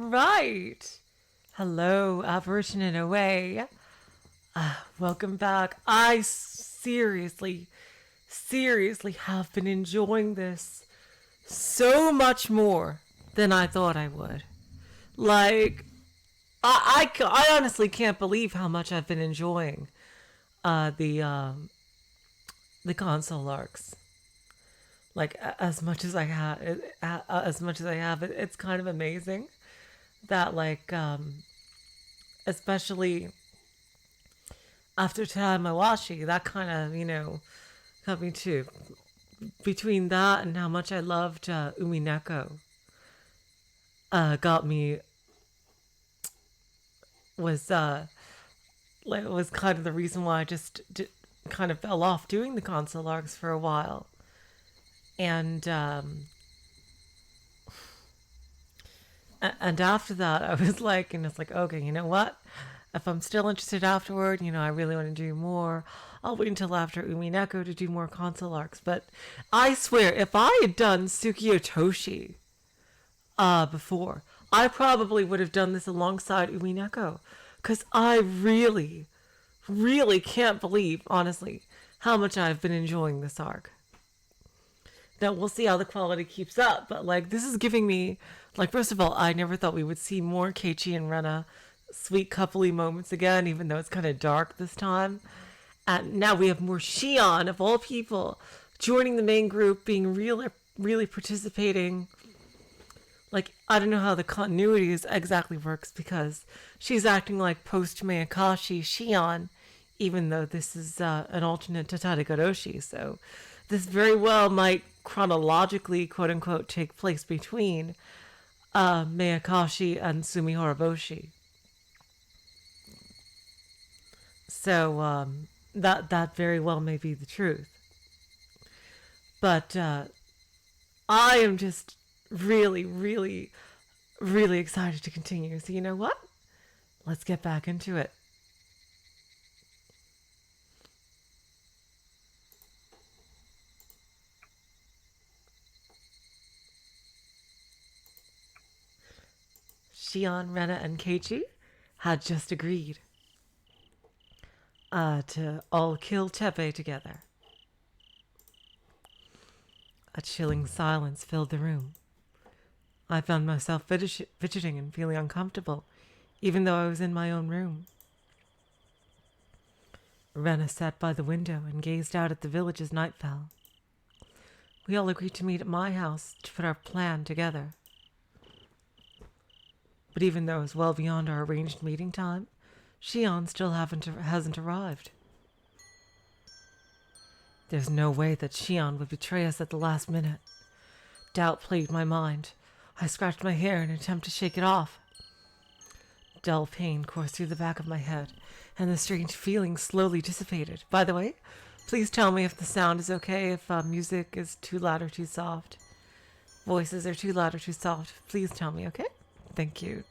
Right. Hello, Apparition in a way. Welcome back. I seriously have been enjoying this so much more than I thought I would. Like, I honestly can't believe how much I've been enjoying uh, the um, the console arcs. Like as much as I have, it's kind of amazing that especially after Tamawashi, that kind of got me too. Between that and how much I loved Umineko, got me was was kind of the reason why I just kind of fell off doing the console arcs for a while, and and after that I was like, and it's like, okay, you know what? If I'm still interested afterward, I really want to do more, I'll wait until after Umineko to do more console arcs. But I swear, if I had done Tsukiotoshi before, I probably would have done this alongside Umineko. Because I really can't believe, honestly, how much I've been enjoying this arc. Now, we'll see how the quality keeps up, but this is giving me, first of all, I never thought we would see more Keiichi and Rena sweet coupley moments again, even though it's kind of dark this time. And now we have more Shion, of all people, joining the main group, being really participating. I don't know how the continuity exactly works, because she's acting like post-Mayakashi Shion, even though this is an alternate to Higurashi. So this very well might chronologically, quote-unquote, take place between Mayakashi and Sumi Horoboshi. So that very well may be the truth. But I am just really excited to continue. So you know what? Let's get back into it. Shion, Rena, and Keiichi had just agreed to all kill teppei together. A chilling silence filled the room. I found myself fidgeting and feeling uncomfortable, even though I was in my own room. Rena sat by the window and gazed out at the village as night fell. We all agreed to meet at my house to put our plan together. But even though it was well beyond our arranged meeting time, Shion still hasn't arrived. There's no way that Shion would betray us at the last minute. Doubt plagued my mind. I scratched my hair in an attempt to shake it off. Dull pain coursed through the back of my head, and the strange feeling slowly dissipated. By the way, please tell me if the sound is okay, if music is too loud or too soft. Voices are too loud or too soft. Please tell me, okay? Thank you.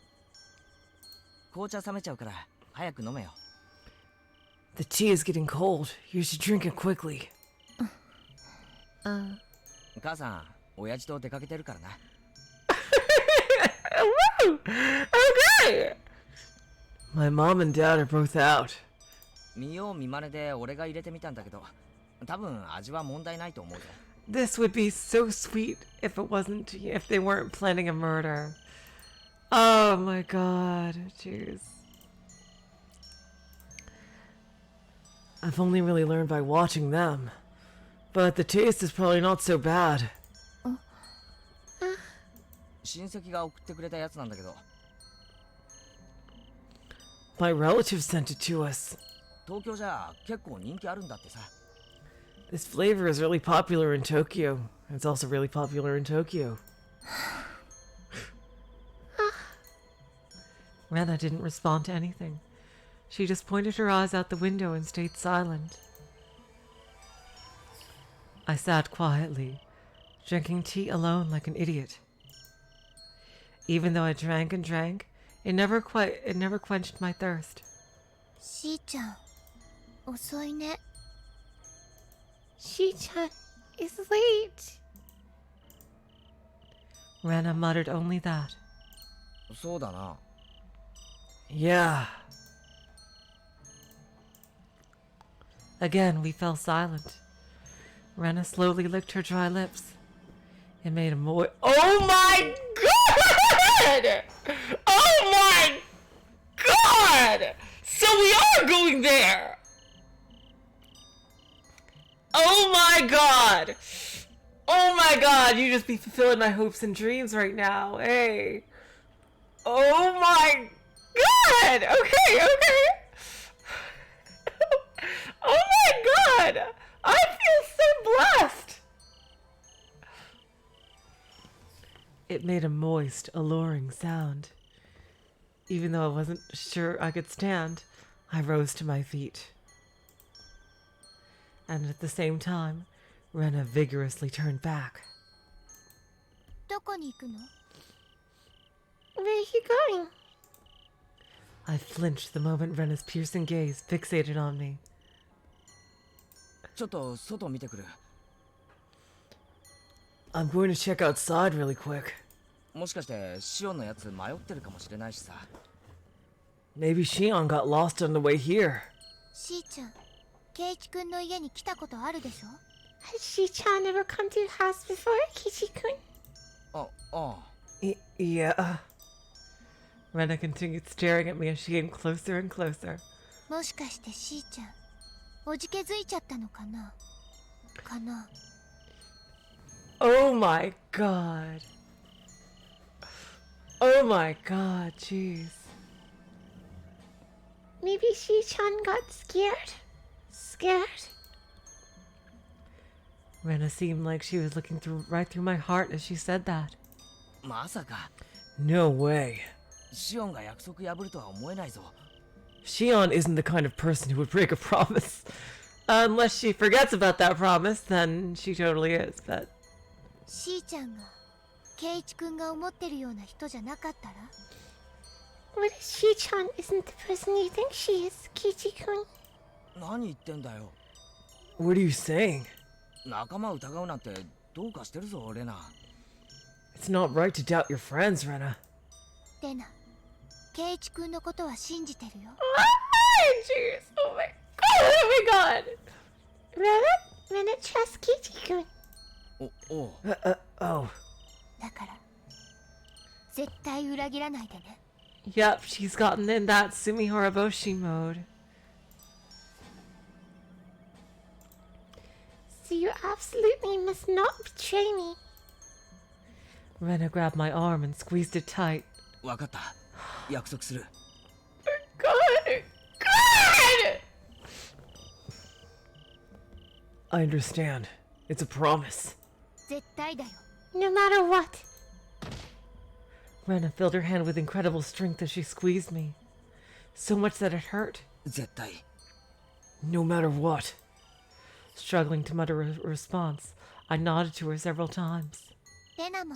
The tea is getting cold. You should drink it quickly. Woo! Okay! My mom and dad are both out. This would be so sweet if they weren't planning a murder. Oh my god, jeez. I've only really learned by watching them. But the taste is probably not so bad. My relatives sent it to us. This flavor is really popular in Tokyo. It's also really popular in Tokyo. Rena didn't respond to anything. She just pointed her eyes out the window and stayed silent. I sat quietly, drinking tea alone like an idiot. Even though I drank and drank, it never quenched my thirst. Shi-chan, 遅いね. Shi-chan is late. Rena muttered only that. そうだな。 Yeah. Again, we fell silent. Rena slowly licked her dry lips. It made a Oh my god! Oh my god! So we are going there! Oh my god! Oh my god, you just be fulfilling my hopes and dreams right now. Hey. Oh my god! Okay, okay. Oh my god! I feel so blessed! It made a moist, alluring sound. Even though I wasn't sure I could stand, I rose to my feet. And at the same time, Rena vigorously turned back. どこに行くの？ Where are you going? I flinched the moment Rena's piercing gaze fixated on me. ちょっと外見てくる。 I'm going to check outside really quick. もしかしてシオンのやつ迷ってるかもしれないしさ。 Maybe Shion got lost on the way here. しーちゃん、ケイチくんの家に来たことあるでしょ？ Has Shi-chan ever come to your house before, Keiichi-kun? ああ。 Yeah. Rena continued staring at me as she came closer and closer. もしかしてしーちゃん、おじけづいちゃったのかな？かな？ Oh my god. Oh my god, jeez. Maybe Shi-chan got scared? Scared? Rena seemed like she was looking right through my heart as she said that. まさか No way. シオンが約束破るとは思えないぞ。 Shion isn't the kind of person who would break a promise. Unless she forgets about that promise, then she totally is, but... しーちゃんがケイチくんが思ってるような人じゃなかったら？ What if Shi-chan isn't the person you think she is, Keiichi-kun? 何言ってんだよ。 What are you saying? 仲間疑うなんてどうかしてるぞ、レナ。 It's not right to doubt your friends, Rena. レナ、ケイチくんのことは信じてるよ。 Jeez, oh my god, Rena trusts Keiichi-kun. おう。 Oh. だから絶対裏切らないでね。 Yep, she's gotten in that Sumi Horoboshi mode. So you absolutely must not betray me. Rena grabbed my arm and squeezed it tight. わかった。約束する。 God! God! I understand. It's a promise. 絶対だよ。 No matter what. Rena filled her hand with incredible strength as she squeezed me. So much that it hurt. 絶対。 No matter what. Struggling to mutter a response, I nodded to her several times. レナも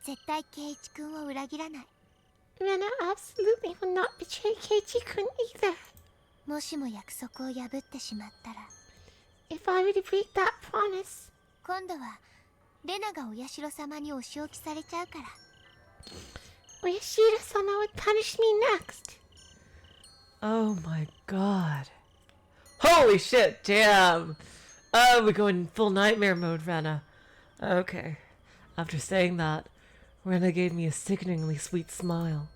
絶対ケイチくんを裏切らない。 Rena absolutely will not betray Keiichi-kun either. もしも約束を破ってしまったら、 If I were to break that promise, 今度はレナがお社様にお仕置きされちゃうから。 Oyashiro-sama would punish me next. Oh my god. Holy shit, damn. Oh, we're going full nightmare mode, Rena. Okay. After saying that, Rena gave me a sickeningly sweet smile.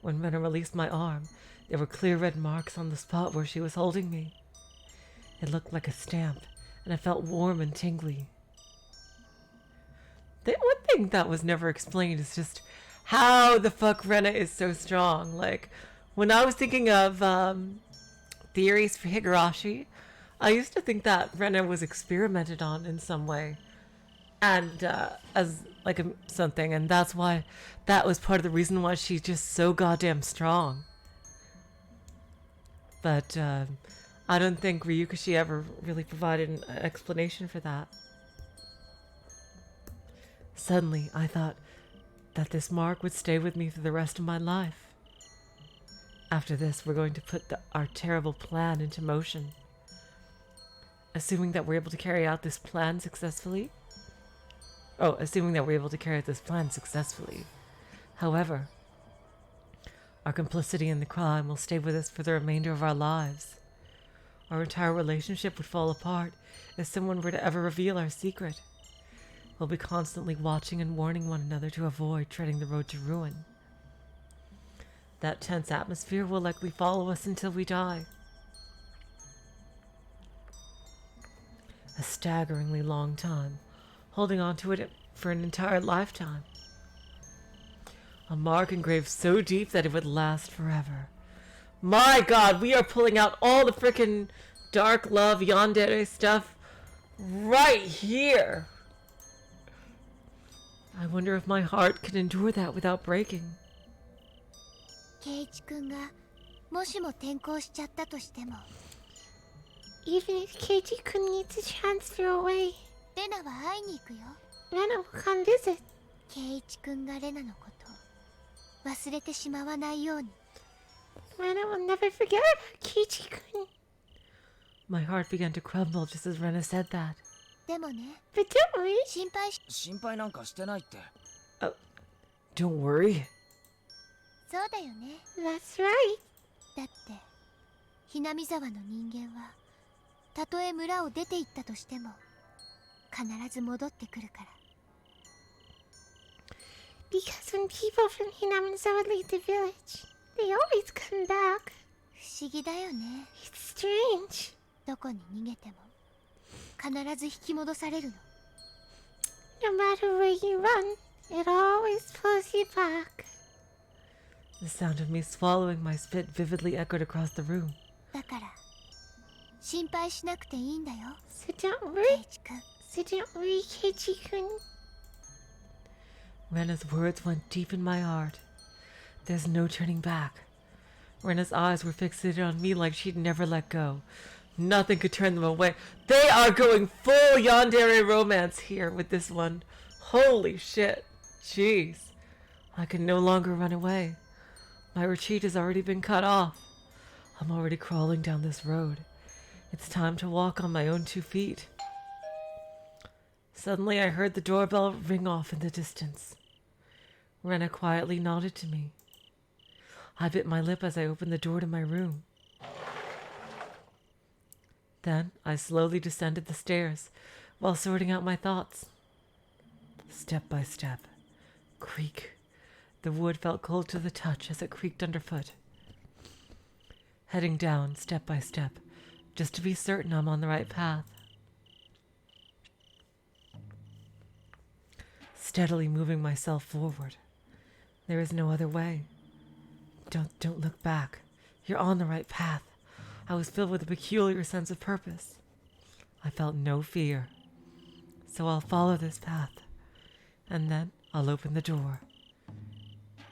When Rena released my arm, there were clear red marks on the spot where she was holding me. It looked like a stamp, and it felt warm and tingly. The one thing that was never explained is just how the fuck Rena is so strong. Like, when I was thinking of theories for Higurashi, I used to think that Rena was experimented on in some way. And as like something, and that's why that was part of the reason why she's just so goddamn strong. But I don't think Ryukashi ever really provided an explanation for that. Suddenly, I thought that this mark would stay with me for the rest of my life. After this, we're going to put our terrible plan into motion. Assuming that we're able to carry out this plan successfully. However, Our complicity in the crime will stay with us for the remainder of our lives. Our entire relationship would fall apart if someone were to ever reveal our secret. We'll be constantly watching and warning one another to avoid treading the road to ruin. That tense atmosphere will likely follow us until we die. A staggeringly long time, holding on to it for an entire lifetime. A mark engraved so deep that it would last forever. My god, we are pulling out all the frickin' dark love yandere stuff right here. I wonder if my heart can endure that without breaking. 圭一君がもしも転校しちゃったとしても Even if Keiichi kun needs to transfer away, レナは会いに行くよ。 Rena will come visit. 圭一君がレナのこと忘れてしまわないように。 Rena will never forget about Keiichi kun. My heart began to crumble just as Rena said that. でもね、 But don't worry, 心配し、心配なんかしてないって。 Don't worry. そうだよね。 that's right. だってひなみ沢の人間はたとえ村を出て行ったとしても必ず戻ってくるから。 Because when people from Hinamizawa leave the village, they always come back. 不思議だよね。 It's strange. どこに逃げても必ず引き戻されるの。 No matter where you run, it always pulls you back. The sound of me swallowing my spit vividly echoed across the room. だから心配しなくていいんだよ。 So don't 圭 worry. 一君。 So don't worry, Keiichi-kun. Rena's words went deep in my heart. There's no turning back. Rena's eyes were fixated on me like she'd never let go. Nothing could turn them away. They are going full yandere romance here with this one. Holy shit. Jeez. I can no longer run away. My retreat has already been cut off. I'm already crawling down this road. It's time to walk on my own 2 feet. Suddenly I heard the doorbell ring off in the distance. Rena quietly nodded to me. I bit my lip as I opened the door to my room. Then I slowly descended the stairs while sorting out my thoughts. Step by step. Creak. The wood felt cold to the touch as it creaked underfoot. Heading down step by step, just to be certain I'm on the right path. Steadily moving myself forward. There is no other way. Don't look back. You're on the right path. I was filled with a peculiar sense of purpose. I felt no fear. So I'll follow this path. And then I'll open the door.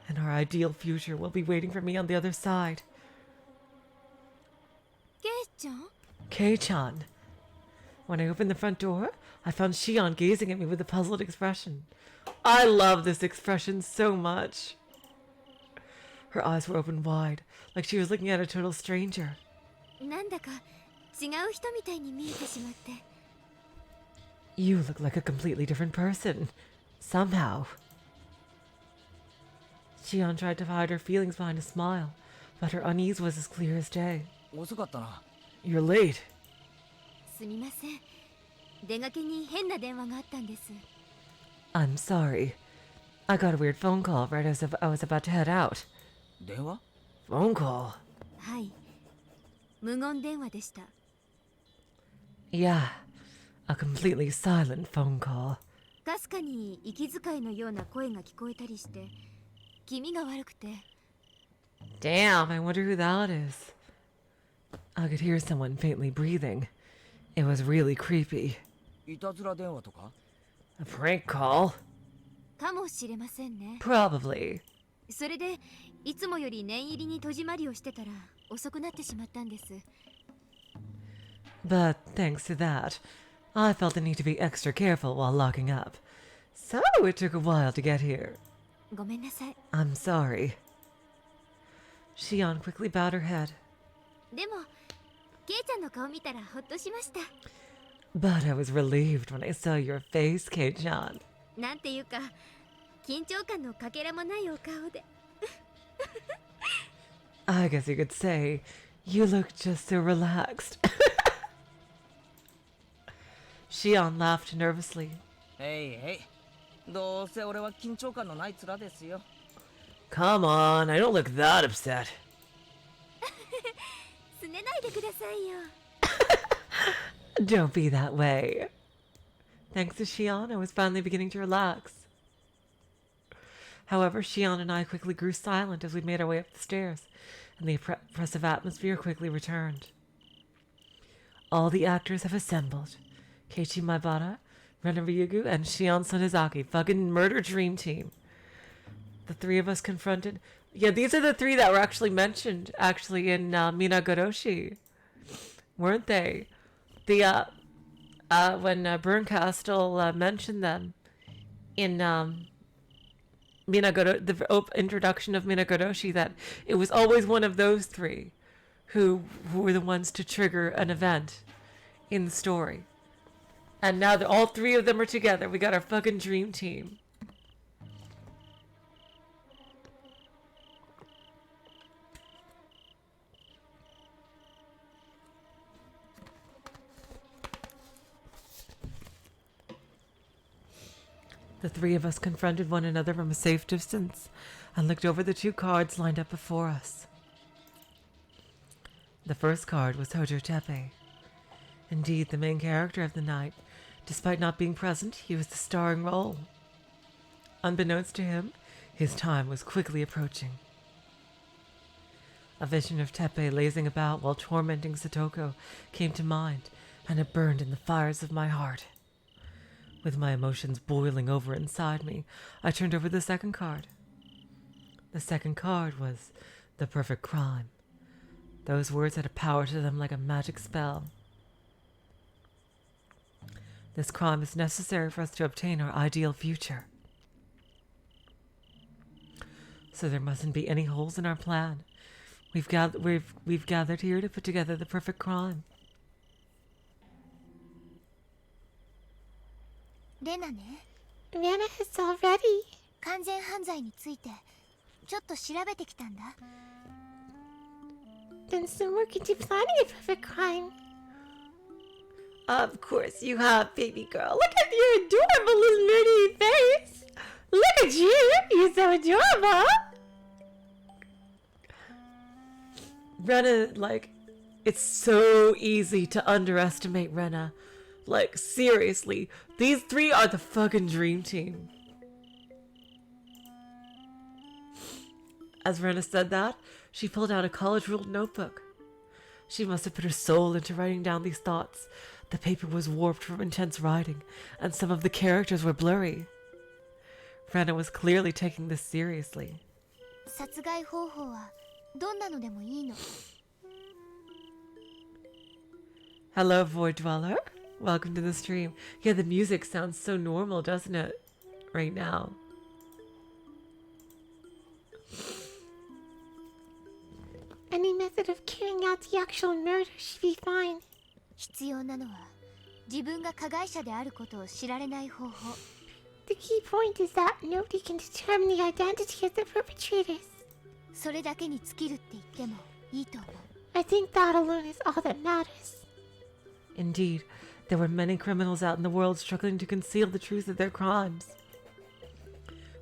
And our ideal future will be waiting for me on the other side. 圭ちゃん Kei-chan. When I opened the front door, I found Shion gazing at me with a puzzled expression. I love this expression so much. Her eyes were open wide, like she was looking at a total stranger. なんだか違う人みたいに見えてしまって。 You look like a completely different person. Somehow. Shion tried to hide her feelings behind a smile, but her unease was as clear as day. 遅かったな。 You're late. すみません。出がけに変な電話があったんです。 I'm sorry. I got a weird phone call right as I was about to head out. 電話？ Phone call? はい。無言電話でした。 Yeah. A completely silent phone call. かすかに息遣いのような声が聞こえたりして、気味が悪くて。 Damn, I wonder who that is. I could hear someone faintly breathing. It was really creepy. いたずら電話とか？ A prank call? かもしれませんね。 Probably. それでいつもより念入りに戸締まりをしてたら遅くなってしまったんです。 But thanks to that, I felt the need to be extra careful while locking up. So it took a while to get here. ごめんなさい。 I'm sorry. Shion quickly bowed her head. でも、ケイちゃんの顔見たらほっとしました。 But I was relieved when I saw your face, Kei-chan. なんていうか、緊張感のかけらもないお顔で。I guess you could say you look just so relaxed. Shion laughed nervously. へいへい。どうせ俺は緊張感のない面ですよ。Come on, I don't look that upset. 拗ねないでくださいよ。 Don't be that way. Thanks to Shion, I was finally beginning to relax. However, Shion and I quickly grew silent as we made our way up the stairs, and the oppressive atmosphere quickly returned. All the actors have assembled. Keiichi Maibara, Rena Ryugu, and Shion Sonizaki. Fucking murder dream team. The three of us confronted... Yeah, these are the three that were actually mentioned, actually, in Minagoroshi. Weren't they? The, when Bernkastel mentioned them in the introduction of Minagoroshi, that it was always one of those three who were the ones to trigger an event in the story. And now that all three of them are together, we got our fucking dream team. The three of us confronted one another from a safe distance and looked over the two cards lined up before us. The first card was Hojo Teppei. Indeed, the main character of the night. Despite not being present, he was the starring role. Unbeknownst to him, his time was quickly approaching. A vision of Teppei lazing about while tormenting Satoko came to mind, and it burned in the fires of my heart. With my emotions boiling over inside me, I turned over the second card. The second card was the perfect crime. Those words had a power to them like a magic spell. This crime is necessary for us to obtain our ideal future. So there mustn't be any holes in our plan. We've gathered here to put together the perfect crime. レナね、 Rena is already. 完全犯罪についてちょっと調べてきたんだ。 Done some work into planning a perfect crime. Of course you have, baby girl. Look at your adorable little nerdy face. Look at you. You're so adorable. Rena, like, it's so easy to underestimate Rena. Like, seriously, these three are the fucking dream team. As Rena said that, she pulled out a college-ruled notebook. She must have put her soul into writing down these thoughts. The paper was warped from intense writing, and some of the characters were blurry. Rena was clearly taking this seriously. 殺害方法はどんなのでもいいの。 Hello, Void Dweller. Welcome to the stream. Yeah, the music sounds so normal, doesn't it? Right now. Any method of carrying out the actual murder should be fine. 必要なのは自分が加害者であることを知られない方法。 The key point is that nobody can determine the identity of the perpetrators. それだけに尽きるって言ってもいいと思う。 I think that alone is all that matters. Indeed, there were many criminals out in the world struggling to conceal the truth of their crimes.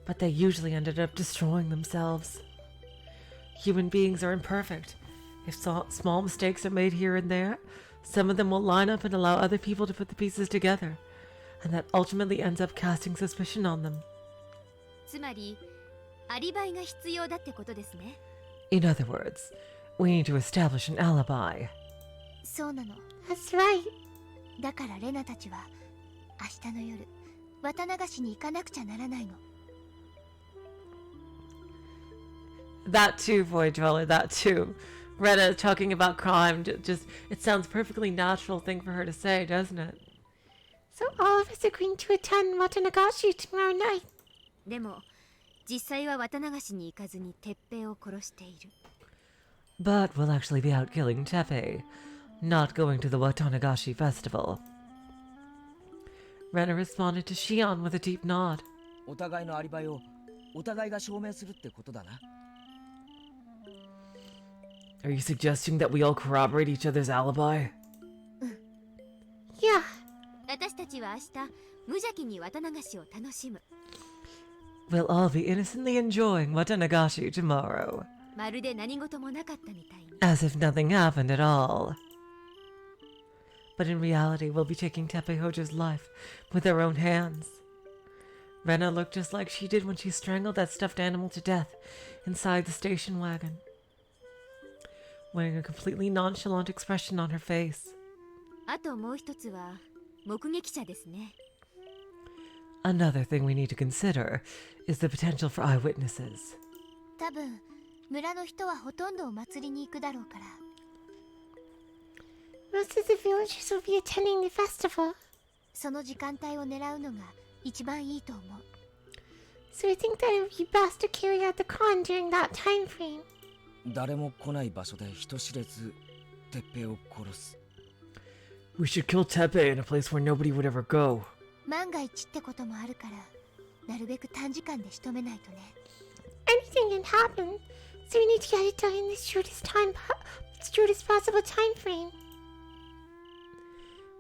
But they usually ended up destroying themselves. Human beings are imperfect. If small mistakes are made here and there, some of them will line up and allow other people to put the pieces together, and that ultimately ends up casting suspicion on them. つまりアリバイが必要だってことですね。 In other words, we need to establish an alibi. そうなの。 That's right. だからレナたちは明日の夜綿流しに行かなくちゃならないの。 That too, Void Dweller, that too. Rena talking about crime, just it sounds perfectly natural thing for her to say, doesn't it? So all of us are going to attend Watanagashi tomorrow night. でも実際は綿流しに行かずに鉄平を殺している。 But we'll actually be out killing Teppei, not going to the Watanagashi festival. Rena responded to Shion with a deep nod. お互いのアリバイをお互いが証明するってことだな。Are you suggesting that we all corroborate each other's alibi? Yeah. 私たちは明日無邪気に綿流しを楽しむ。 We'll all be innocently enjoying Watanagashi tomorrow, まるで何事もなかったみたいに。 as if nothing happened at all. But in reality, we'll be taking Teppei Hojo's life with our own hands. Rena looked just like she did when she strangled that stuffed animal to death inside the station wagon, wearing a completely nonchalant expression on her face. あともう一つは目撃者ですね。 Another thing we need to consider is the potential for eyewitnesses. 多分村の人はほとんどお祭りに行くだろうから。 Most of the villagers will be attending the festival. その時間帯を狙うのが一番いいと思う。 So I think that it would be best to carry out the con during that time frame. 誰も来ない場所で人知れず鉄平を殺す。 We should kill Teppei in a place where nobody would ever go. 万が一ってこともあるからなるべく短時間で仕留めないとね。 Anything can happen, so we need to get it done in the shortest possible time frame.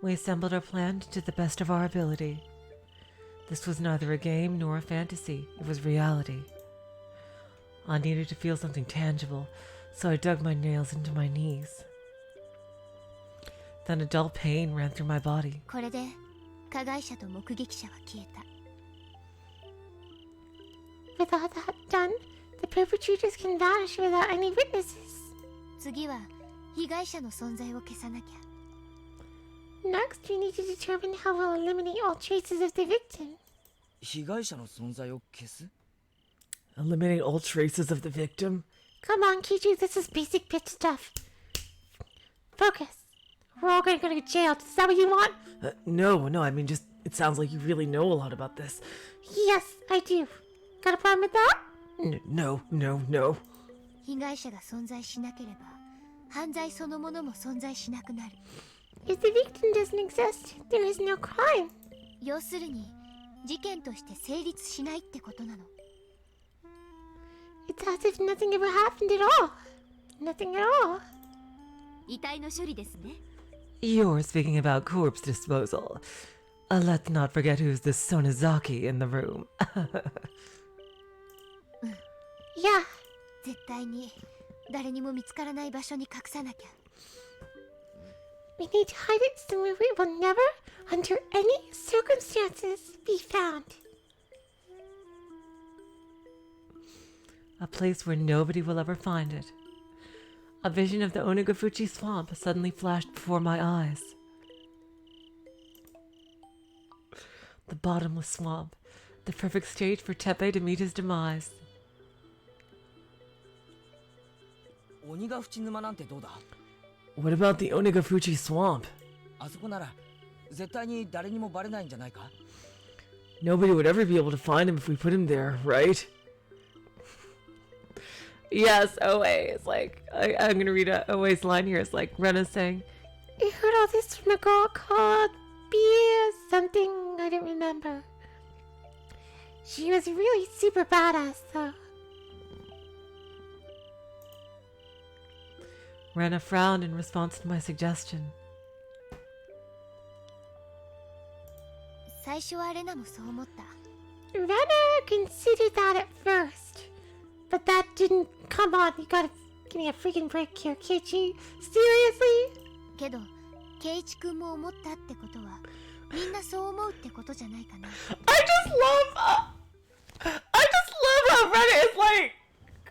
We assembled our plan to the best of our ability. This was neither a game nor a fantasy. It was reality. I needed to feel something tangible, so I dug my nails into my knees. Then a dull pain ran through my body. これで加害者と目撃者は消えた。 With all that done, the perpetrators can vanish without any witnesses. 次は被害者の存在を消さなきゃ。 Next, we need to determine how we'll eliminate all traces of the victim. 被害者の存在を消す？ Eliminate all traces of the victim? Come on, Keiichi, this is basic bitch stuff. Focus. We're all gonna go to jail. Is that what you want? No, I mean, just, it sounds like you really know a lot about this. Yes, I do. Got a problem with that? No. 被害者が存在しなければ犯罪そのものも存在しなくなる。 If the victim doesn't exist, there is no crime. 要するに事件として成立しないってことなの。 It's as if nothing ever happened at all. Nothing at all. 遺体の処理ですね。 You're speaking about corpse disposal. Let's not forget who's the Sonozaki in the room. Yeah. 絶対に誰にも見つからない場所に隠さなきゃ。 We need to hide it somewhere it will never, under any circumstances, be found. A place where nobody will ever find it. A vision of the Onigafuchi swamp suddenly flashed before my eyes. The bottomless swamp, the perfect stage for Teppei to meet his demise. 鬼ヶ淵沼なんてどうだ？ What about the Onigafuchi swamp? あそこなら絶対に誰にもバレないんじゃないか？ Nobody would ever be able to find him if we put him there, right? Yes, Oe is like, I'm gonna read Oe's line here. It's like Rena saying, I heard all this from a girl called Bia something, I don't remember. She was really super badass though. Rena frowned in response to my suggestion. 最初はレナもそう思った。 Rena considered that at first, but that didn't. Come on, you gotta give me a freaking break here, Keiichi. Seriously? けどケイチ君も思ったってことはみんなそう思うってことじゃないかな。 I just love how Rena is like,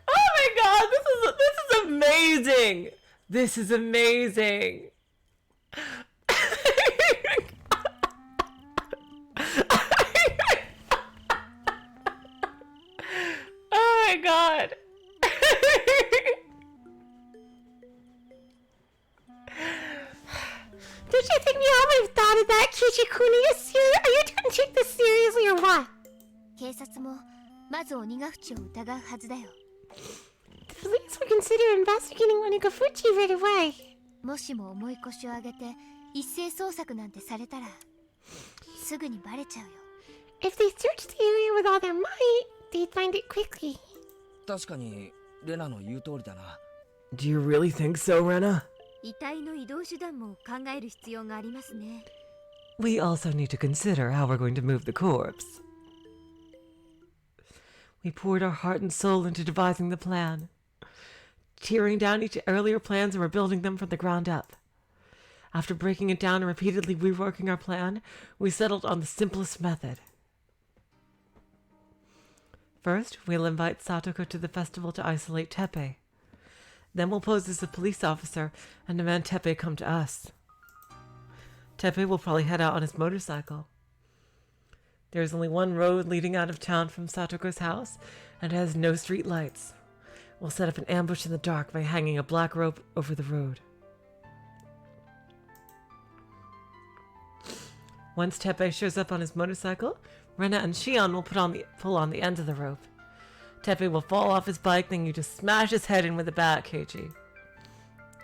oh my god, this is amazing. This is amazing. Oh my god. Don't you think we all would have thought of that, Keiichi-kun? Are you gonna take this seriously or what? 警察もまず鬼ヶ淵を疑うはずだよ。 The police would consider investigating Onigafuchi right away. もしも重い腰を上げて一斉捜索なんてされたらすぐにバレちゃうよ。 If they searched the area with all their might, they'd find it quickly. 確かにレナの言う通りだな。Do you really think so, Rena? 遺体の移動手段も考える必要がありますね。 We also need to consider how we're going to move the corpse. We poured our heart and soul into devising the plan, tearing down each earlier plans and rebuilding them from the ground up. After breaking it down and repeatedly reworking our plan, we settled on the simplest method. First, we'll invite Satoko to the festival to isolate Teppei. Then we'll pose as a police officer and demand Teppei come to us. Teppei will probably head out on his motorcycle. There's only one road leading out of town from Satoko's house, and it has no street lights. We'll set up an ambush in the dark by hanging a black rope over the road. Once Teppei shows up on his motorcycle, Rena and Shion will pull on the ends of the rope. Teppei will fall off his bike, then you just smash his head in with a bat, Keiichi.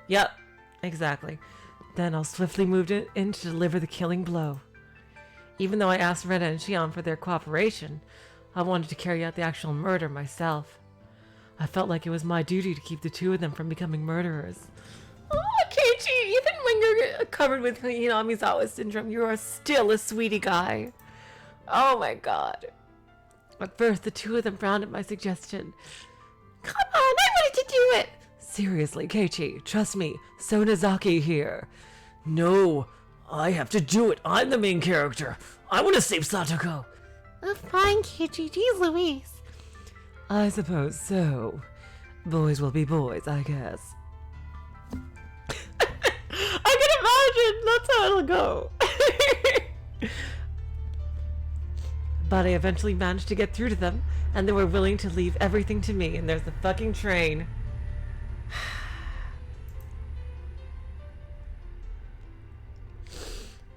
Yep, exactly. Then I'll swiftly move in to deliver the killing blow. Even though I asked Rena and Shion for their cooperation, I wanted to carry out the actual murder myself. I felt like it was my duty to keep the two of them from becoming murderers. Oh, Keiichi, even when you're covered with Hinamizawa syndrome, you are still a sweetie guy. Oh my god. At first, the two of them frowned at my suggestion. Come on, I wanted to do it! Seriously, Keiichi, trust me, Sonazaki here. No, I have to do it. I'm the main character. I want to save Satoko. Oh, fine, Keiichi. Jeez Louise. I suppose so. Boys will be boys, I guess. I can imagine. That's how it'll go. But I eventually managed to get through to them, and they were willing to leave everything to me, and there's the fucking train.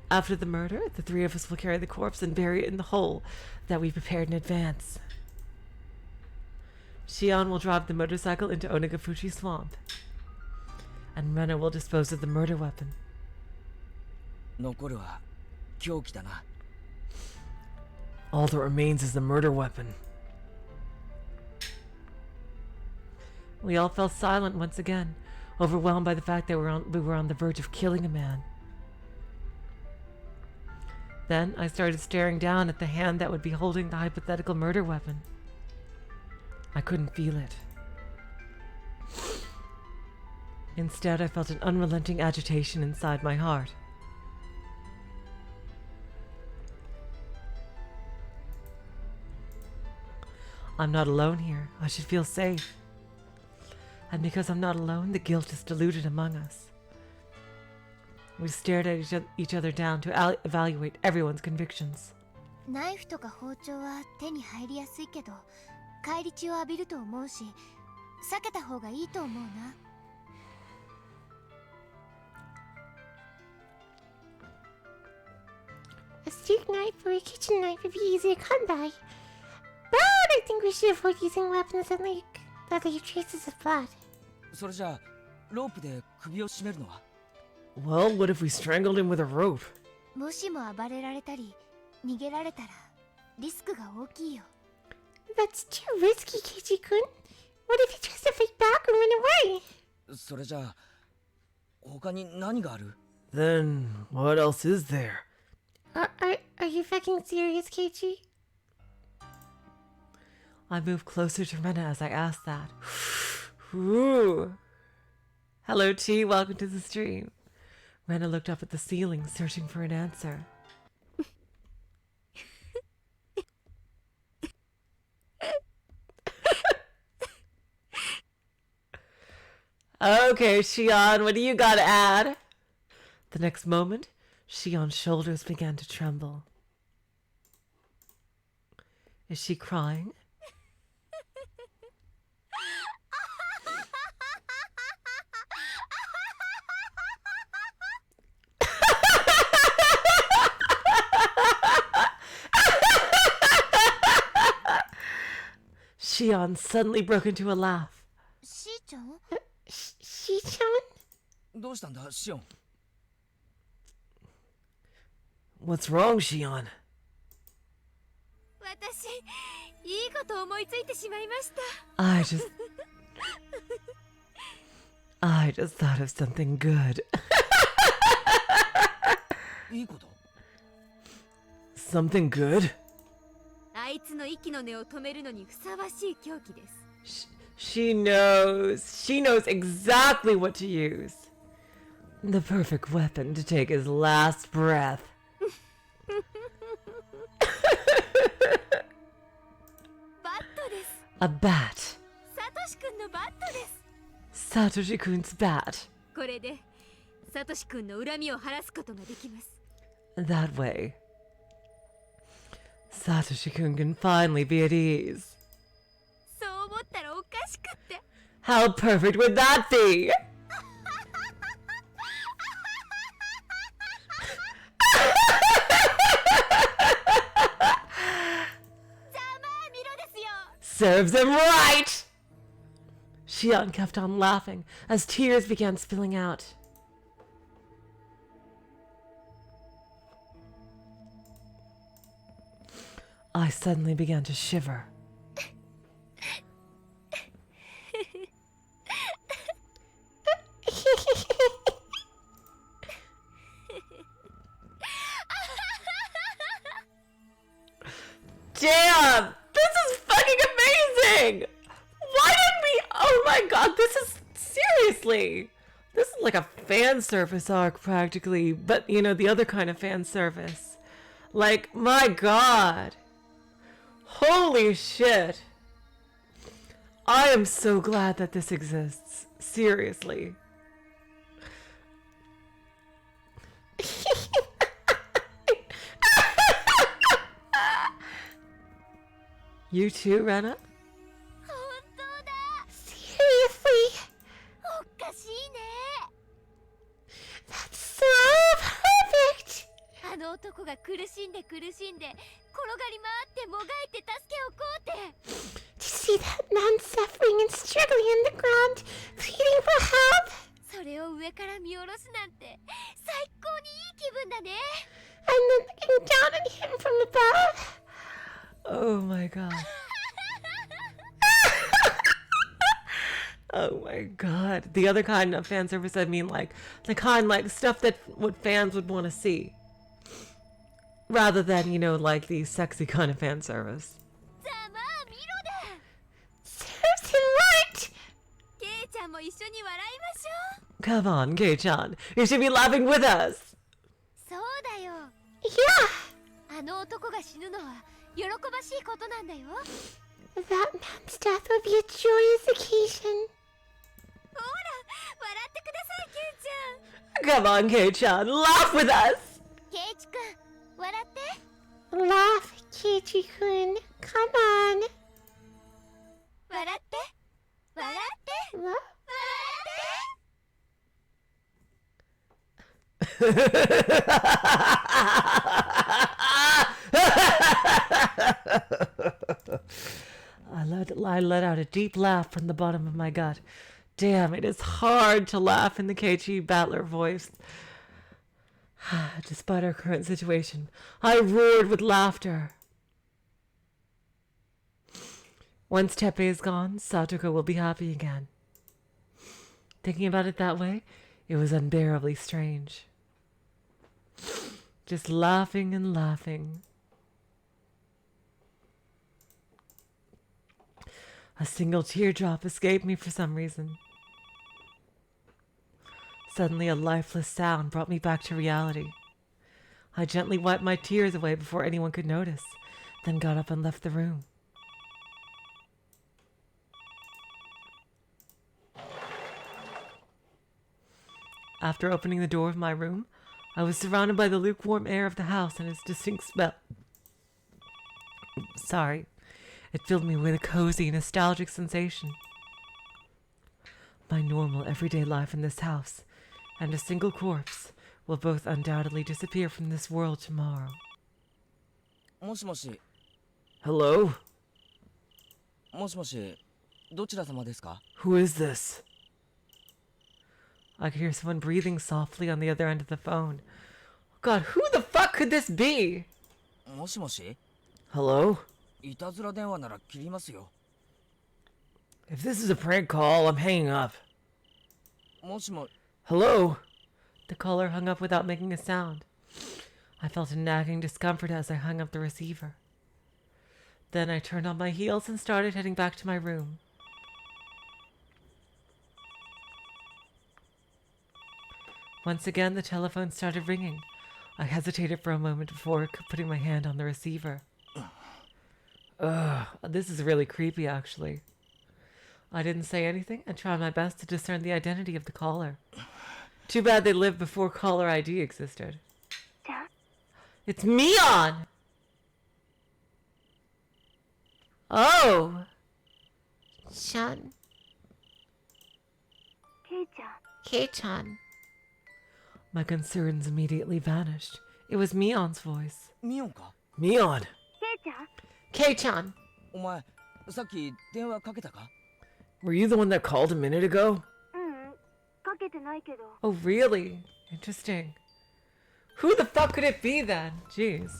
After the murder, the three of us will carry the corpse and bury it in the hole that we prepared in advance. Shion will drive the motorcycle into Onagafuchi Swamp, and Rena will dispose of the murder weapon. 残るは凶器だな。 All that remains is the murder weapon. We all fell silent once again, overwhelmed by the fact that we were on the verge of killing a man. Then I started staring down at the hand that would be holding the hypothetical murder weapon. I couldn't feel it. Instead, I felt an unrelenting agitation inside my heart. I'm not alone here. I should feel safe. And because I'm not alone, the guilt is diluted among us. We stared at each other down to evaluate everyone's convictions. ナイフとか包丁は手に入りやすいけど、返り血を浴びると思うし、避けた方がいいと思うな。A steak knife or a kitchen knife would be easy to come by. But I think we should avoid using weapons that leave traces of blood. それじゃあロープで首を絞めるのは？ Well, what if we strangled him with a rope? もしも暴れられたり、逃げられたら、リスクが大きいよ。That's too risky, Keiichi-kun. What if he tries to fight back or run away? それじゃあ他に何がある？ Then, what else is there? Are you fucking serious, Keiichi? I moved closer to Rena as I asked that. Ooh. Hello, T. Welcome to the stream. Rena looked up at the ceiling, searching for an answer. Okay, Shion, what do you got to add? The next moment, Shion's shoulders began to tremble. Is she crying? Shion suddenly broke into a laugh. しーちゃん？ Shi-chan? どうしたんだシオン？ What's wrong, Shion? 私、いいこと思いついてしまいました。I just... I just thought of something good. いいこと Something good? あいつの息の根を止めるのにふさわしい凶器です。She knows. She knows exactly what to use. The perfect weapon to take his last breath. バットです。 A bat. サトシくんのバットです。 Satoshi-kun's bat. これでサトシくんの恨みを晴らすことができます。 That way, Satoshi-kun can finally be at ease. そう思ったらおかしくって。 How perfect would that be? Serves him right! Shion kept on laughing as tears began spilling out. I suddenly began to shiver. Damn! This is fucking amazing! Why didn't we? Oh my god, this is seriously. This is like a fan service arc practically, but you know, the other kind of fan service. Like, my god. Holy shit. I am so glad that this exists. Seriously. You too, Rena? 本当だ。 Seriously? おかしいね。 That's so perfect! あの男が苦しんで転がり回ってもがいて助けをこうて。 To see that man suffering and struggling in the ground, pleading for help, それを上から見下ろすなんて最高にいい気分だね。 and then looking down at him from above. Oh my god. Oh my god. The other kind of fan service, I mean like the kind like stuff that what fans would want to see. Rather than, you know, like the sexy kind of fan service. ざまあ見ろだ。 Serves him right! ケイちゃんも一緒に笑いましょう。 Come on, Kei-chan. You should be laughing with us. そうだよ。 Yeah! あの男が死ぬのは喜ばしいことなんだよ。 That man's death will be a joyous occasion. ほら、笑ってください、ケイちゃん。 Come on, Kei-chan. Laugh with us. ケイチくん、笑って。 Laugh, Keiichi-kun. Come on. 笑って。笑って。 Laugh. I let out a deep laugh from the bottom of my gut. Damn, it is hard to laugh in the Keiichi battler voice. Despite our current situation, I roared with laughter. Once Teppei is gone, Satoko will be happy again. Thinking about it that way, it was unbearably strange. Just laughing and laughing. A single teardrop escaped me for some reason. Suddenly, a lifeless sound brought me back to reality. I gently wiped my tears away before anyone could notice, then got up and left the room. After opening the door of my room, I was surrounded by the lukewarm air of the house and its distinct smell. Sorry. It filled me with a cozy, nostalgic sensation. My normal, everyday life in this house and a single corpse will both undoubtedly disappear from this world tomorrow. もしもし Hello? もしもしどちら様ですか Who is this? I could hear someone breathing softly on the other end of the phone. God, who the fuck could this be? もしもし Hello? いたずら電話なら切りますよ If this is a prank call, I'm hanging up. もしも Hello? The caller hung up without making a sound. I felt a nagging discomfort as I hung up the receiver. Then I turned on my heels and started heading back to my room. Once again, the telephone started ringing. I hesitated for a moment before putting my hand on the receiver. Ugh, this is really creepy, actually. I didn't say anything and tried my best to discern the identity of the caller. Too bad they lived before caller ID existed. It's Mion! Oh! Chan. ケイちゃん Kei-chan. My concerns immediately vanished. It was Mion's voice. ミオンか Mion! ケイちゃん Kei-chan. お前さっき電話かけたか Were you the one that called a minute ago? かけてないけど Oh, really? Interesting. Who the fuck could it be then? Jeez.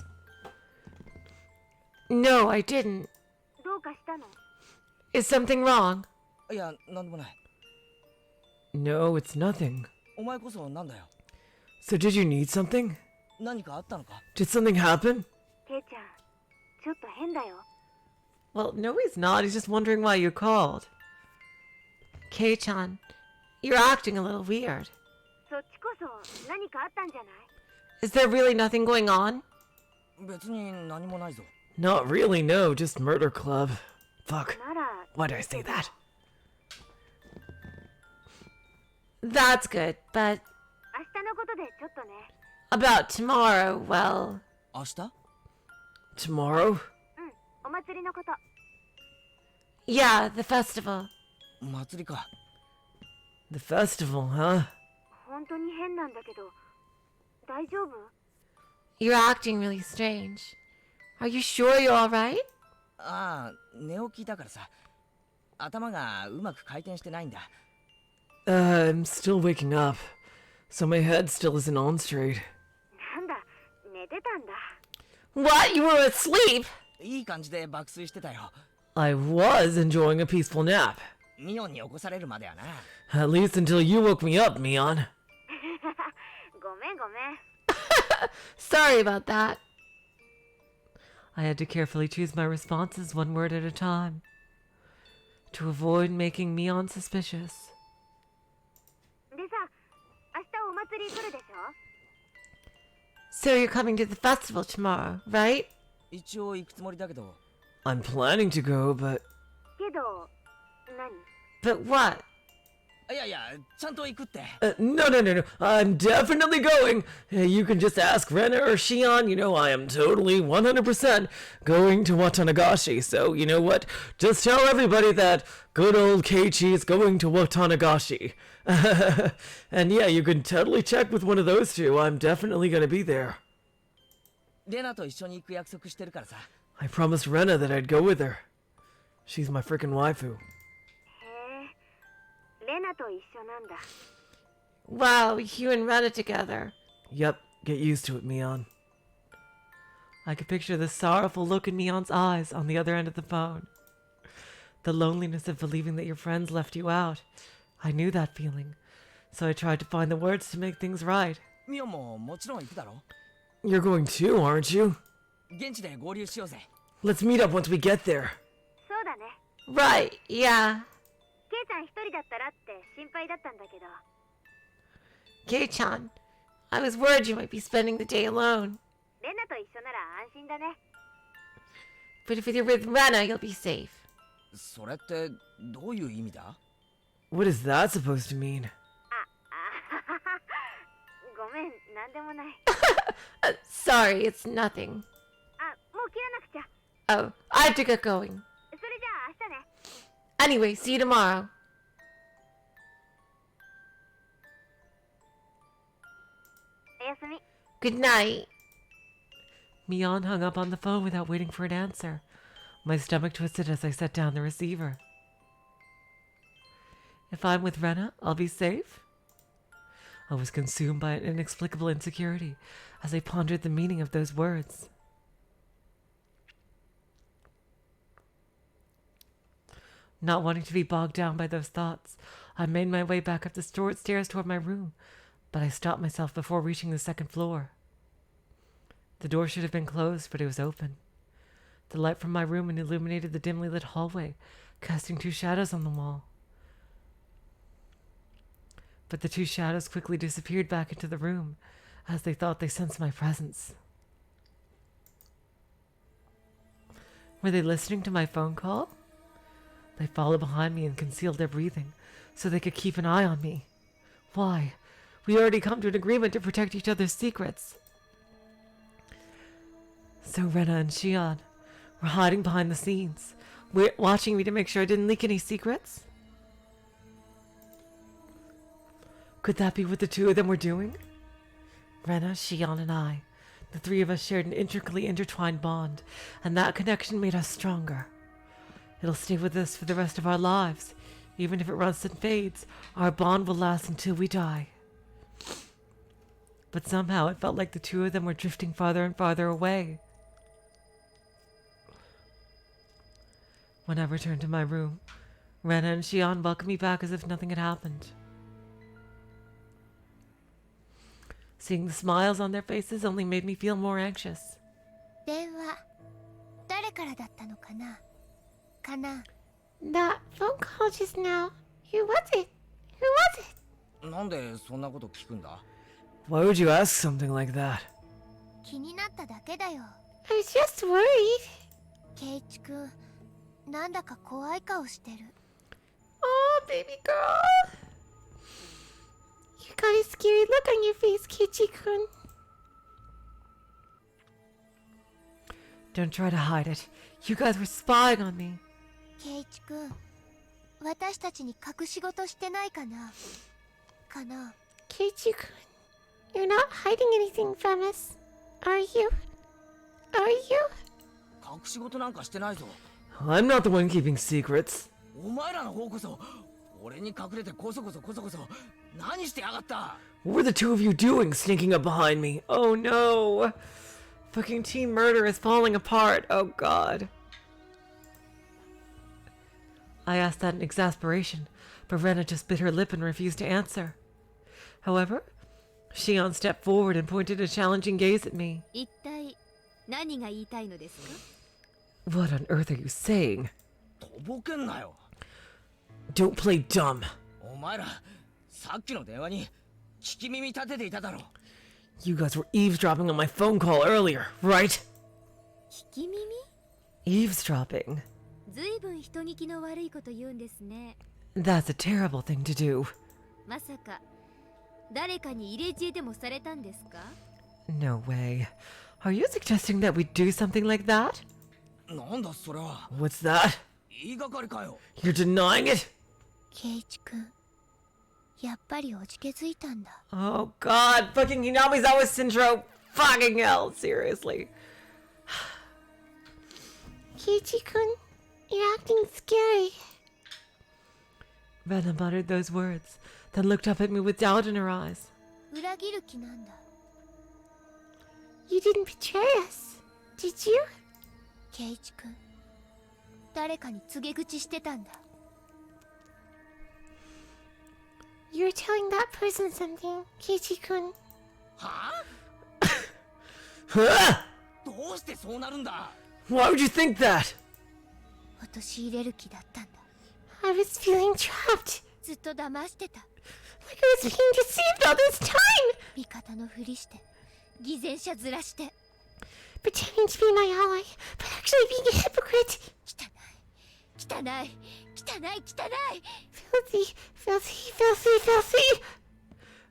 No, I didn't. どうかしたの Is something wrong? いやなんでもない No, it's nothing. お前こそなんだよ So did you need something? 何かあったのか Did something happen? ケイちゃんちょっと変だよ Well, no, he's not. He's just wondering why you called. Kei-chan, you're acting a little weird. そっちこそ何かあったんじゃない Is there really nothing going on? 別に何もないぞ Not really, no. Just murder club. Fuck. なら Why did I say that? That's good, but 明日のことでちょっとね about tomorrow, well, 明日 Tomorrow? お祭りのこと yeah, the festival. 祭りか The festival, huh? 本当に変なんだけど大丈夫 You're acting really strange. Are you sure you're alright? ああ寝起きだからさ頭がうまく回転してないんだ I'm still waking up. So my head still isn't on straight. なんだ寝てたんだ What? You were asleep? いい感じで爆睡してたよ I was enjoying a peaceful nap. ミオンに起こされるまではな At least until you woke me up, Mion. ごめんごめん Sorry about that. I had to carefully choose my responses one word at a time to avoid making Mion suspicious. でさ明日お祭り来るでしょ So you're coming to the festival tomorrow, right? 一応行くつもりだけど I'm planning to go, but けど何 But what? いやいやちゃんと行くって no. I'm definitely going. You can just ask Rena or Shion. You know, I am totally 100% going to Watanagashi. So, you know what? Just tell everybody that good old Keiichi is going to Watanagashi. And yeah, you can totally check with one of those two. I'm definitely going to be there. レナと一緒に行く約束してるからさ I promised Rena that I'd go with her. She's my freaking waifu. へえレナと一緒なんだ Wow, you and Rena together. Yep, get used to it, Mion. I could picture the sorrowful look in Mion's eyes on the other end of the phone. The loneliness of believing that your friends left you out. I knew that feeling, so I tried to find the words to make things right. ミオンももちろん行くだろ You're going too, aren't you? 現地で合流しようぜ Let's meet up once we get there. そうだね Right, yeah. ケイちゃん一人だったらって心配だったんだけど Kei-chan, I was worried you might be spending the day alone. レナと一緒なら安心だね But if you're with Rena, you'll be safe. それってどういう意味だ What is that supposed to mean? ごめんなんでもない Sorry, it's nothing. あもう切らなくちゃ Oh, I have to get going. それじゃあ明日ね Anyway, see you tomorrow. おやすみ Good night. Mion hung up on the phone without waiting for an answer. My stomach twisted as I set down the receiver. If I'm with Rena, I'll be safe? I was consumed by an inexplicable insecurity as I pondered the meaning of those words. Not wanting to be bogged down by those thoughts, I made my way back up the stairs toward my room, but I stopped myself before reaching the second floor. The door should have been closed, but it was open. The light from my room illuminated the dimly lit hallway, casting 2 shadows on the wall. But the 2 shadows quickly disappeared back into the room, as they thought they sensed my presence. Were they listening to my phone call? They followed behind me and concealed their breathing, so they could keep an eye on me. Why? We already come to an agreement to protect each other's secrets. So Rena and Shion were hiding behind the scenes, watching me to make sure I didn't leak any secrets? Could that be what the 2 of them were doing? Rena, Shion, and I, the 3 of us shared an intricately intertwined bond, and that connection made us stronger. It'll stay with us for the rest of our lives. Even if it rusts and fades, our bond will last until we die. But somehow it felt like the 2 of them were drifting farther and farther away. When I returned to my room, Rena and Shion welcomed me back as if nothing had happened. Seeing the smiles on their faces only made me feel more anxious. 電話誰からだったのかなかな That phone call just now. Who was it? Who was it? なんでそんなこと聞くんだ？ Why would you ask something like that? 気になっただけだよ I was just worried. ケイチ君なんだか怖い顔してる Oh, baby girl. You got a scary look on your face, Keiichi-kun. Don't try to hide it. You guys were spying on me. ケイチ君私たちに隠し事してないかなかな Keiichi-kun, you're not hiding anything from us, are you? Are you? 隠し事なんかしてないぞ。 I'm not the one keeping secrets. お前らの方こそ俺に隠れてこそ何してやがった？ What were the 2 of you doing sneaking up behind me? Oh no! Fucking team murder is falling apart. Oh god. I asked that in exasperation, but Rena just bit her lip and refused to answer. However, Shion stepped forward and pointed a challenging gaze at me. 一体何が言いたいのですか？ What on earth are you saying? とぼけんなよ。 Don't play dumb. お前らさっきの電話に聞き耳立てていただろ。 You guys were eavesdropping on my phone call earlier, right? 聞き耳？ Eavesdropping? ずいぶん人聞きの悪いこと言うんですね。 That's a terrible thing to do. まさか誰かに入れ知恵でもされたんですか？ No way. Are you suggesting that we do something like that? なんだそれは。 What's that? 言いがかりかよ。 You're denying it? ケイチ君やっぱりおじけづいたんだ Oh god, fucking Hinamizawa syndrome. Fucking hell, seriously. Keiichi-kun, you're acting scary. Rena muttered those words, then looked up at me with doubt in her eyes. 裏切る気なんだ You didn't betray us, did you? ケイチ君誰かに告げ口してたんだ You're telling that person something, Keiichi-kun. はあ？ Huh? どうしてそうなるんだ？ Why would you think that? 陥れる気だったんだ I was feeling trapped, ずっと騙してた like I was being deceived all this time, 味方のふりして偽善者ずらして pretending to be my ally, but actually being a hypocrite. 汚い Filthy, filthy, filthy, filthy.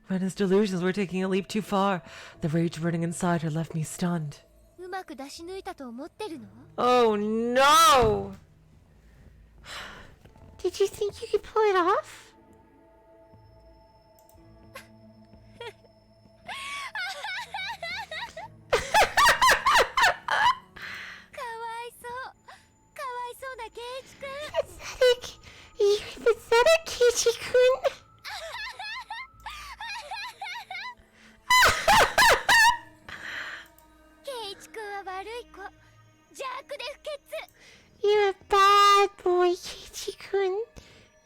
Rena's delusions were taking a leap too far. The rage burning inside her left me stunned. うまく出し抜いたと思ってるの Oh no! Did you think you could pull it off? そうなケイチ君 Pathetic. You're pathetic, Keiichi-kun. ケイチ君は悪い子邪悪で不潔 You're a bad boy, Keiichi-kun.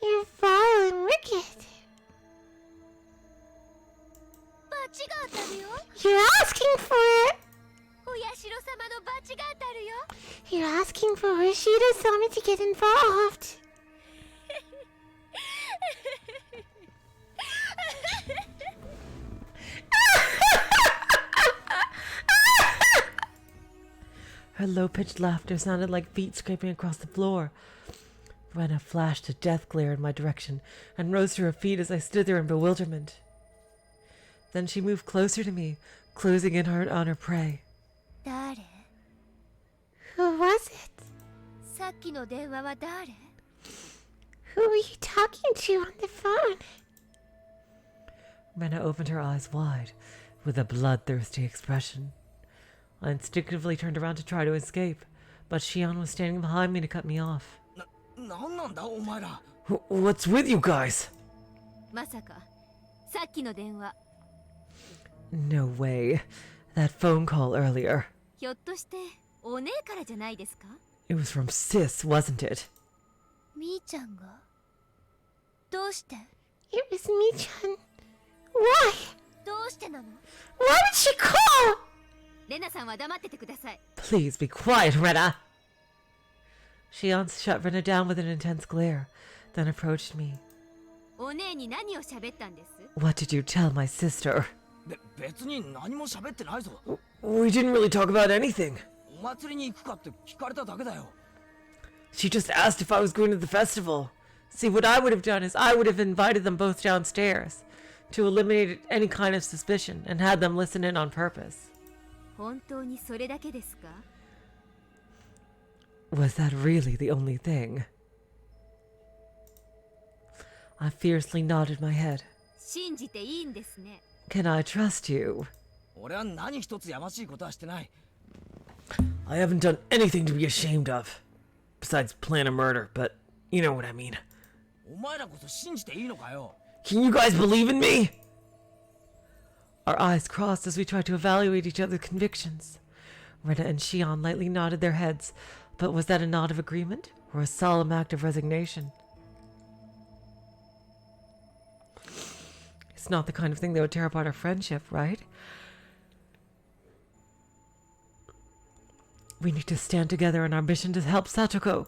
You're vile and wicked. 罰が当たるよ。 You're asking for it. お社様の罰が当たるよ。 You're asking for Rashida-sama to get involved. Her low-pitched laughter sounded like feet scraping across the floor. Rena flashed a death glare in my direction and rose to her feet as I stood there in bewilderment. Then she moved closer to me, closing in on her prey. 誰？ Who was it? さっきの電話は誰？ Who were you talking to on the phone? Rena opened her eyes wide, with a bloodthirsty expression. I instinctively turned around to try to escape, but Shion was standing behind me to cut me off. なんなんだお前ら。 What's with you guys? まさかさっきの電話 No way. That phone call earlier. ひょっとしてお姉からじゃないですか？ It was from Sis, wasn't it? みーちゃんが？どうして？ It was Mi-chan. Why? どうしてなの？ Why did she call? レナさんは黙っててください。 Please be quiet, Rena! Shion shut Rena down with an intense glare, then approached me. お姉に何を喋ったんです？ What did you tell my sister? 別に何も喋ってないぞ。 We didn't really talk about anything. お祭りに行くかって聞かれただけだよ。 She just asked if I was going to the festival. See, what I would have done is I would have invited them both downstairs to eliminate any kind of suspicion and had them listen in on purpose. 本当にそれだけですか？ Was that really the only thing? I fiercely nodded my head. 信じていいんですね。 Can I trust you? 俺は何一つやましいことはしてない。 I haven't done anything to be ashamed of. Besides plan a murder, but you know what I mean. お前らこそ信じていいのかよ。 Can you guys believe in me? Our eyes crossed as we tried to evaluate each other's convictions. Rena and Shion lightly nodded their heads, but was that a nod of agreement or a solemn act of resignation? It's not the kind of thing that would tear apart our friendship, right? We need to stand together in our mission to help Satoko.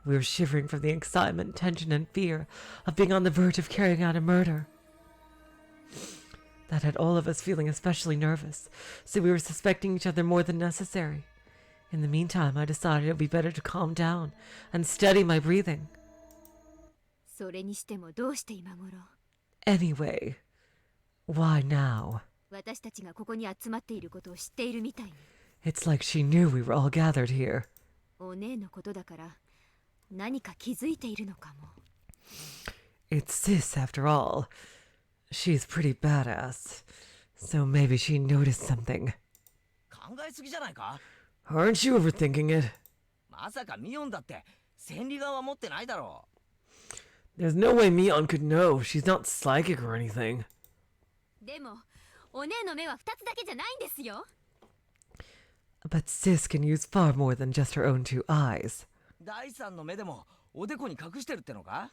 We were shivering from the excitement, tension, and fear of being on the verge of carrying out a murder. That had all of us feeling especially nervous, so we were suspecting each other more than necessary. In the meantime, I decided it would be better to calm down and steady my breathing. それにしてもどうして今頃 Anyway, why now? 私たちがここに集まっていることを知っているみたいに。 It's like she knew we were all gathered here. お姉のことだから何か気づいているのかも。 It's Sis after all. She's pretty badass. So maybe she noticed something. 考えすぎじゃないか。 Aren't you overthinking it? まさかミオンだって千里眼は持ってないだろ There's no way Mion could know. She's not psychic or anything. でもお姉の目は2つだけじゃないんですよ。 But Sis can use far more than just her own two eyes. う。第三の目でもおでこに隠してるってのか。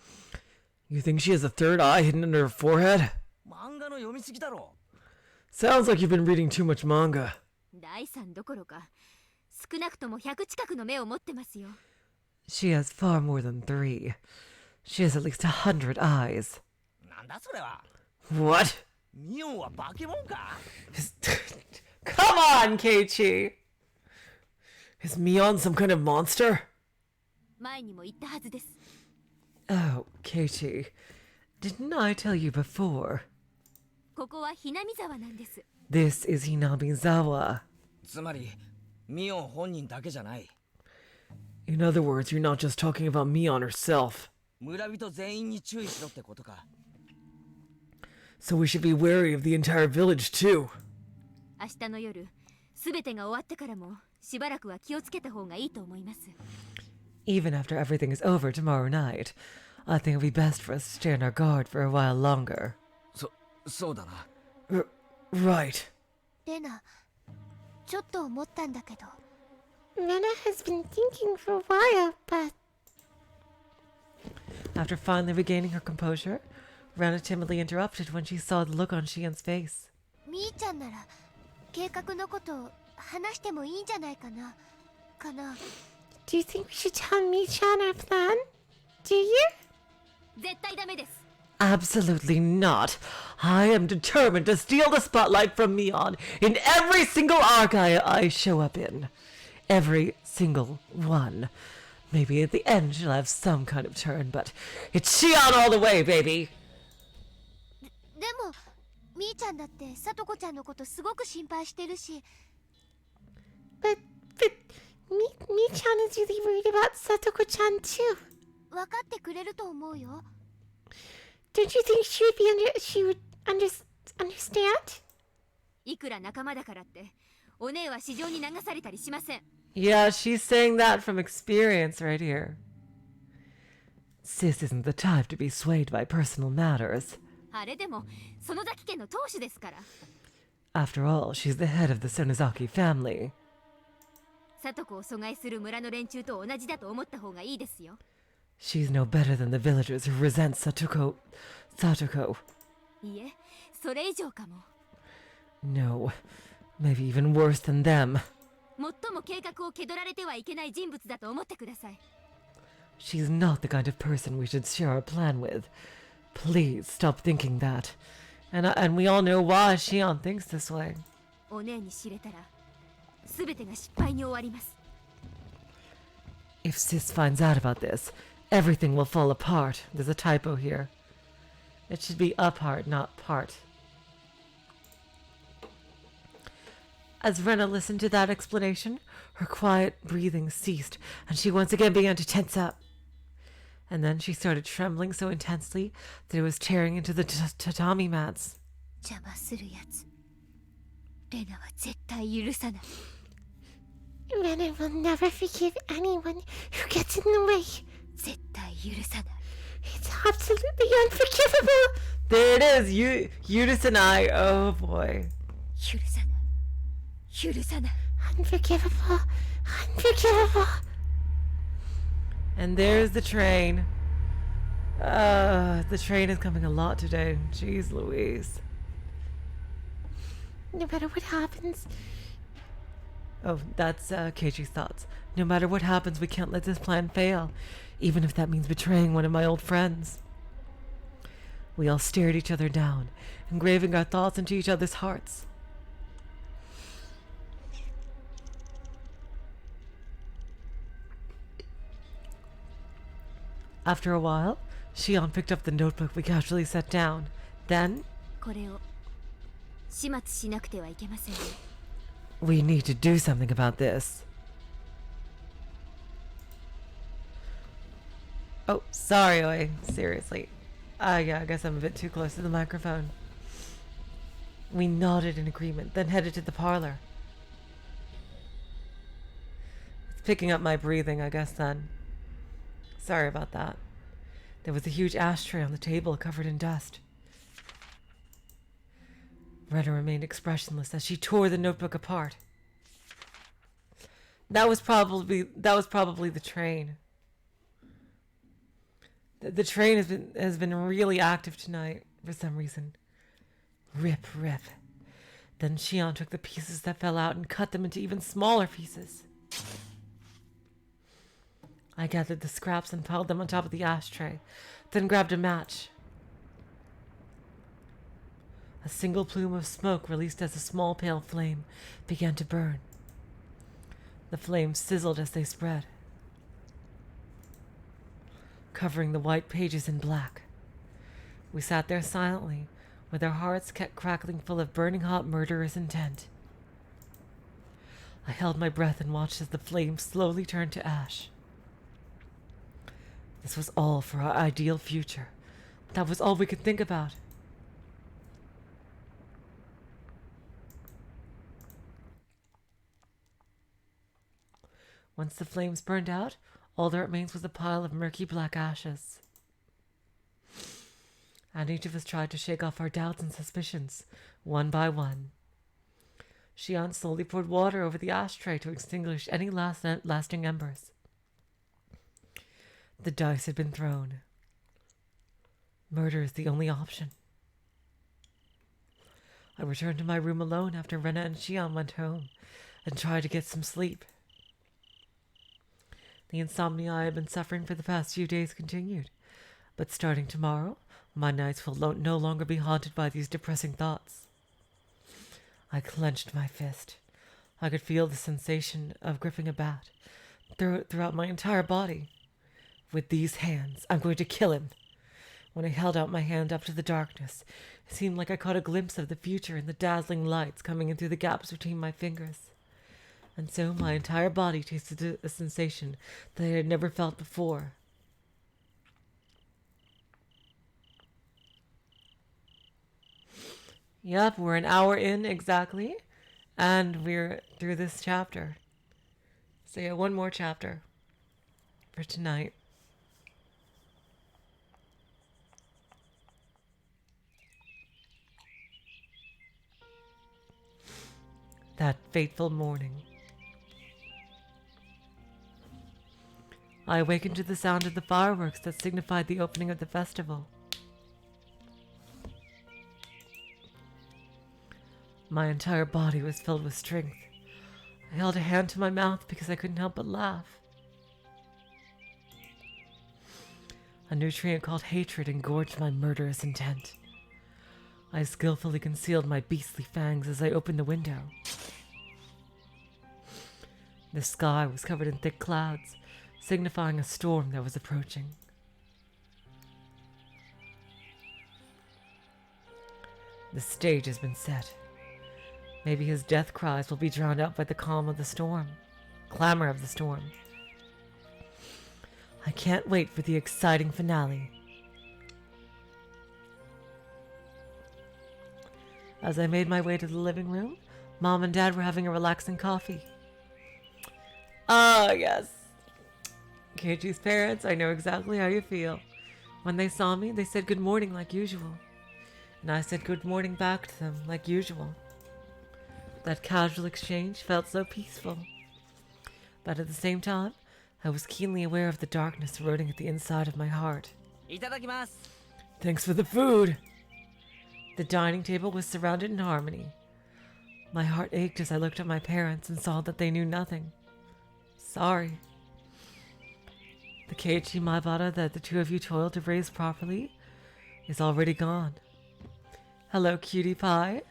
You think she has a third eye hidden under her forehead? 漫画の読みすぎだろ。 Sounds like you've been reading too much manga. 第3どころか少なくとも100近くの目を持ってますよ。 She has far more than 3. She has at least 100 eyes. なんだそれは。 What? ミオンは化け物か。 Come on, Keiichi! Is Mion some kind of monster? 前にも言ったはずです。 Oh, Keiichi. Didn't I tell you before? ここはひなみ沢なんです。 This is Hinamizawa. つまりミオン本人だけじゃない。 In other words, you're not just talking about Mion herself. 村人全員に注意しろってことか。 So we should be wary of the entire village, too. 明日の夜すべてが終わってからもしばらくは気をつけた方がいいと思います。 Even after everything is over tomorrow night, I think it'll be best for us to stay on our guard for a while longer. そうだな。 Right. レナ、ちょっと思ったんだけど。 Rena has been thinking for a while, but After finally regaining her composure, Rena timidly interrupted when she saw the look on Shion's face. みーちゃんなら計画のことを話してもいいんじゃないかなDo you think we should tell Mi-chan our plan? Do you? 絶対ダメです。 Absolutely not. I am determined to steal the spotlight from Mion in every single arc I show up in. Every single one. Maybe at the end she'll have some kind of turn, but it's Shion all the way, baby! でもみーちゃんだってさとこちゃんのことすごく心配してるし But Mi-chan is really worried about Satoko-chan too. 分かってくれると思うよ Don't you think she would understand? いくら仲間だからってお姉は市場に流されたりしません。 Yeah, she's saying that from experience right here. Sis isn't the type to be swayed by personal matters. あれでも園崎家の当主ですから。 After all, she's the head of the Sonozaki family. 里子を阻害する村の連中と同じだと思った方がいいですよ。 She's no better than the villagers who resent Satoko. いえ、それ以上かも。 No, maybe even worse than them. 最も計画を気取られてはいけない人物だと思ってください。 She's not the kind of person we should share our plan with. Please stop thinking that. And we all know why Shion thinks this way. お姉に知れたら、すべてが失敗に終わります。 If Sis finds out about this, everything will fall apart. There's a typo here. It should be apart, not part. As Rena listened to that explanation, her quiet breathing ceased, and she once again began to tense up. And then she started trembling so intensely that it was tearing into the tatami mats. 邪魔するやつレナは絶対許さない Rena will never forgive anyone who gets in the way. 絶対許さない It's absolutely unforgivable. There it is, Yudis and I. Oh boy. 許さない許さない Unforgivable. Unforgivable. And there's the train. The train is coming a lot today. Jeez Louise. No matter what happens, Oh, that's Keiichi's thoughts. No matter what happens, we can't let this plan fail, even if that means betraying one of my old friends. We all stared each other down, engraving our thoughts into each other's hearts. After a while, Shion picked up the notebook we casually set down. Then, これを始末しなくてはいけませんね。 we need to do something about this. Oh, sorry, Oi. Seriously. Yeah, I guess I'm a bit too close to the microphone. We nodded in agreement, then headed to the parlor. It's picking up my breathing, I guess, then. Sorry about that. There was a huge ashtray on the table covered in dust. Rena remained expressionless as she tore the notebook apart. That was probably the train. The train has been really active tonight for some reason. Rip. Then Shion took the pieces that fell out and cut them into even smaller pieces. I gathered the scraps and piled them on top of the ashtray, then grabbed a match. A single plume of smoke released as a small pale flame began to burn. The flames sizzled as they spread, covering the white pages in black. We sat there silently, with our hearts kept crackling full of burning hot murderous intent. I held my breath and watched as the flames slowly turned to ash. This was all for our ideal future. That was all we could think about. Once the flames burned out, all that remains was a pile of murky black ashes. And each of us tried to shake off our doubts and suspicions, one by one. Shion slowly poured water over the ashtray to extinguish any lasting embers. The dice had been thrown. Murder is the only option. I returned to my room alone after Rena and Shion went home and tried to get some sleep. The insomnia I had been suffering for the past few days continued, but starting tomorrow, my nights will no longer be haunted by these depressing thoughts. I clenched my fist. I could feel the sensation of gripping a bat throughout my entire body. With these hands, I'm going to kill him. When I held out my hand up to the darkness, it seemed like I caught a glimpse of the future in the dazzling lights coming in through the gaps between my fingers. And so my entire body tasted a sensation that I had never felt before. Yep, we're an hour in exactly, and we're through this chapter. So yeah, one more chapter for tonight. That fateful morning. I awakened to the sound of the fireworks that signified the opening of the festival. My entire body was filled with strength. I held a hand to my mouth because I couldn't help but laugh. A nutrient called hatred engorged my murderous intent. I skillfully concealed my beastly fangs as I opened the window. The sky was covered in thick clouds, signifying a storm that was approaching. The stage has been set. Maybe his death cries will be drowned out by the calm of the storm, clamor of the storm. I can't wait for the exciting finale. As I made my way to the living room, Mom and Dad were having a relaxing coffee. Ah, yes. Keiichi's parents, I know exactly how you feel. When they saw me, they said good morning like usual. And I said good morning back to them like usual. That casual exchange felt so peaceful. But at the same time, I was keenly aware of the darkness eroding at the inside of my heart. いただきます。 Thanks for the food! The dining table was surrounded in harmony. My heart ached as I looked at my parents and saw that they knew nothing. Sorry. The Keiichi Maibara that the two of you toiled to raise properly is already gone. Hello, cutie pie.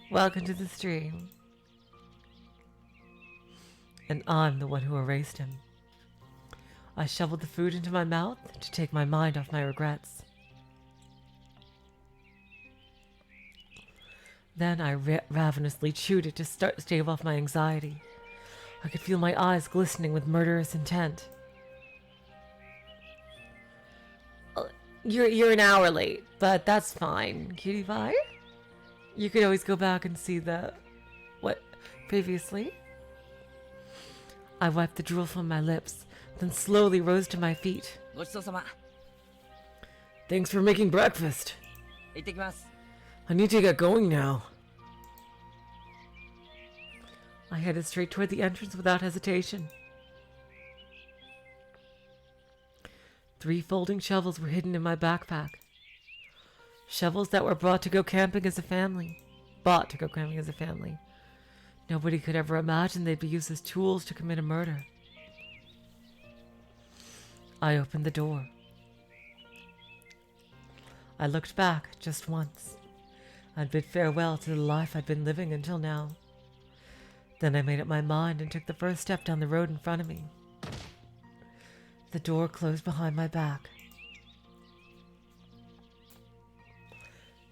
Welcome to the stream. And I'm the one who erased him. I shoveled the food into my mouth to take my mind off my regrets. Then I ravenously chewed it to stave off my anxiety. I could feel my eyes glistening with murderous intent. You're an hour late, but that's fine, cutie pie. You could always go back and see what previously. I wiped the drool from my lips, then slowly rose to my feet. ごちそうさま。 Thanks for making breakfast. 行ってきます。 I need to get going now. I headed straight toward the entrance without hesitation. 3 folding shovels were hidden in my backpack. Shovels that were brought to go camping as a family. Bought to go camping as a family. Nobody could ever imagine they'd be used as tools to commit a murder. I opened the door. I looked back just once. I'd bid farewell to the life I'd been living until now. Then I made up my mind and took the first step down the road in front of me. The door closed behind my back.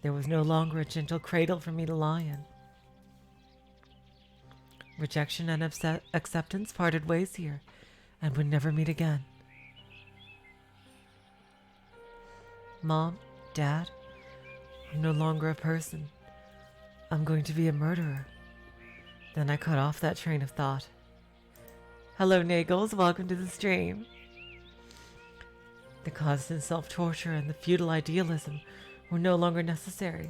There was no longer a gentle cradle for me to lie in. Rejection and acceptance parted ways here and would never meet again. Mom, Dad, I'm no longer a person. I'm going to be a murderer. Then I cut off that train of thought. Hello, Nagels. Welcome to the stream. The constant self-torture and the futile idealism were no longer necessary.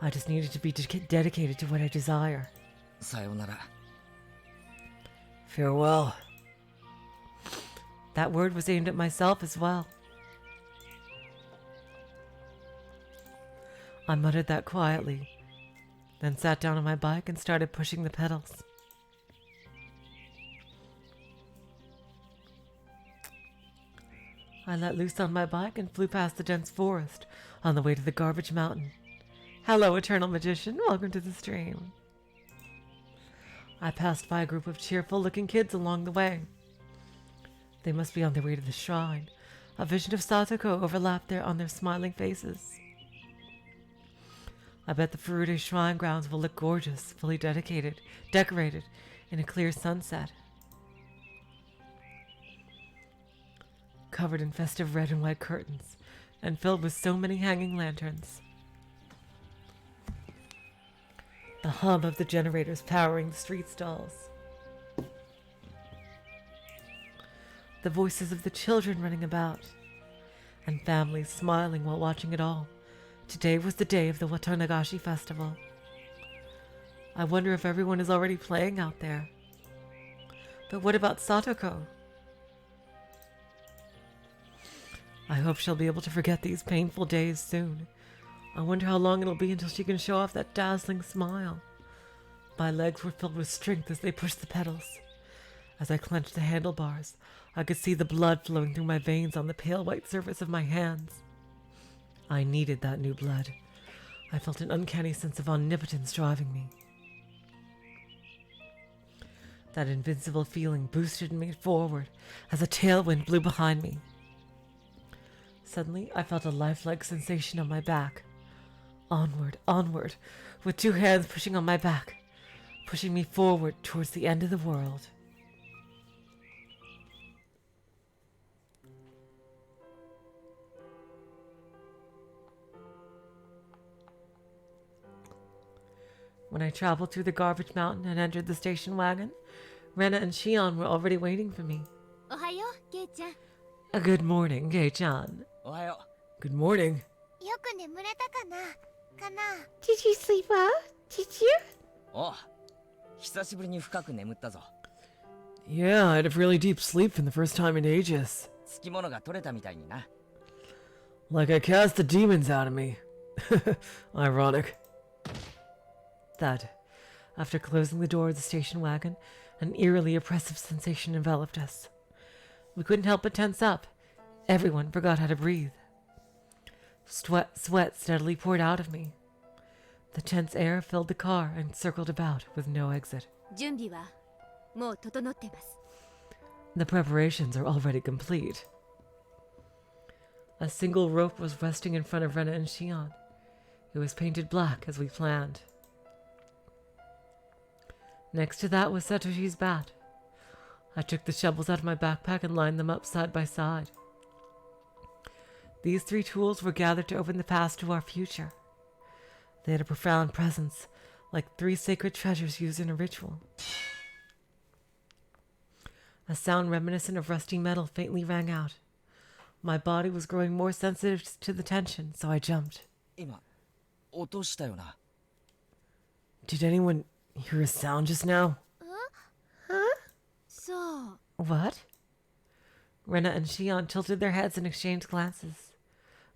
I just needed to be dedicated to what I desire. さようなら。 Farewell. That word was aimed at myself as well. I muttered that quietly, then sat down on my bike and started pushing the pedals. I let loose on my bike and flew past the dense forest on the way to the garbage mountain. Hello, Eternal Magician. Welcome to the stream. I passed by a group of cheerful-looking kids along the way. They must be on their way to the shrine. A vision of Satoko overlapped on their smiling faces. I bet the Furude shrine grounds will look gorgeous, fully decorated in a clear sunset. Covered in festive red and white curtains, and filled with so many hanging lanterns. The hum of the generators powering the street stalls. The voices of the children running about, and families smiling while watching it all. Today was the day of the Watonagashi festival. I wonder if everyone is already playing out there. But what about Satoko? I hope she'll be able to forget these painful days soon. I wonder how long it'll be until she can show off that dazzling smile. My legs were filled with strength as they pushed the pedals. As I clenched the handlebars, I could see the blood flowing through my veins on the pale white surface of my hands. I needed that new blood. I felt an uncanny sense of omnipotence driving me. That invincible feeling boosted me forward as a tailwind blew behind me. Suddenly, I felt a lifelike sensation on my back. Onward, onward, with two hands pushing on my back, pushing me forward towards the end of the world. When I traveled through the garbage mountain and entered the station wagon, Rena and Shion were already waiting for me. Ohayo, Kei-chan. Good morning, Kei-chan. おはよ Good morning. よく眠れたかなかな Did you sleep well? Did you? う。おう、久しぶりに深く眠ったぞ。 Yeah, I had a really deep sleep for the first time in ages. つきものが取れたみたいにな。 Like I cast the demons out of me. Ironic. That, after closing the door of the station wagon, an eerily oppressive sensation enveloped us. We couldn't help but tense up. Everyone forgot how to breathe. Sweat steadily poured out of me. The tense air filled the car and circled about with no exit. 準備はもう整ってます。 The preparations are already complete. A single rope was resting in front of Rena and Shion. It was painted black as we planned. Next to that was Satoshi's bat. I took the shovels out of my backpack and lined them up side by side. These three tools were gathered to open the path to our future. They had a profound presence, like three sacred treasures used in a ritual. A sound reminiscent of rusty metal faintly rang out. My body was growing more sensitive to the tension, so I jumped. 今、音したよな。 Did anyone hear a sound just now? そう。 What? Rena and Shion tilted their heads and exchanged glances.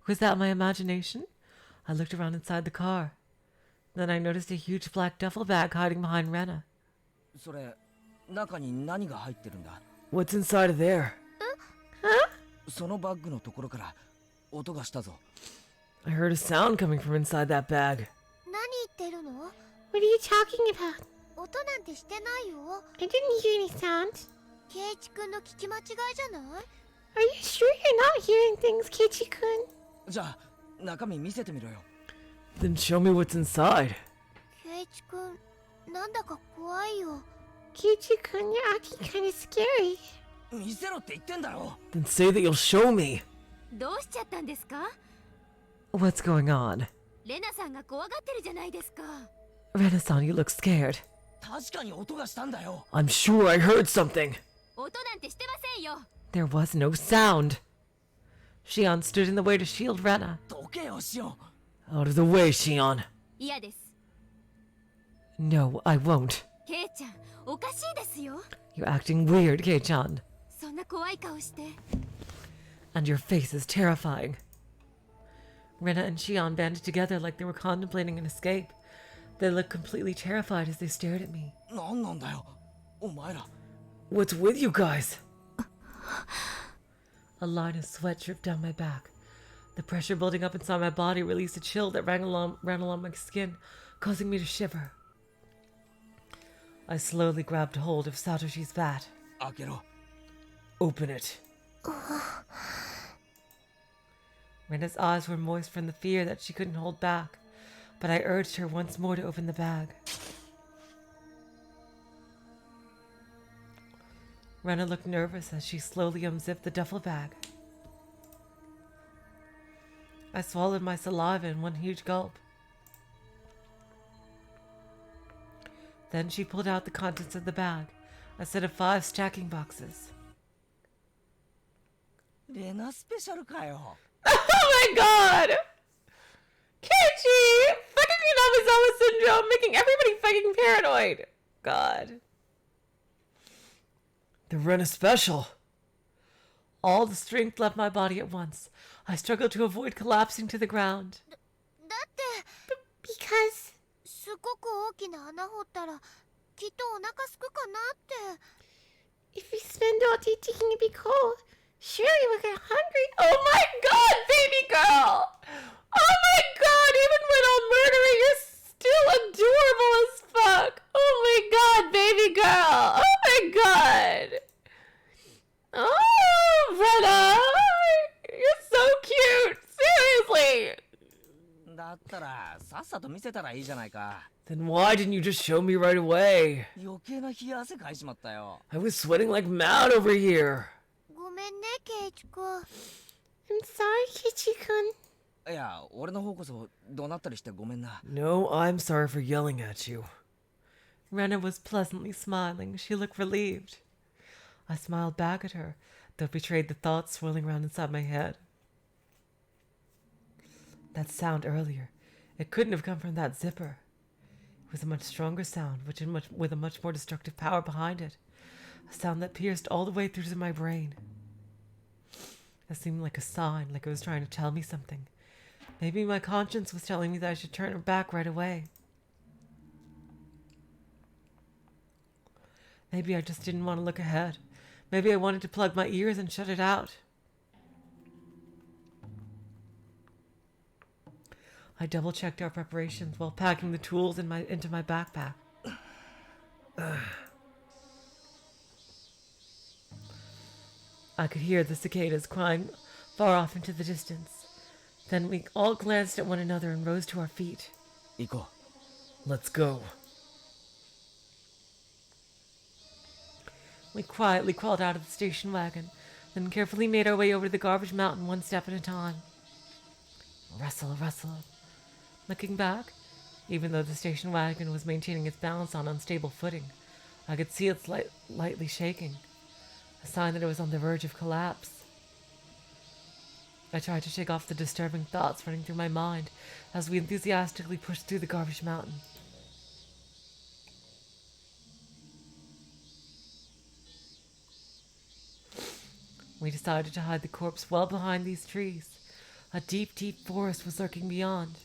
Was that my imagination? I looked around inside the car. Then I noticed a huge black duffel bag hiding behind Rena. それ、中に何が入ってるんだ？ What's inside of there? そのバッグのところから音がしたぞ。 I heard a sound coming from inside that bag. 何言ってるの What are you talking about? 音なんてしてないよ I didn't hear any sound. ケイチ君の聞き間違いじゃない Are you sure you're not hearing things, Keiichi-kun? じゃあ、中身見せてみろよ。 Then show me what's inside. ケイチ君なんだか怖いよ Keiichi-kun, you're acting kind of scary. 見せろって言ってんだろ。 Then say that you'll show me. どうしちゃったんですか？ What's going on? レナさんが怖がってるじゃないですか。 Rena-san, you look scared. 確かに音がしたんだよ。 I'm sure I heard something. 音なんてしてませんよ。 There was no sound. Shion stood in the way to shield Rena. どけよ、シオン。 Out of the way, Shion. 嫌です。 No, I won't. ケイちゃん、おかしいですよ。 You're acting weird, Kei-chan. そんな怖い顔して。 And your face is terrifying. Rena and Shion banded together like they were contemplating an escape. They looked completely terrified as they stared at me. なんなんだよお前ら。 What's with you guys? A line of sweat dripped down my back. The pressure building up inside my body released a chill that ran along my skin, causing me to shiver. I slowly grabbed hold of Satoshi's bat. 開けろ。 Open it. Rena's eyes were moist from the fear that she couldn't hold back, but I urged her once more to open the bag. Rena looked nervous as she slowly unzipped the duffel bag. I swallowed my saliva in one huge gulp. Then she pulled out the contents of the bag, a set of 5 stacking boxes. レナスペシャルかよ。 Oh my god! Keiichi! Fucking Inamizawa syndrome, making everybody fucking paranoid. God. The Rena special. All the strength left my body at once. I struggled to avoid collapsing to the ground. だって Because すごく大きな穴掘ったらきっとお腹すくかなって if we spend all day digging to be cold, surely we'll get hungry. Oh my god, baby girl! Oh my god, even when I'll murder her, you're still adorable as fuck! Oh my god, baby girl! Oh my god! Oh, Rena! You're so cute! Seriously! だったらさっさと見せたらいいじゃないか。 Then why didn't you just show me right away? 余計な冷や汗かいしまったよ。 I was sweating like mad over here. ごめんねケイチ君 I'm sorry, Keiichi-kun. いや、俺の方こそ怒鳴ったりしてごめんな。 No, I'm sorry for yelling at you. Rena was pleasantly smiling. She looked relieved. I smiled back at her, though it betrayed the thoughts swirling around inside my head. That sound earlier, it couldn't have come from that zipper. It was a much stronger sound, with a much more destructive power behind it. A sound that pierced all the way through to my brain. It seemed like a sign, like it was trying to tell me something. Maybe my conscience was telling me that I should turn back right away. Maybe I just didn't want to look ahead. Maybe I wanted to plug my ears and shut it out. I double-checked our preparations while packing the tools into my backpack. I could hear the cicadas crying far off into the distance. Then we all glanced at one another and rose to our feet. 行こ Let's go. We quietly crawled out of the station wagon, then carefully made our way over to the garbage mountain one step at a time. Rustle, rustle. Looking back, even though the station wagon was maintaining its balance on unstable footing, I could see it lightly shaking, a sign that it was on the verge of collapse. I tried to shake off the disturbing thoughts running through my mind as we enthusiastically pushed through the garbage mountain. We decided to hide the corpse well behind these trees. A deep, deep forest was lurking beyond.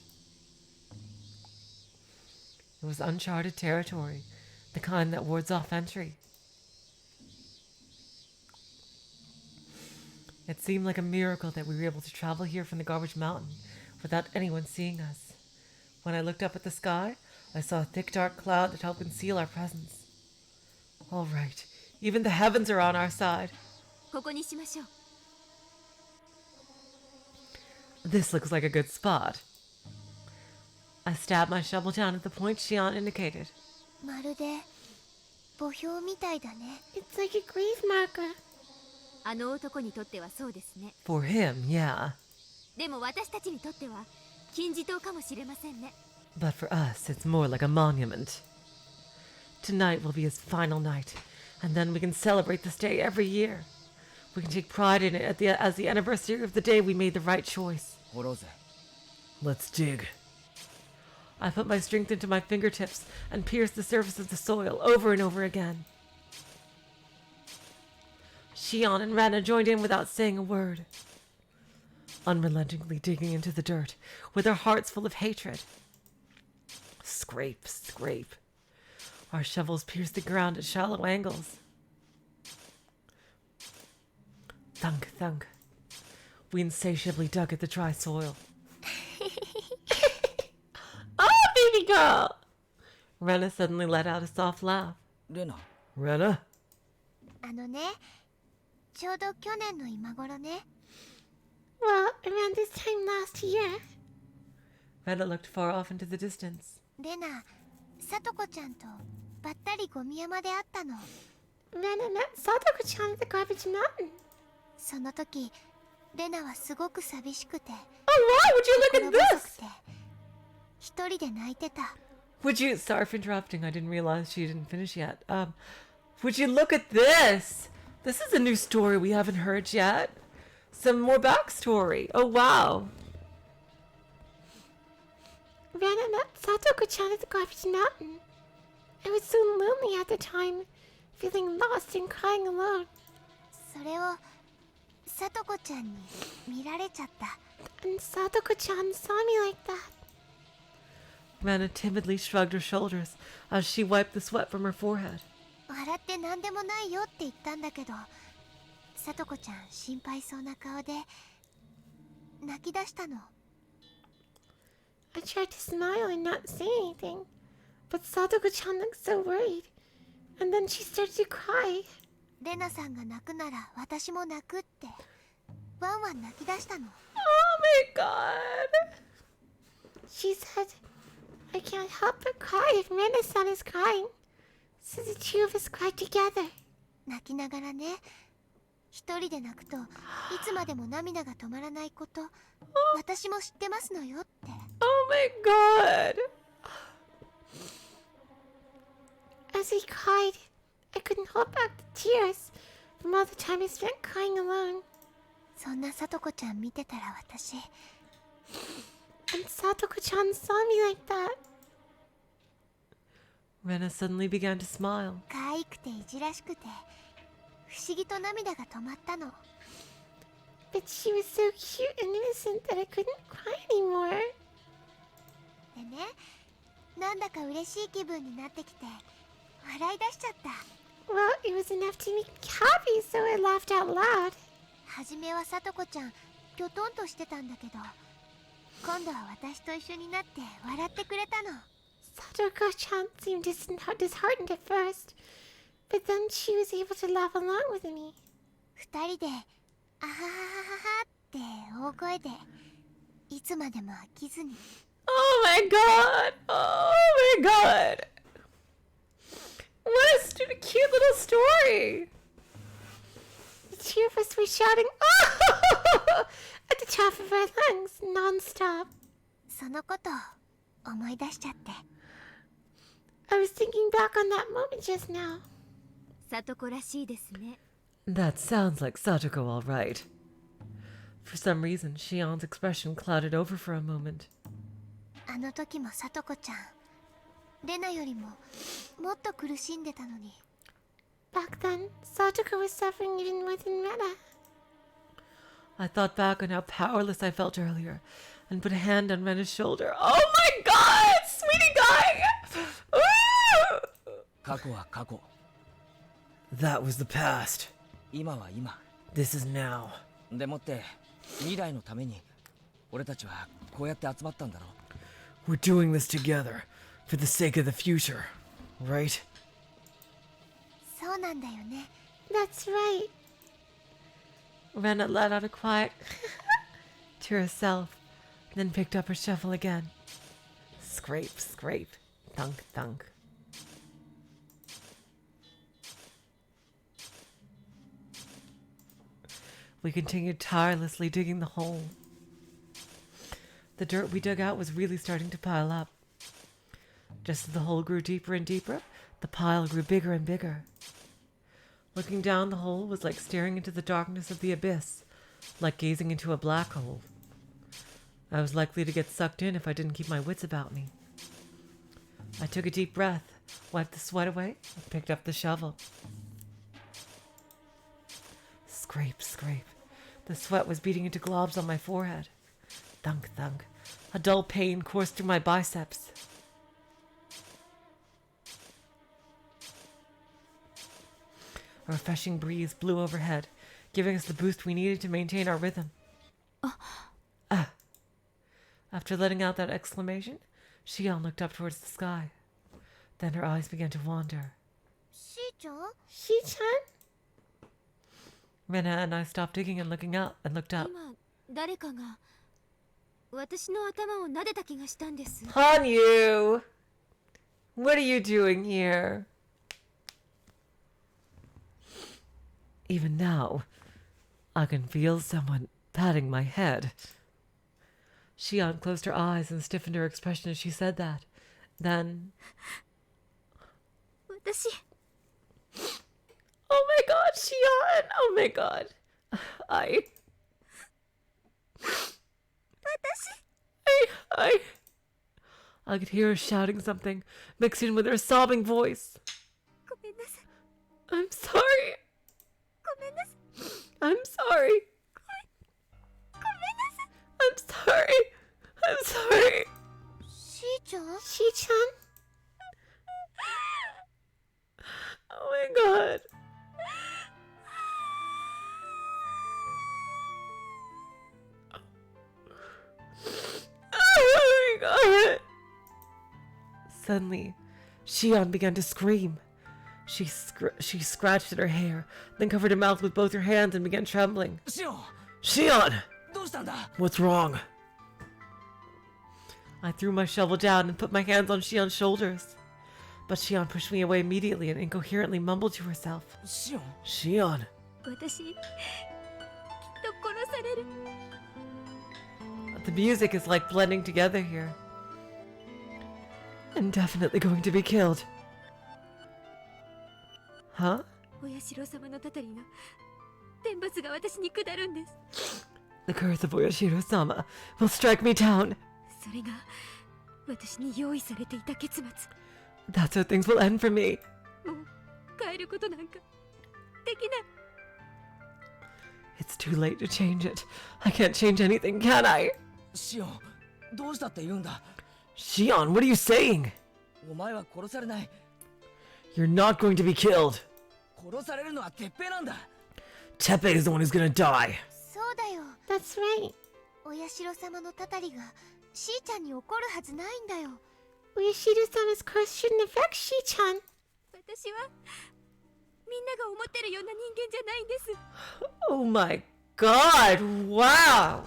It was uncharted territory, the kind that wards off entry. It seemed like a miracle that we were able to travel here from the garbage mountain without anyone seeing us. When I looked up at the sky, I saw a thick dark cloud that helped conceal our presence. All right, even the heavens are on our side. ここにしましょう。 This looks like a good spot. I stabbed my shovel down at the point Shion indicated. まるで墓標みたいだね It's like a grave marker. あの男にとってはそうですね。 For him, yeah. でも私たちにとっては金字塔かもしれませんね。 But for us, it's more like a monument. Tonight will be his final night, and then we can celebrate this day every year. We can take pride in it as the anniversary of the day we made the right choice. う。掘ろうぜ。 Let's dig. I put my strength into my fingertips and pierced the surface of the soil over and over again. Shion and Rena joined in without saying a word. unrelentingly digging into the dirt, with our hearts full of hatred. Scrape, scrape. Our shovels pierce the ground at shallow angles. Thunk, thunk. We insatiably dug at the dry soil. Oh, baby girl! Rena suddenly let out a soft laugh. レナ Rena? あのね、ちょうど去年の今頃ね。 Well, around this time last year, Rena looked far off into the distance. レナ、さとこちゃんとばったりゴミ山で会ったの。 Rena met Satoko-chan at the garbage mountain. その時、レナはすごく寂しくて、 Oh, wow! Would you look 心 at 細 this? くて、一人で泣いてた。 Would you... Sorry for interrupting. I didn't realize she didn't finish yet. Would you look at this? This is a new story we haven't heard yet. Some more backstory. Oh, wow. Rena met Satoko-chan at the garbage mountain. I was so lonely at the time, feeling lost and crying alone. それをさとこちゃんに見られちゃった。 And Satoko-chan saw me like that. Rena timidly shrugged her shoulders as she wiped the sweat from her forehead. 笑って何でもないよって言ったんだけど、さとこちゃん心配そうな顔で泣き出したの。 I tried to smile and not say anything, but Satoko-chan looked so worried. And then she started to cry. レナさんが泣くなら私も泣くってワンワン泣き出したの。 Oh my god. She said, I can't help but cry if Rena-san is crying. So the two of us cried together. 泣きながらね、一人で泣くといつまでも涙が止まらないこと私も知ってますのよって。 Oh my god. As we cried, I couldn't hold back the tears from all the time I spent crying alone. そんなさとこちゃん見てたら私 And Satoko-chan saw me like that. Rena suddenly began to smile. 可愛くていじらしくて不思議と涙が止まったの。 But she was so cute and innocent that I couldn't cry anymore. でね、なんだか嬉しい気分になってきて笑い出しちゃった。 Well, it was enough to make me happy, so I laughed out loud. はじめはさとこちゃんきょとんとしてたんだけど、今度は私と一緒になって笑ってくれたの。 Satoko-chan seemed disheartened at first, but then she was able to laugh along with me. 二人で「あははははは」って大声でいつまでも飽きずに。 Oh my god. Oh my god. What a cute little story. The two of us were shouting at the top of our lungs non-stop. そのこと思い出しちゃって。 I was thinking back on that moment just now. さとこらしいですね。 That sounds like Satoko, all right. For some reason, Shion's expression clouded over for a moment. あの時もさとこちゃんレナよりももっと苦しんでたのに。 Back then, Satoko was suffering even more than Rena. I thought back on how powerless I felt earlier and put a hand on Rena's shoulder. Oh my god! Sweetie guy! Ooh! 過去は過去 That was the past. 今は今 This is now. でもって未来のために俺たちはこうやって集まったんだろ We're doing this together for the sake of the future, right? そうなんだよね。 That's right. Rena let out a quiet to herself, then picked up her shovel again. Scrape, scrape, thunk, thunk. We continued tirelessly digging the hole. The dirt we dug out was really starting to pile up. Just as the hole grew deeper and deeper, the pile grew bigger and bigger. Looking down the hole was like staring into the darkness of the abyss, like gazing into a black hole. I was likely to get sucked in if I didn't keep my wits about me. I took a deep breath, wiped the sweat away, and picked up the shovel. Scrape, scrape. The sweat was beating into globs on my forehead. Thunk, thunk. A dull pain coursed through my biceps. A refreshing breeze blew overhead, giving us the boost we needed to maintain our rhythm. After letting out that exclamation, Shion looked up towards the sky. Then her eyes began to wander. しーちゃん Shi-chan? Rena and I stopped digging and looked up. 今誰かが私の頭を撫でた気がしたんです。 Hanyu! What are you doing here? Even now, I can feel someone patting my head. Shion closed her eyes and stiffened her expression as she said that. Then... 私 Oh my god, Shion! Oh my god. I could hear her shouting something, mixed in with her sobbing voice. ごめんなさい I'm sorry. ごめんなさい I'm sorry. ごめんなさい I'm sorry. I'm sorry. しーちゃん Shi-chan? Oh my god. Oh my god. Suddenly, Shion began to scream. She scratched at her hair, then covered her mouth with both her hands and began trembling. シオン Shion! どうしたんだ What's wrong? I threw my shovel down and put my hands on Shion's shoulders. But Shion pushed me away immediately and incoherently mumbled to herself. シオン Shion! 私きっと殺される The music is like blending together here. I'm definitely going to be killed. Huh? お社様のたたりが天罰が私に下るんです The curse of Oyashiro-sama will strike me down. それが私に用意されていた結末 That's how things will end for me. もう変えることなんかできない It's too late to change it. I can't change anything, can I? シオンどうしたって言うんだ Shion, what are you saying? お前は殺されない You're not going to be killed. 殺されるのは鉄平なんだ Teppei is the one who's gonna die. そうだよ That's right. お社様のたたりがしーちゃんに怒るはずないんだよ Oyashiro-sama's curse shouldn't affect Shi-chan. 私はみんなが思ってるような人間じゃないんです Oh my god, wow!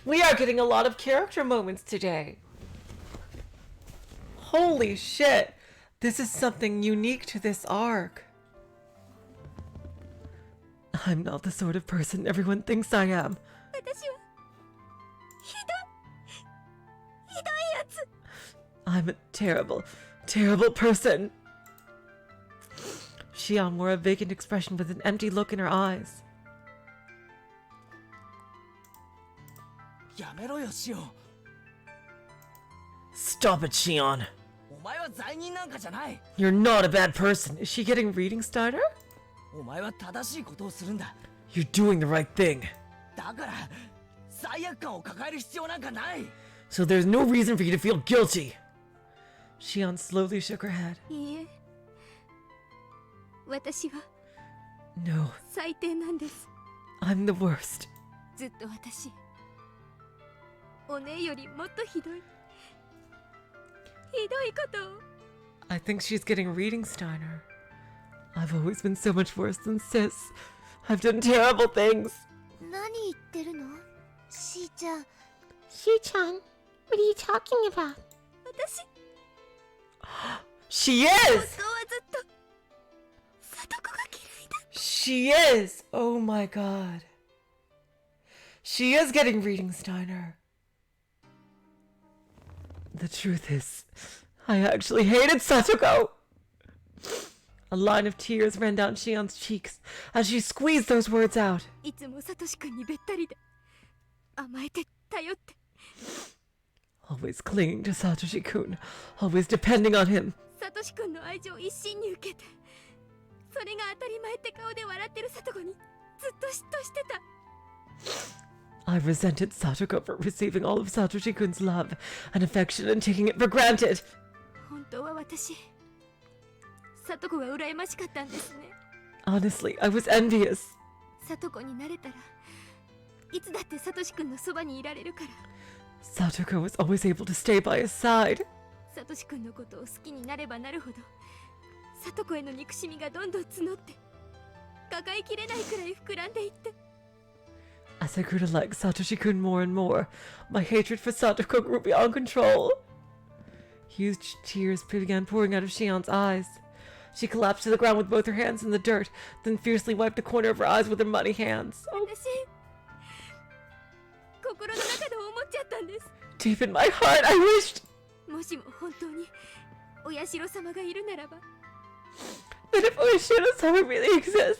We are getting a lot of character moments today. Holy shit! This is something unique to this arc. I'm not the sort of person everyone thinks I am. 私はひどいやつ I'm a terrible, terrible person. Shion wore a vacant expression with an empty look in her eyes. やめろよシオン Stop it, Shion. お前は罪人なんかじゃない You're not a bad person. Is she getting reading starter? お前は正しいことをするんだ You're doing the right thing. だから罪悪感を抱える必要なんかない So there's no reason for you to feel guilty. Shion slowly shook her head. いいえ私は No, 最低なんです I'm the worst. ずっと私お姉よりもっとひどいことを I think she's getting reading starter. I've always been so much worse than Sis. I've done terrible things. 何言ってるのしーちゃん Shi-chan, what are you talking about? 私 She 本 is! 当はずっと里子が嫌いだ She is! Oh my god. She is getting reading starter. The truth is, I actually hated Satoko. A line of tears ran down Shion's cheeks as she squeezed those words out. いつもサトシ君にべったりで甘えて頼って Always clinging to Satoshi-kun, always depending on him. サトシ君の愛情を一心に受けてそれが当たり前って顔で笑ってるサトコにずっと嫉妬してた I resented Satoko for receiving all of Satoshi-kun's love and affection and taking it for granted. 本当は私サトコが羨ましかったんですね。 Honestly, I was envious. サトコになれたらいつだってサトシ君のそばにいられるから。 Satoko was always able to stay by his side. サトシ君のことを好きになればなるほどサトコへの憎しみがどんどん募って抱えきれないくらい膨らんでいって。 As I grew to like Satoshi-kun more and more, my hatred for Satoko grew beyond control. Huge tears began pouring out of Shion's eyes. She collapsed to the ground with both her hands in the dirt, then fiercely wiped a corner of her eyes with her muddy hands. Oh, 私心の中で思っちゃったんです。 deep in my heart, I wished もしも本当にお社様がいるならば that if Oishiro-sama really exists,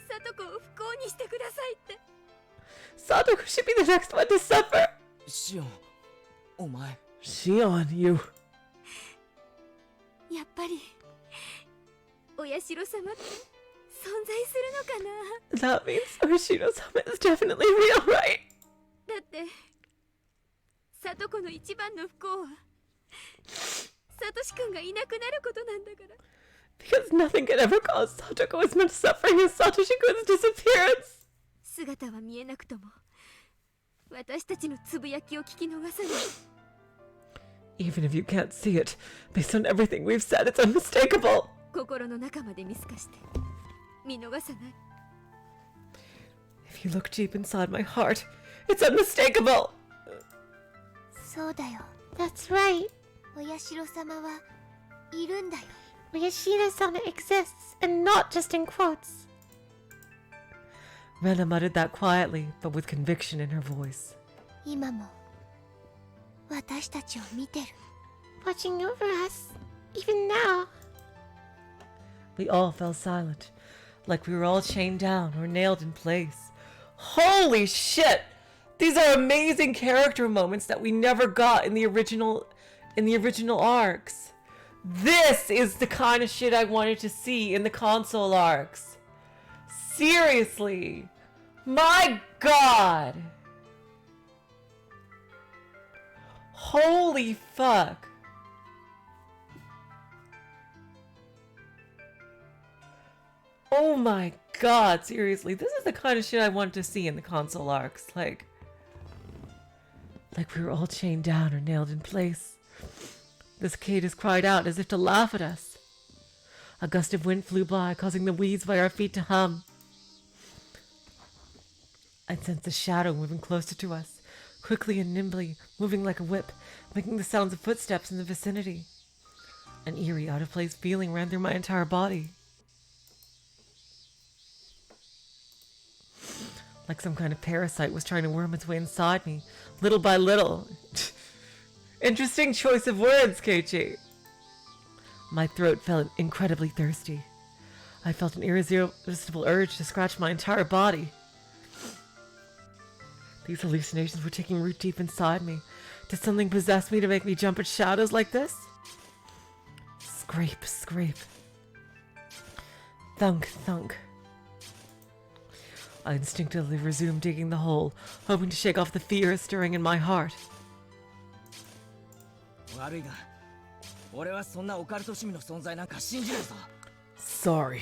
サトコを不幸にしてくださいって。 Satoko should be the next one to suffer. シオン、お前 Shion, you. やっぱりお社様って存在するのかな。 That means Oishiro-sama is definitely real, right? だってサトコの一番の不幸はサトシ君がいなくなることなんだから。 Because nothing could ever cause Satoko as much suffering as Satoshi-kun's disappearance. 姿は見えなくとも私たちのつぶやきを聞き逃さない。 Even if you can't see it, based on everything we've said, it's unmistakable. 心の中まで見透かして見逃さない。 If you look deep inside my heart, it's unmistakable. そうだよ。 That's right. お社様はいるんだよ。 Oyashiro-sama exists, and not just in quotes. Rena muttered that quietly, but with conviction in her voice. 今も私たちを見てる。 Watching over us, even now. We all fell silent, like we were all chained down or nailed in place. Holy shit! These are amazing character moments that we never got in the original arcs. This is the kind of shit I wanted to see in the console arcs. Seriously. My god. Holy fuck. Oh my god, seriously. This is the kind of shit I wanted to see in the console arcs. Like we were all chained down or nailed in place. The cicadas cried out as if to laugh at us. A gust of wind flew by, causing the weeds by our feet to hum. I sensed a shadow moving closer to us, quickly and nimbly, moving like a whip, making the sounds of footsteps in the vicinity. An eerie, out-of-place feeling ran through my entire body. Like some kind of parasite was trying to worm its way inside me, little by little. Interesting choice of words, Keiichi. My throat felt incredibly thirsty. I felt an irresistible urge to scratch my entire body. These hallucinations were taking root deep inside me. Did something possess me to make me jump at shadows like this? Scrape, scrape. Thunk, thunk. I instinctively resumed digging the hole, hoping to shake off the fear stirring in my heart. 悪いが俺はそんなオカルト趣味の存在なんか信じないぞ。 Sorry,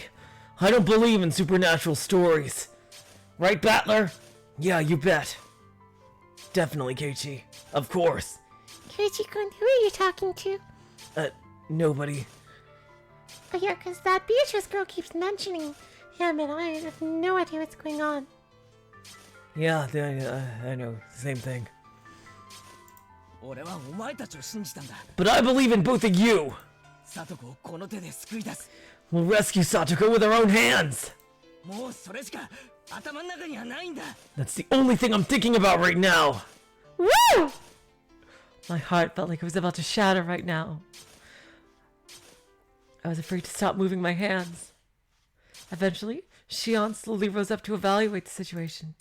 I don't believe in supernatural stories. Right, Battler? Yeah, you bet. Definitely, Keiichi. Of course. Keiichi-kun, who are you talking to? Nobody. Oh yeah, because that Beatrice girl keeps mentioning him, and I have no idea what's going on. Yeah, I know. Same thing. 俺はお前たちを信じたんだ。 But I believe in both of you. サトコをこの手で救い出す。 We'll rescue Satoko with our own hands. もうそれしか頭の中にはないんだ。 That's the only thing I'm thinking about right now. Woo! My heart felt like it was about to shatter right now. I was afraid to stop moving my hands. Eventually, Shion slowly rose up to evaluate the situation.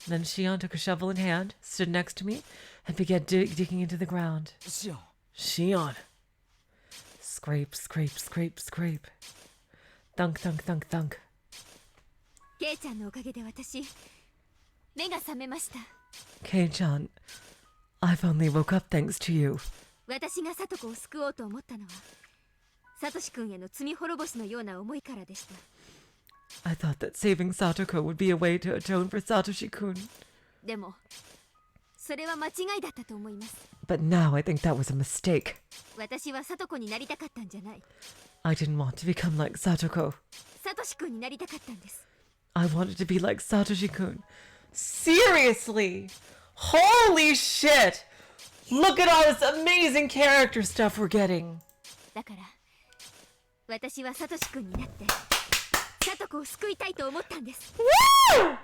Then Shion took a shovel in hand, stood next to me, and began digging into the ground. シオン、 Shion. Scrape, scrape, scrape, scrape. Thunk, thunk, thunk, thunk. ケイちゃんのおかげで私目が覚めました。 Kei-chan, I've only woke up thanks to you. 私がサトコを救おうと思ったのはサトシ君への罪滅ぼしのような思いからでした。 I thought that saving Satoko would be a way to atone for Satoshi-kun. でもそれは間違いだったと思います。 But now I think that was a mistake. 私はサトコになりたかったんじゃない。 I didn't want to become like Satoko. サトシ君になりたかったんです。 I wanted to be like Satoshi-kun. Seriously? Holy shit! Look at all this amazing character stuff we're getting. だから私はサトシ君になってサトコを救いたいと思ったんです。 Woo!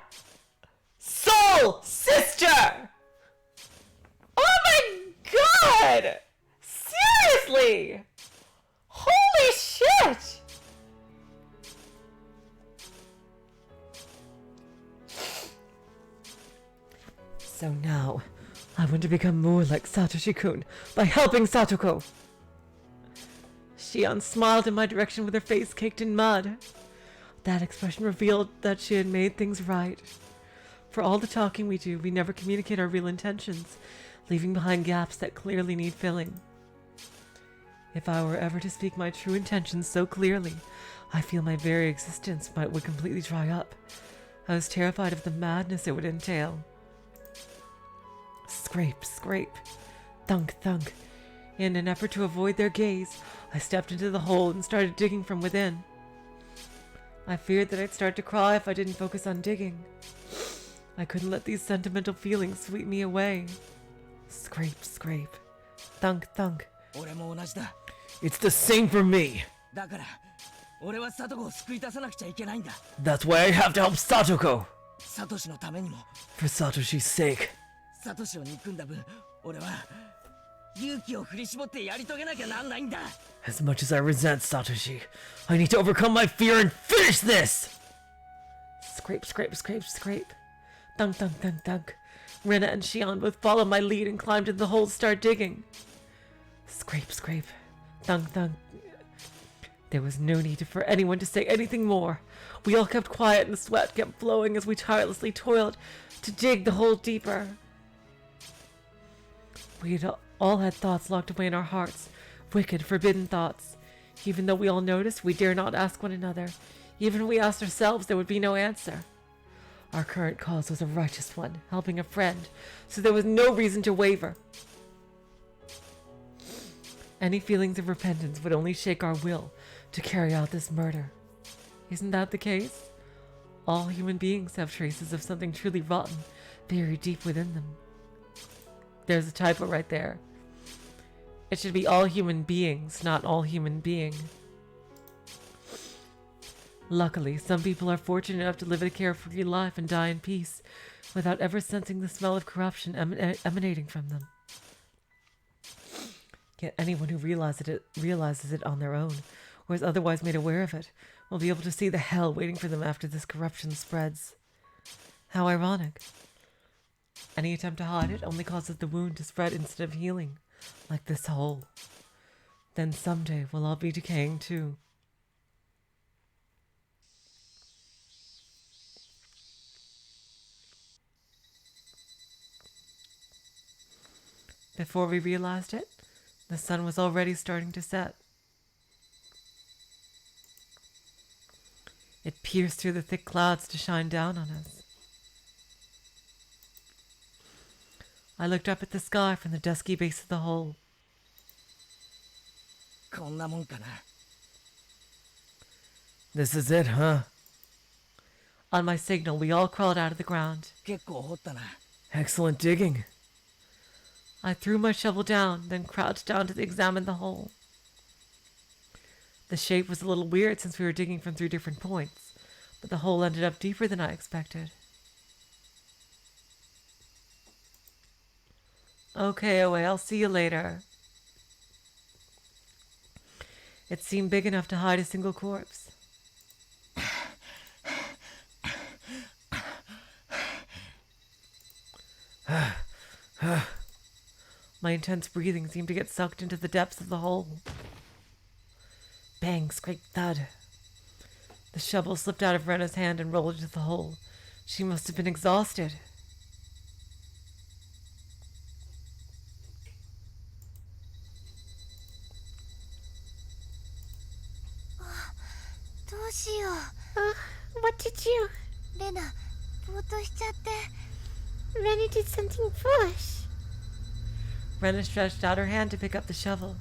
Soul Sister! Oh my god! Seriously! Holy shit! So now, I want to become more like Satoshi-kun by helping Satoko. Shion smiled in my direction with her face caked in mud. That expression revealed that she had made things right. For all the talking we do, we never communicate our real intentions, leaving behind gaps that clearly need filling. If I were ever to speak my true intentions so clearly, I feel my very existence would completely dry up. I was terrified of the madness it would entail. Scrape, scrape, thunk, thunk. In an effort to avoid their gaze, I stepped into the hole and started digging from within. I feared that I'd start to cry if I didn't focus on digging. I couldn't let these sentimental feelings sweep me away. Scrape, scrape, thunk, thunk. 俺も同じだ。 It's the same for me. だから俺はサトコを救い出さなくちゃいけないんだ。 That's why I have to help Satoko. サトシのためにも For Satoshi's sake. サトシを憎んだ分俺は勇気を振り絞ってやり遂げなきゃなんないんだ。 As much as I resent Satoshi, I need to overcome my fear and finish this! Scrape, scrape, scrape, scrape. Thunk, thunk, thunk, thunk. Rena and Shion both followed my lead and climbed into the hole to start digging. Scrape, scrape. Thunk, thunk. There was no need for anyone to say anything more. We all kept quiet and the sweat kept flowing as we tirelessly toiled to dig the hole deeper. We had all had thoughts locked away in our hearts. Wicked, forbidden thoughts. Even though we all noticed, we dare not ask one another. Even if we asked ourselves, there would be no answer. Our current cause was a righteous one, helping a friend, so there was no reason to waver. Any feelings of repentance would only shake our will to carry out this murder. Isn't that the case? All human beings have traces of something truly rotten buried deep within them. There's a typo right there. It should be all human beings, not all human being. Luckily, some people are fortunate enough to live a carefree life and die in peace, without ever sensing the smell of corruption emanating from them. Yet anyone who realizes it on their own, or is otherwise made aware of it, will be able to see the hell waiting for them after this corruption spreads. How ironic. Any attempt to hide it only causes the wound to spread instead of healing, like this hole. Then someday we'll all be decaying too. Before we realized it, the sun was already starting to set. It pierced through the thick clouds to shine down on us. I looked up at the sky from the dusky base of the hole. こんなもんかな。 This is it, huh? On my signal, we all crawled out of the ground. 結構掘ったな。 Excellent digging. I threw my shovel down, then crouched down to examine the hole. The shape was a little weird since we were digging from 3 different points, but the hole ended up deeper than I expected. Okay, away, I'll see you later. It seemed big enough to hide a single corpse. My intense breathing seemed to get sucked into the depths of the hole. Bang, scrape, thud. The shovel slipped out of Rena's hand and rolled into the hole. She must have been exhausted. どうしよ What did you? う。レナ、ぼーっとしちゃって。 Rena did something foolish. Rena stretched out her hand to pick up the shovel,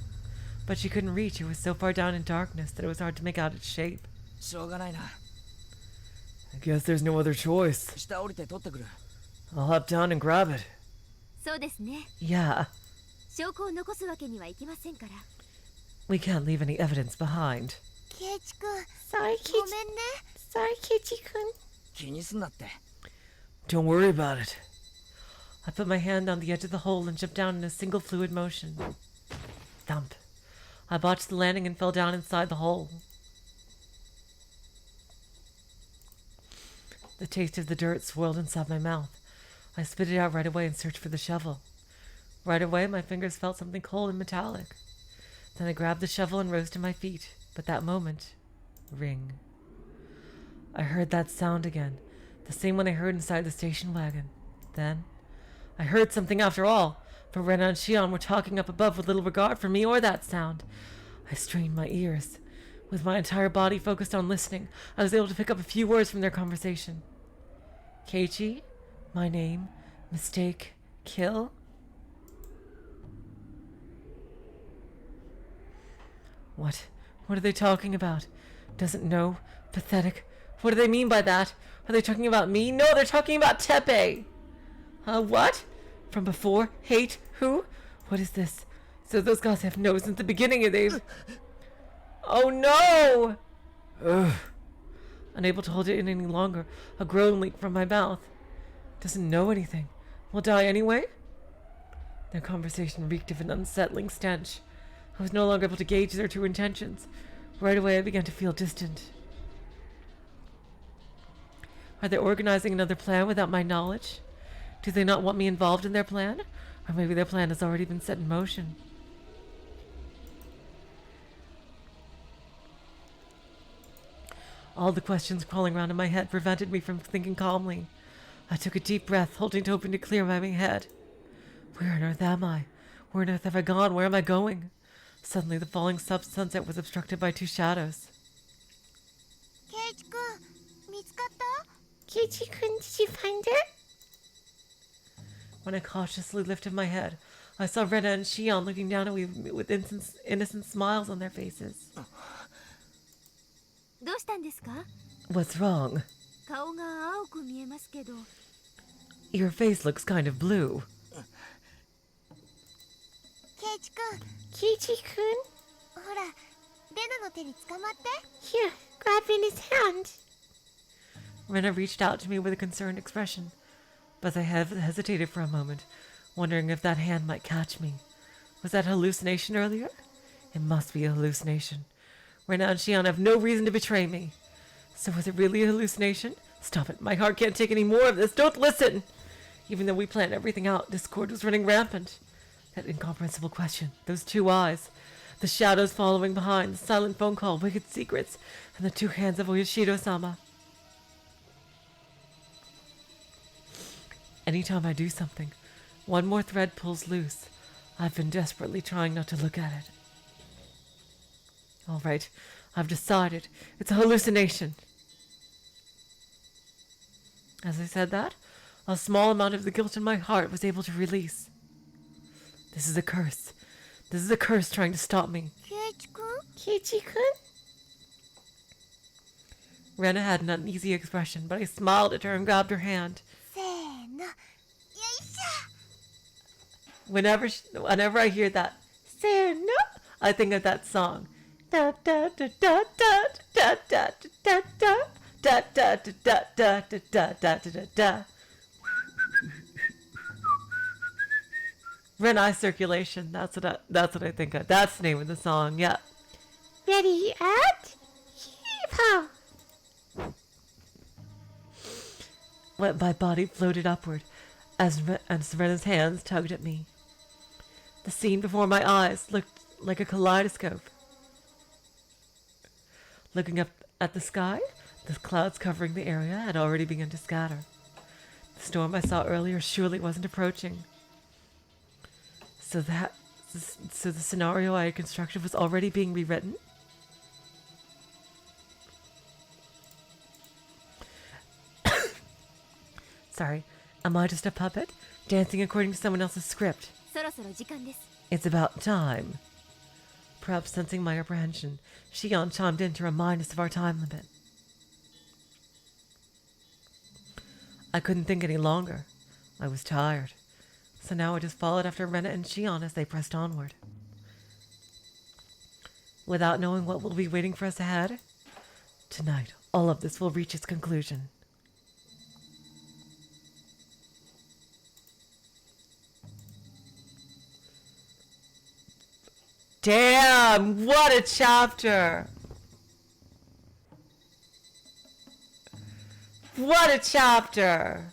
but she couldn't reach. It was so far down in darkness that it was hard to make out its shape. しょうがないな。 I guess there's no other choice. 下降りて取ってくる。 I'll hop down and grab it. そうですね。 Yeah, 証拠を残すわけにはいきませんから。 we can't leave any evidence behind. ケイチくん、 Sorry, ご Keiichi. めんね。 Sorry, Keiichi-kun. 気にすんなって。 Don't worry about it. I put my hand on the edge of the hole and jumped down in a single fluid motion. Thump. I botched the landing and fell down inside the hole. The taste of the dirt swirled inside my mouth. I spit it out right away and searched for the shovel. Right away, my fingers felt something cold and metallic. Then I grabbed the shovel and rose to my feet. But that moment, ring. I heard that sound again, the same one I heard inside the station wagon. Then, I heard something after all, for Rena and Shion were talking up above with little regard for me or that sound. I strained my ears. With my entire body focused on listening, I was able to pick up a few words from their conversation. Keiichi, my name, mistake, kill. What are they talking about? Doesn't know? Pathetic. What do they mean by that? Are they talking about me? No, they're talking about teppei. What? From before? Hate? Who? What is this? So those guys have known since the beginning, they've... Oh no! Ugh. Unable to hold it in any longer, a groan leaked from my mouth. Doesn't know anything. Will die anyway? Their conversation reeked of an unsettling stench. I was no longer able to gauge their true intentions. Right away I began to feel distant. Are they organizing another plan without my knowledge? Do they not want me involved in their plan? Or maybe their plan has already been set in motion. All the questions crawling around in my head prevented me from thinking calmly. I took a deep breath, holding it open to clear my head. Where on earth am I? Where on earth have I gone? Where am I going? Suddenly the falling sunset was obstructed by two shadows. ケイチくん、見つかった？ Keiichi-kun, did you find it? When I cautiously lifted my head, I saw Rena and Shion looking down at me with innocent smiles on their faces. どうしたんですか？ What's wrong? 顔が青く見えますけど。 Your face looks kind of blue. ケイチくん、 Keiichi-kun? ほら、レナの手に捕まって。 Here, grab Rena's hand. Rena reached out to me with a concerned expression, but I hesitated for a moment, wondering if that hand might catch me. Was that hallucination earlier? It must be a hallucination. Rena and Shion have no reason to betray me. So was it really a hallucination? Stop it. My heart can't take any more of this. Don't listen! Even though we planned everything out, discord was running rampant. That incomprehensible question, those two eyes, the shadows following behind, the silent phone call, wicked secrets, and the two hands of Oyashido-sama. Anytime I do something, one more thread pulls loose. I've been desperately trying not to look at it. All right, I've decided. It's a hallucination. As I said that, a small amount of the guilt in my heart was able to release. This is a curse. This is a curse trying to stop me. ケイチくん、 Keiichi-kun? Rena had an uneasy expression, but I smiled at her and grabbed her hand. せーの、よいしょ。 Whenever I hear that, say no, I think of that song. Da da da da da da da da da da da da da da da da da da. Red eye circulation. That's what I think of. That's the name of the song. Yeah. Ready, at? Heave-ho! My body floated upward as Rena's hands tugged at me. The scene before my eyes looked like a kaleidoscope. Looking up at the sky, The clouds covering the area had already begun to scatter. The storm I saw earlier surely wasn't approaching. So the scenario I had constructed was already being rewritten? Sorry, am I just a puppet, dancing according to someone else's script? そろそろ時間です。 It's about time. Perhaps sensing my apprehension, Shion chimed in to remind us of our time limit. I couldn't think any longer. I was tired. So now I just followed after Rena and Shion as they pressed onward. Without knowing what will be waiting for us ahead, tonight all of this will reach its conclusion. Damn, what a chapter! What a chapter!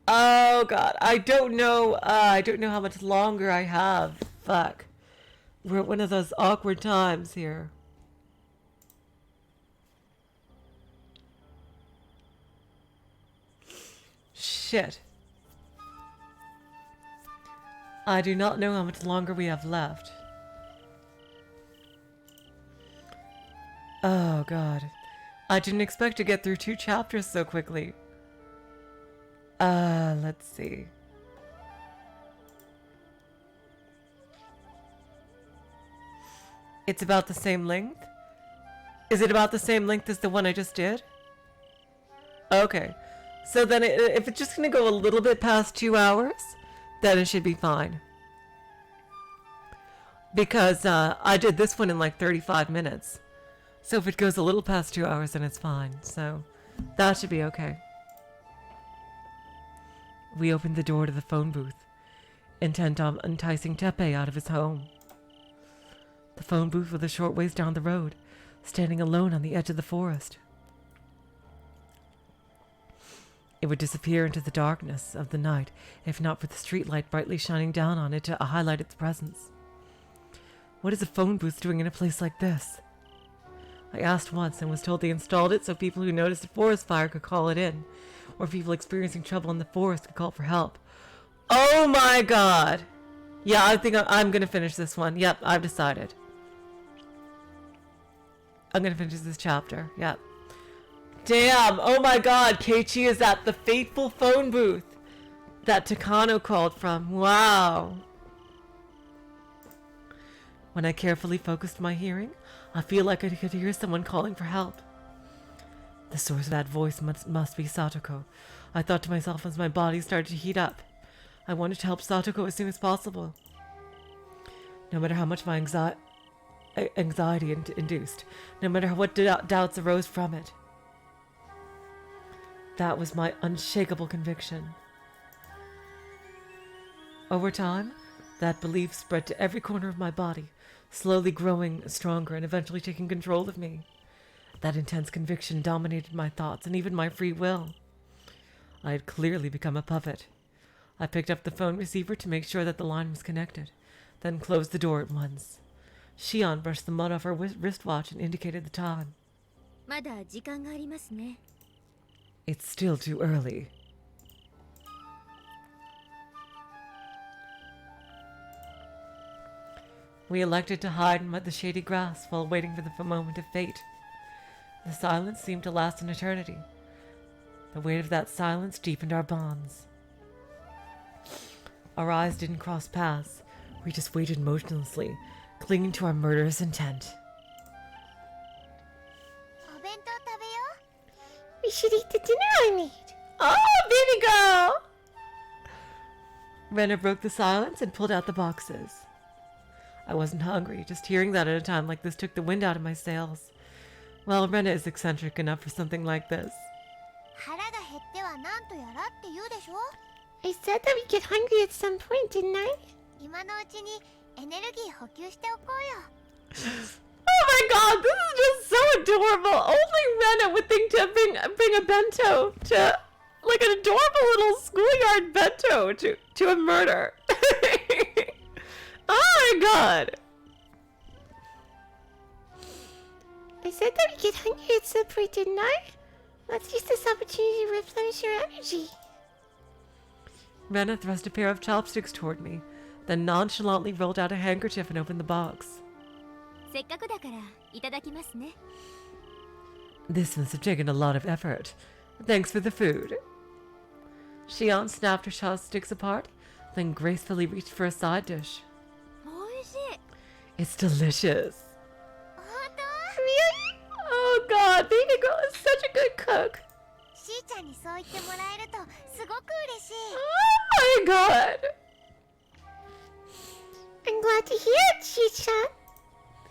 Oh god, I don't know how much longer I have. Fuck. We're at one of those awkward times here. Shit. I do not know how much longer we have left. Oh god. I didn't expect to get through 2 chapters so quickly. Let's see. It's about the same length? Is it about the same length as the one I just did? Okay. So then if it's just gonna go a little bit past 2 hours, then it should be fine. Because I did this one in like 35 minutes. So if it goes a little past 2 hours, then it's fine. So that should be okay. We opened the door to the phone booth, intent on enticing Teppei out of his home. The phone booth was a short ways down the road, standing alone on the edge of the forest. It would disappear into the darkness of the night if not for the streetlight brightly shining down on it to highlight its presence. What is a phone booth doing in a place like this? I asked once and was told they installed it so people who noticed a forest fire could call it in, or people experiencing trouble in the forest could call for help. Oh my god! Yeah, I think I'm gonna finish this one. Yep, I've decided. I'm gonna finish this chapter. Yep. Damn! Oh my god, Keiichi is at the fateful phone booth that Takano called from. Wow! When I carefully focused my hearing, I feel like I could hear someone calling for help. The source of that voice must be Satoko. I thought to myself as my body started to heat up. I wanted to help Satoko as soon as possible. No matter how much my anxiety induced, no matter what doubts arose from it. That was my unshakable conviction. Over time, that belief spread to every corner of my body, slowly growing stronger and eventually taking control of me. That intense conviction dominated my thoughts and even my free will. I had clearly become a puppet. I picked up the phone receiver to make sure that the line was connected, then closed the door at once. Shion brushed the mud off her wristwatch and indicated the time. まだ時間がありますね。 It's still too early. We elected to hide in the shady grass while waiting for the moment of fate. The silence seemed to last an eternity. The weight of that silence deepened our bonds. Our eyes didn't cross paths. We just waited motionlessly, clinging to our murderous intent. お弁当食べよ We should eat the dinner I made. Oh, baby girl! Rena broke the silence and pulled out the boxes. I wasn't hungry, just hearing that at a time like this took the wind out of my sails. Well, Rena is eccentric enough for something like this. 腹が減ってはなんとやらって言うでしょ I said that we'd get hungry at some point, didn't I? 今のうちにエネルギー補給しておこうよ Oh my god, this is just so adorable! Only Rena would think to bring a bento to... Like an adorable little schoolyard bento to a murder. Oh my god! said that we get hungry at some point, didn't I? Let's use this opportunity to replenish your energy. Rena thrust a pair of chopsticks toward me, then nonchalantly rolled out a handkerchief and opened the box. せっかくだからいただきますね。 This must have taken a lot of effort. Thanks for the food. Shion snapped her chopsticks apart, then gracefully reached for a side dish. 美味しい。 It's delicious. 本当？ Really? Oh god, baby girl is such a good cook. しーちゃんにそう言ってもらえるとすごく嬉しい。 Oh my god. I'm glad to hear it, Shi-chan.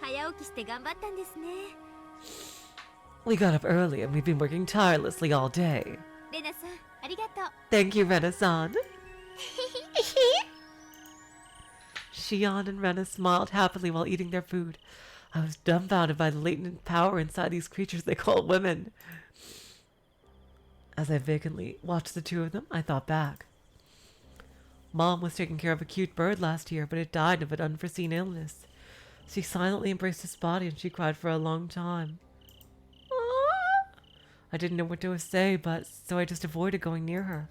早起きして頑張ったんですね。 We got up early and we've been working tirelessly all day. レナさん、ありがとう。 Thank you, Rena-san. Shion and Rena smiled happily while eating their food. I was dumbfounded by the latent power inside these creatures they call women. As I vacantly watched the two of them, I thought back. Mom was taking care of a cute bird last year, but it died of an unforeseen illness. She silently embraced its body and she cried for a long time. I didn't know what to say, so I just avoided going near her.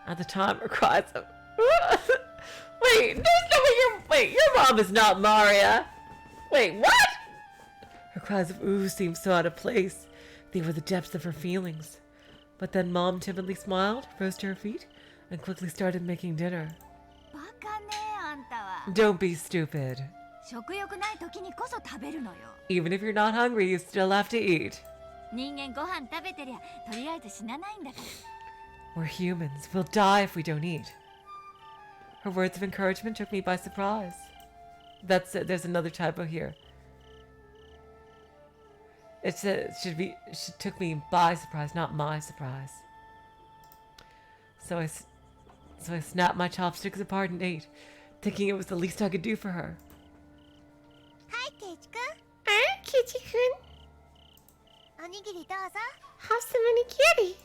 At the time, her cries of Wait, there's no way your mom is not Maria. Wait, what? Her cries of ooh seemed so out of place. They were the depths of her feelings. But then Mom timidly smiled, rose to her feet, and quickly started making dinner. バカねあんたは。 Don't be stupid. 食欲ない時にこそ食べるのよ。 Even if you're not hungry, you still have to eat. 人間ご飯食べてりゃとりあえず死なないんだから。 We're humans. We'll die if we don't eat. Her words of encouragement took me by surprise. That's it. There's another typo here. It says she took me by surprise, not my surprise. So I snapped my chopsticks apart and ate, thinking it was the least I could do for her. はい、ケイチくん。 Alright, Keiichi-kun. おにぎりどうぞ。 Have some onigiri.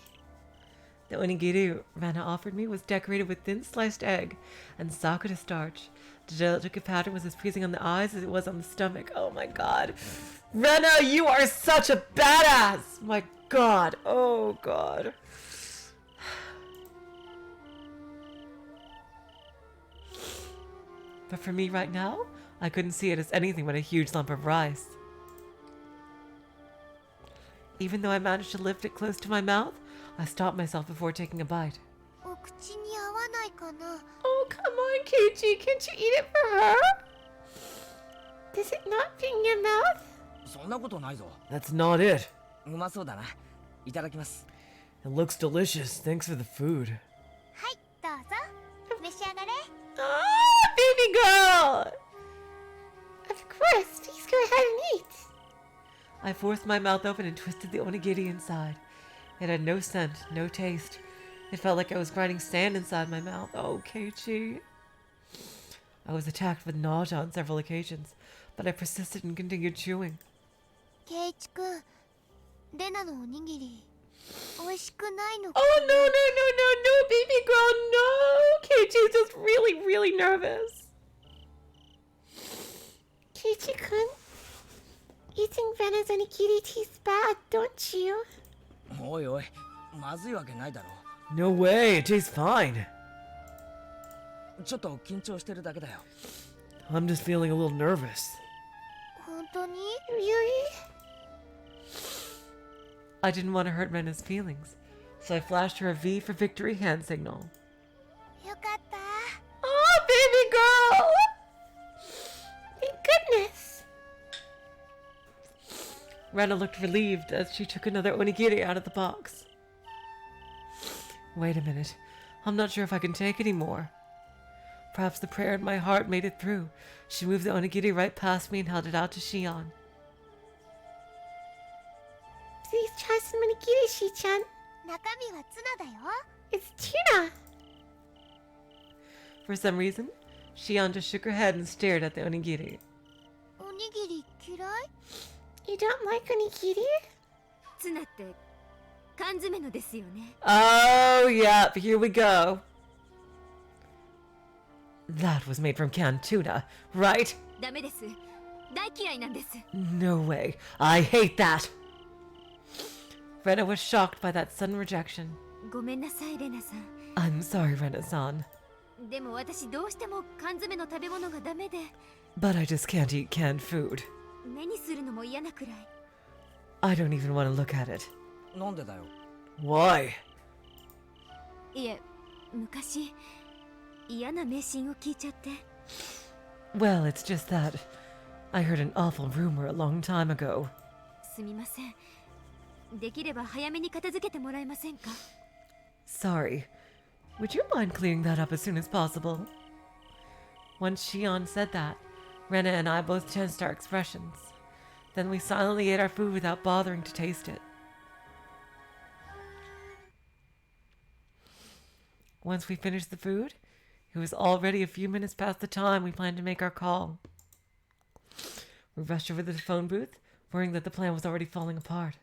The onigiri Rena offered me was decorated with thin sliced egg and sakura starch. The delicate pattern was as pleasing on the eyes as it was on the stomach. Oh my god. Rena, you are such a badass! My god. Oh god. But for me right now, I couldn't see it as anything but a huge lump of rice. Even though I managed to lift it close to my mouth, I stopped myself before taking a bite. お口に合わないかな。 Oh, come on, Keiichi. Can't you eat it for her? Does it not fit in your mouth? そんなことないぞ。 That's not it. うまそうだな。いただきます。 It looks delicious. Thanks for the food. はい、どうぞ。召し上がれ。 Ah, baby girl! Of course. Please go ahead and eat. I forced my mouth open and twisted the onigiri inside. It had no scent, no taste. It felt like I was grinding sand inside my mouth. Oh, Keiichi. I was attacked with nausea on several occasions, but I persisted and continued chewing. ケイチくん、レナのおにぎり、美味しくないの Oh, no, no, no, no, no, baby girl, no! Keiichi's just really, really nervous. Keiichi-kun, eating Rena's onigiri tastes bad, don't you? おいおい、まずいわけないだろ No way, it tastes fine. う。ちょっと緊張してるだけだよ。 I'm just feeling a little nervous. 本当に？ Really? I didn't want to hurt Rena's feelings, so I flashed her a V for victory hand signal. よかった。 Oh, baby girl! Thank goodness. Rena looked relieved as she took another onigiri out of the box. Wait a minute. I'm not sure if I can take any more. Perhaps the prayer in my heart made it through. She moved the onigiri right past me and held it out to Shion. Please try some onigiri, Shi-chan. 中身はツナだよ。 It's tuna. For some reason, Shion just shook her head and stared at the onigiri. おにぎり嫌い？ You don't like onigiri? ツナって缶詰のですよね。 Oh, yep, here we go. That was made from canned tuna, right? ダメです。大嫌いなんです。 No way. I hate that. Rena was shocked by that sudden rejection. ごめんなさいレナさん。 I'm sorry, Rena-san. でも私どうしても缶詰の食べ物がダメで、 But I just can't eat canned food. 目にするのも嫌なくらい。 I don't even want to look at it. なんでだよ。 Why? いえ、昔嫌な迷信を聞いちゃって。 Well, it's just that I heard an awful rumor a long time ago. すみません。できれば早めに片付けてもらえませんか？ Sorry. Would you mind cleaning that up as soon as possible? Once Shion said that, Rena and I both changed our expressions. Then we silently ate our food without bothering to taste it. Once we finished the food, it was already a few minutes past the time we planned to make our call. We rushed over to the phone booth, worrying that the plan was already falling apart.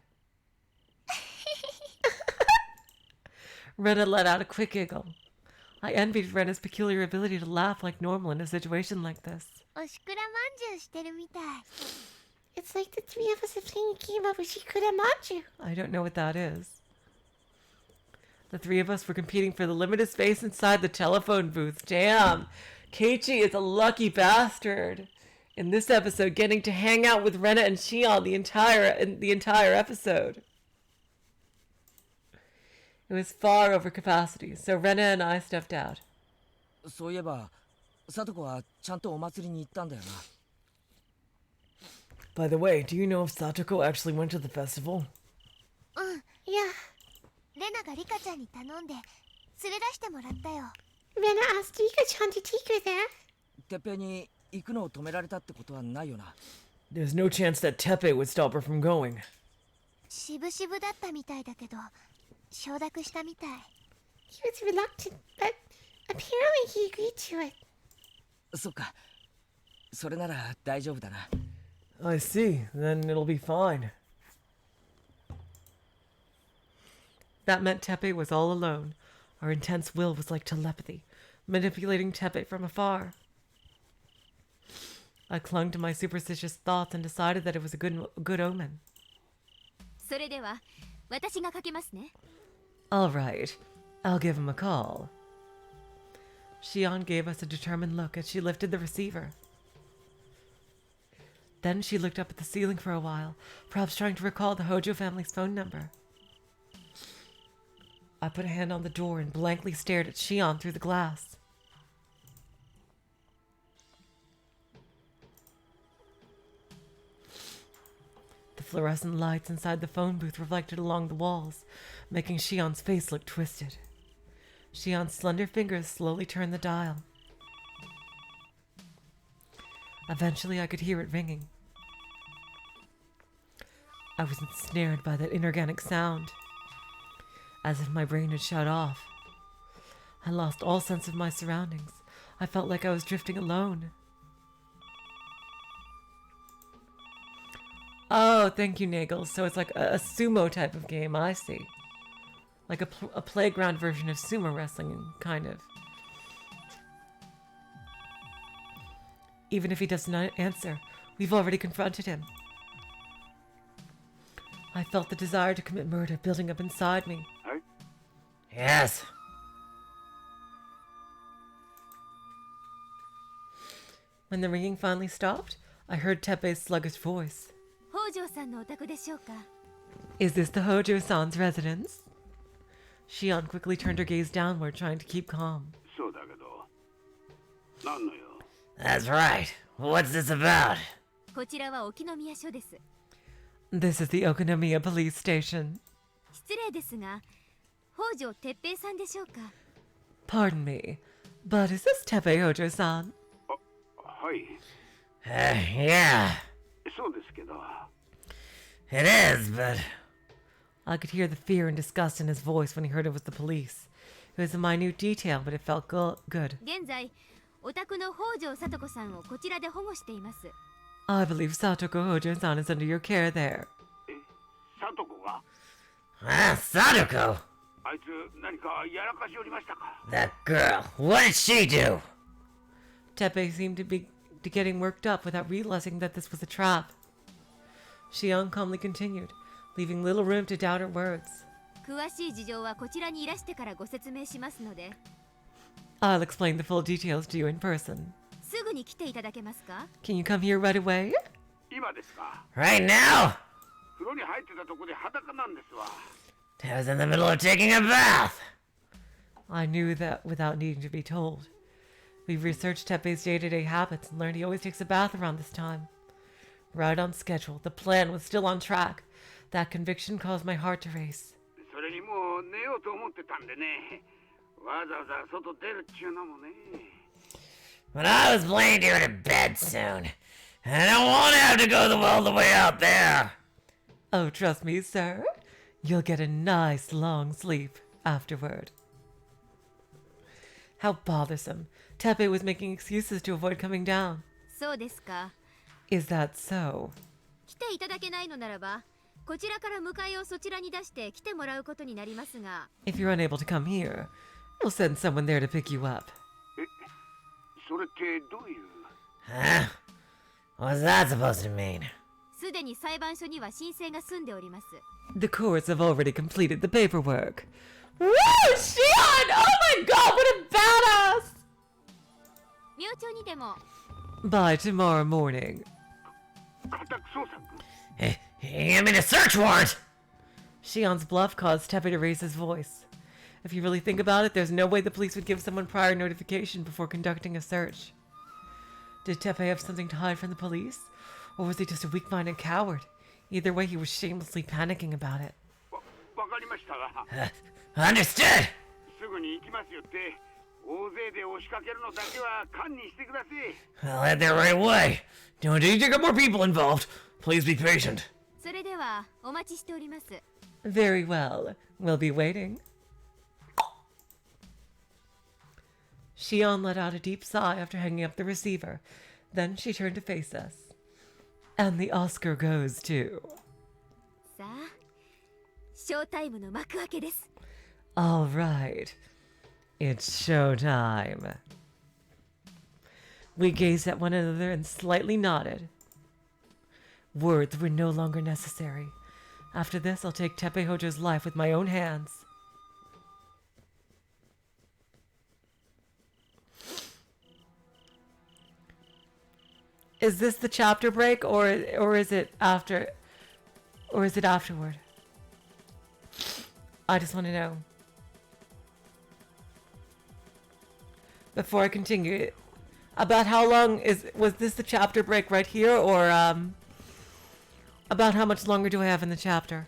Rena let out a quick giggle. I envied Rena's peculiar ability to laugh like normal in a situation like this. おしくらまんじゅうしてるみたい。 It's like the three of us are playing a game of Higurashi. I don't know what that is. The three of us were competing for the limited space inside the telephone booth. Damn! Keiichi is a lucky bastard. In this episode, getting to hang out with Rena and Shion the entire episode. It was far over capacity, so Rena and I stepped out. そういえば、サトコはちゃんとお祭りに行ったんだよな。 By the way, do you know if Satoko actually went to the festival? うん。 Yeah. レナがリカちゃんに頼んで連れ出してもらったよ。 Rena asked Rika-chan to take her there. てっぺいに行くのを止められたってことはないよな。 There's no chance that teppei would stop her from going. しぶしぶだったみたいだけど承諾したみたい。 He was reluctant, but apparently he agreed to it. そっか。それなら大丈夫だな。 I see. Then it'll be fine. That meant Teppei was all alone. Our intense will was like telepathy, manipulating Teppei from afar. I clung to my superstitious thoughts and decided that it was a good omen. それでは私がかけますね。 All right. I'll give him a call. Shion gave us a determined look as she lifted the receiver. Then she looked up at the ceiling for a while, perhaps trying to recall the Hojo family's phone number. I put a hand on the door and blankly stared at Shion through the glass. The fluorescent lights inside the phone booth reflected along the walls, making Shion's face look twisted. Shion's slender fingers slowly turned the dial. Eventually, I could hear it ringing. I was ensnared by that inorganic sound, as if my brain had shut off. I lost all sense of my surroundings. I felt like I was drifting alone. Oh, thank you, Nagel. So it's like a sumo type of game, I see. Like a playground version of sumo wrestling, kind of. Even if he does not answer, we've already confronted him. I felt the desire to commit murder building up inside me. Yes. When the ringing finally stopped, I heard Teppei's sluggish voice. 北条さんのお宅でしょうか？ Is this the Hojo-san's residence? Shion quickly turned her gaze downward, trying to keep calm. That's right. What's this about? こちらは沖宮署です。 This is the Okonomiya police station. 失礼ですが、北条哲平さんでしょうか？ Pardon me, but is this Teppei Hojo-san? はい。 Yeah. そうですけど。 It is, but... I could hear the fear and disgust in his voice when he heard it was the police. It was a minute detail, but it felt good. 現在、お宅の北条聡子さんをこちらで保護しています。 I believe Satoko Hojo-san is under your care there. サトコが Satoko? あいつ何かやらかしおりましたか？ That girl, what did she do? Teppei seemed to getting worked up without realizing that this was a trap. Shion calmly continued, leaving little room to doubt her words. 詳しい事情はこちらにいらしてからご説明しますので、 I'll explain the full details to you in person. すぐに来ていただけますか？ Can you come here right away? 今ですか？ Right now! 風呂に入ってたとこで裸なんですわ。 I was in the middle of taking a bath! I knew that without needing to be told. We've researched Teppei's day-to-day habits and learned he always takes a bath around this time. Right on schedule. The plan was still on track. That conviction caused my heart to race. それにもう寝ようと思ってたんでね。わざわざ外出るっちゅうのもね。 But I was planning to go to bed soon. I don't want to have to go all the way out there. Oh, trust me, sir. You'll get a nice long sleep afterward. How bothersome. Teppei was making excuses to avoid coming down. そうですか。 Is that so? 来ていただけないのならば、こちらから迎えをそちらに出して来てもらうことになりますが、 If you're unable to come here, we'll send someone there to pick you up. それってどういう？ Huh? What's that supposed to mean? すでに裁判所には申請が済んでおります。 The courts have already completed the paperwork. Woo! Shion! Oh my god, what a badass! 明朝にでも By tomorrow morning. 家宅捜索？ He gave me the search warrant! Shion's bluff caused Teppei to raise his voice. If you really think about it, there's no way the police would give someone prior notification before conducting a search. Did Teppei have something to hide from the police? Or was he just a weak-minded coward? Either way, he was shamelessly panicking about it. わかりましたが、 Understood! すぐに行きますよって。大勢で押しかけるのだけは堪忍してください。 I'll head there right away. Don't need to get more people involved. Please be patient. それではお待ちしております。 Very well. We'll be waiting. Shion let out a deep sigh after hanging up the receiver. Then she turned to face us. And the Oscar goes to... さあ、ショータイムの幕開けです。 All right. It's showtime. We gazed at one another and slightly nodded. Words were no longer necessary. After this, I'll take Teppei Hojo's life with my own hands. Is this the chapter break, or is it after, or is it afterward? I just want to know. Before I continue, about how long was this the chapter break right here, or about how much longer do I have in the chapter?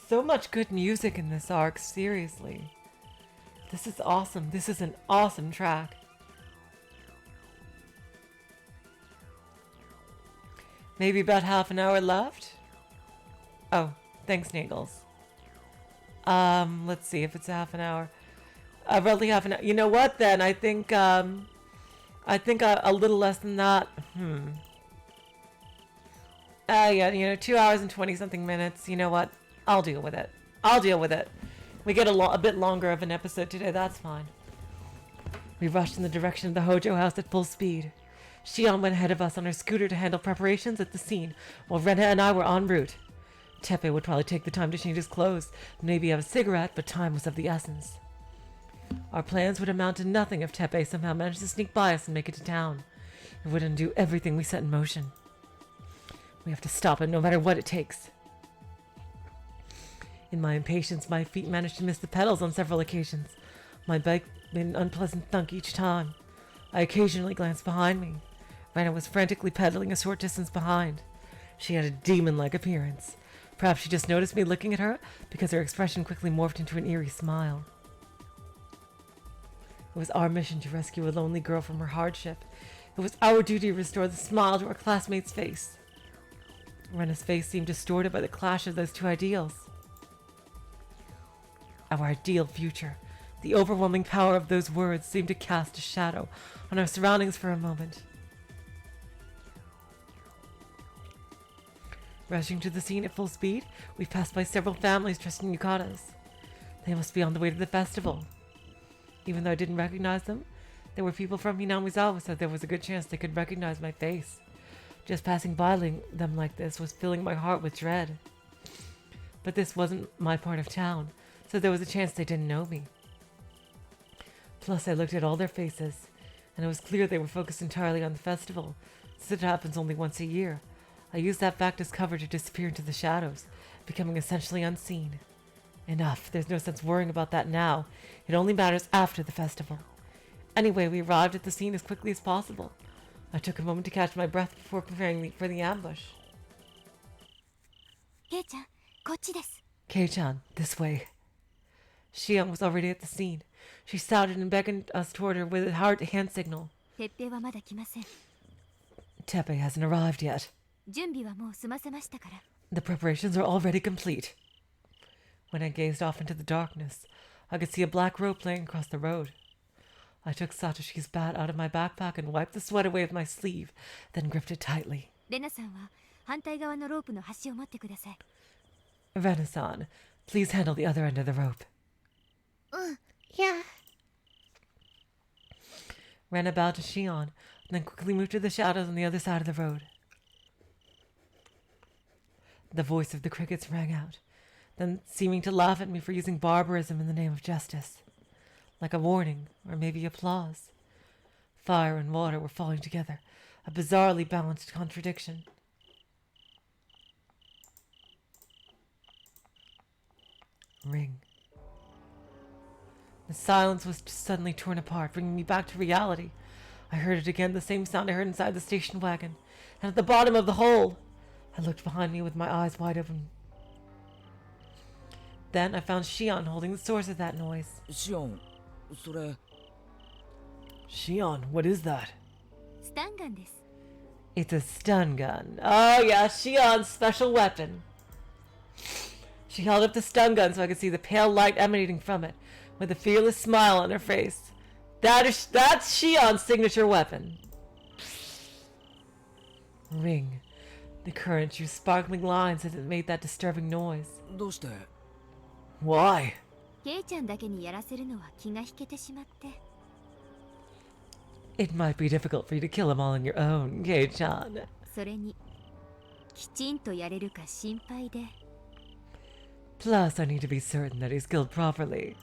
So much good music in this arc, seriously. This is awesome. This is an awesome track. Maybe about half an hour left? Oh, thanks, Nagels. Let's see if it's a half an hour. Roughly half an hour. You know what, then? I think a little less than that. Yeah, 2 hours and 20-something minutes. You know what? I'll deal with it. I'll deal with it. We get a bit longer of an episode today, that's fine. We rushed in the direction of the Hojo house at full speed. Shion went ahead of us on her scooter to handle preparations at the scene, while Rena and I were en route. Teppei would probably take the time to change his clothes, maybe have a cigarette, but time was of the essence. Our plans would amount to nothing if Teppei somehow managed to sneak by us and make it to town. It would undo everything we set in motion. We have to stop him no matter what it takes. In my impatience, my feet managed to miss the pedals on several occasions. My bike made an unpleasant thunk each time. I occasionally glanced behind me. Rena was frantically pedaling a short distance behind. She had a demon-like appearance. Perhaps she just noticed me looking at her, because her expression quickly morphed into an eerie smile. It was our mission to rescue a lonely girl from her hardship. It was our duty to restore the smile to our classmate's face. Rena's face seemed distorted by the clash of those two ideals. Our ideal future The overwhelming power of those words seemed to cast a shadow on our surroundings for a moment. Rushing to the scene at full speed, we passed by several families dressed in yukatas. They must be on the way to the festival. Even though I didn't recognize them, there were people from Hinamizawa, so there was a good chance they could recognize my face. Just passing by them like this was filling my heart with dread. But this wasn't my part of town, so there was a chance they didn't know me. Plus, I looked at all their faces, and it was clear they were focused entirely on the festival, since it happens only once a year. I used that fact as cover to disappear into the shadows, becoming essentially unseen. Enough, there's no sense worrying about that now. It only matters after the festival. Anyway, we arrived at the scene as quickly as possible. I took a moment to catch my breath before preparing for the ambush. ケイちゃん、こっちです。 Kei-chan, this way. Shion was already at the scene. She shouted and beckoned us toward her with a hard hand signal. テッペイはまだ来ません。 Teppei hasn't arrived yet. 準備はもう済ませましたから。 The preparations are already complete. When I gazed off into the darkness, I could see a black rope laying across the road. I took Satoshi's bat out of my backpack and wiped the sweat away with my sleeve, then gripped it tightly. レナさんは反対側のロープの端を持ってください。 Rena-san, please handle the other end of the rope. Yeah. Rena bowed to Shion, and then quickly moved to the shadows on the other side of the road. The voice of the crickets rang out, then seeming to laugh at me for using barbarism in the name of justice. Like a warning, or maybe applause. Fire and water were falling together, a bizarrely balanced contradiction. Ring. The silence was suddenly torn apart, bringing me back to reality. I heard it again, the same sound I heard inside the station wagon, and at the bottom of the hole. I looked behind me with my eyes wide open. Then I found Shion holding the source of that noise. Shion, それ Shion, what is that? スタンガンです。 It's a stun gun. Oh yeah, Shion's special weapon. She held up the stun gun so I could see the pale light emanating from it, with a fearless smile on her face. That's Shion's signature weapon. Ring. The current drew sparkling lines as it made that disturbing noise. どうして Why? ケイちゃんだけにやらせるのは気が引けてしまって。 It might be difficult for you to kill them all on your own, Kei-chan. それにきちんとやれるか心配で。 Plus, I need to be certain that he's killed properly.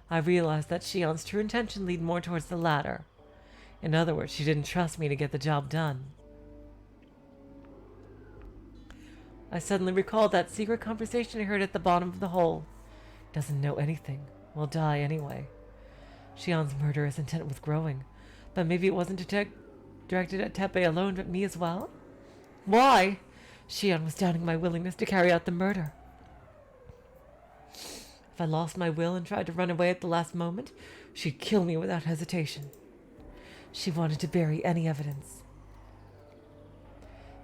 I realized that Shion's true intention leaned more towards the latter. In other words, she didn't trust me to get the job done. I suddenly recalled that secret conversation I heard at the bottom of the hole. Doesn't know anything. Will die anyway. Shion's murderous intent was growing. But maybe it wasn't directed at Teppei alone, but me as well? Why? Shion was doubting my willingness to carry out the murder. If I lost my will and tried to run away at the last moment, she'd kill me without hesitation. She wanted to bury any evidence.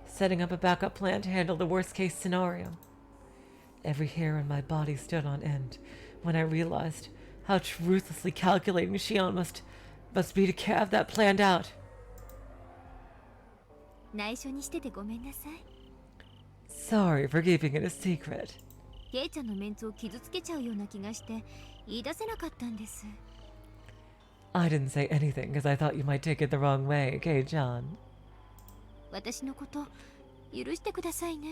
Setting up a backup plan to handle the worst-case scenario. Every hair on my body stood on end when I realized how ruthlessly calculating Shion must be to have that planned out. 内緒にしててごめんなさい。 Sorry for keeping it a secret. ケイちゃんのメンツを傷つけちゃうような気がして言い出せなかったんです。 I didn't say anything because I thought you might take it the wrong way, Kei-chan. 私のこと許してくださいね。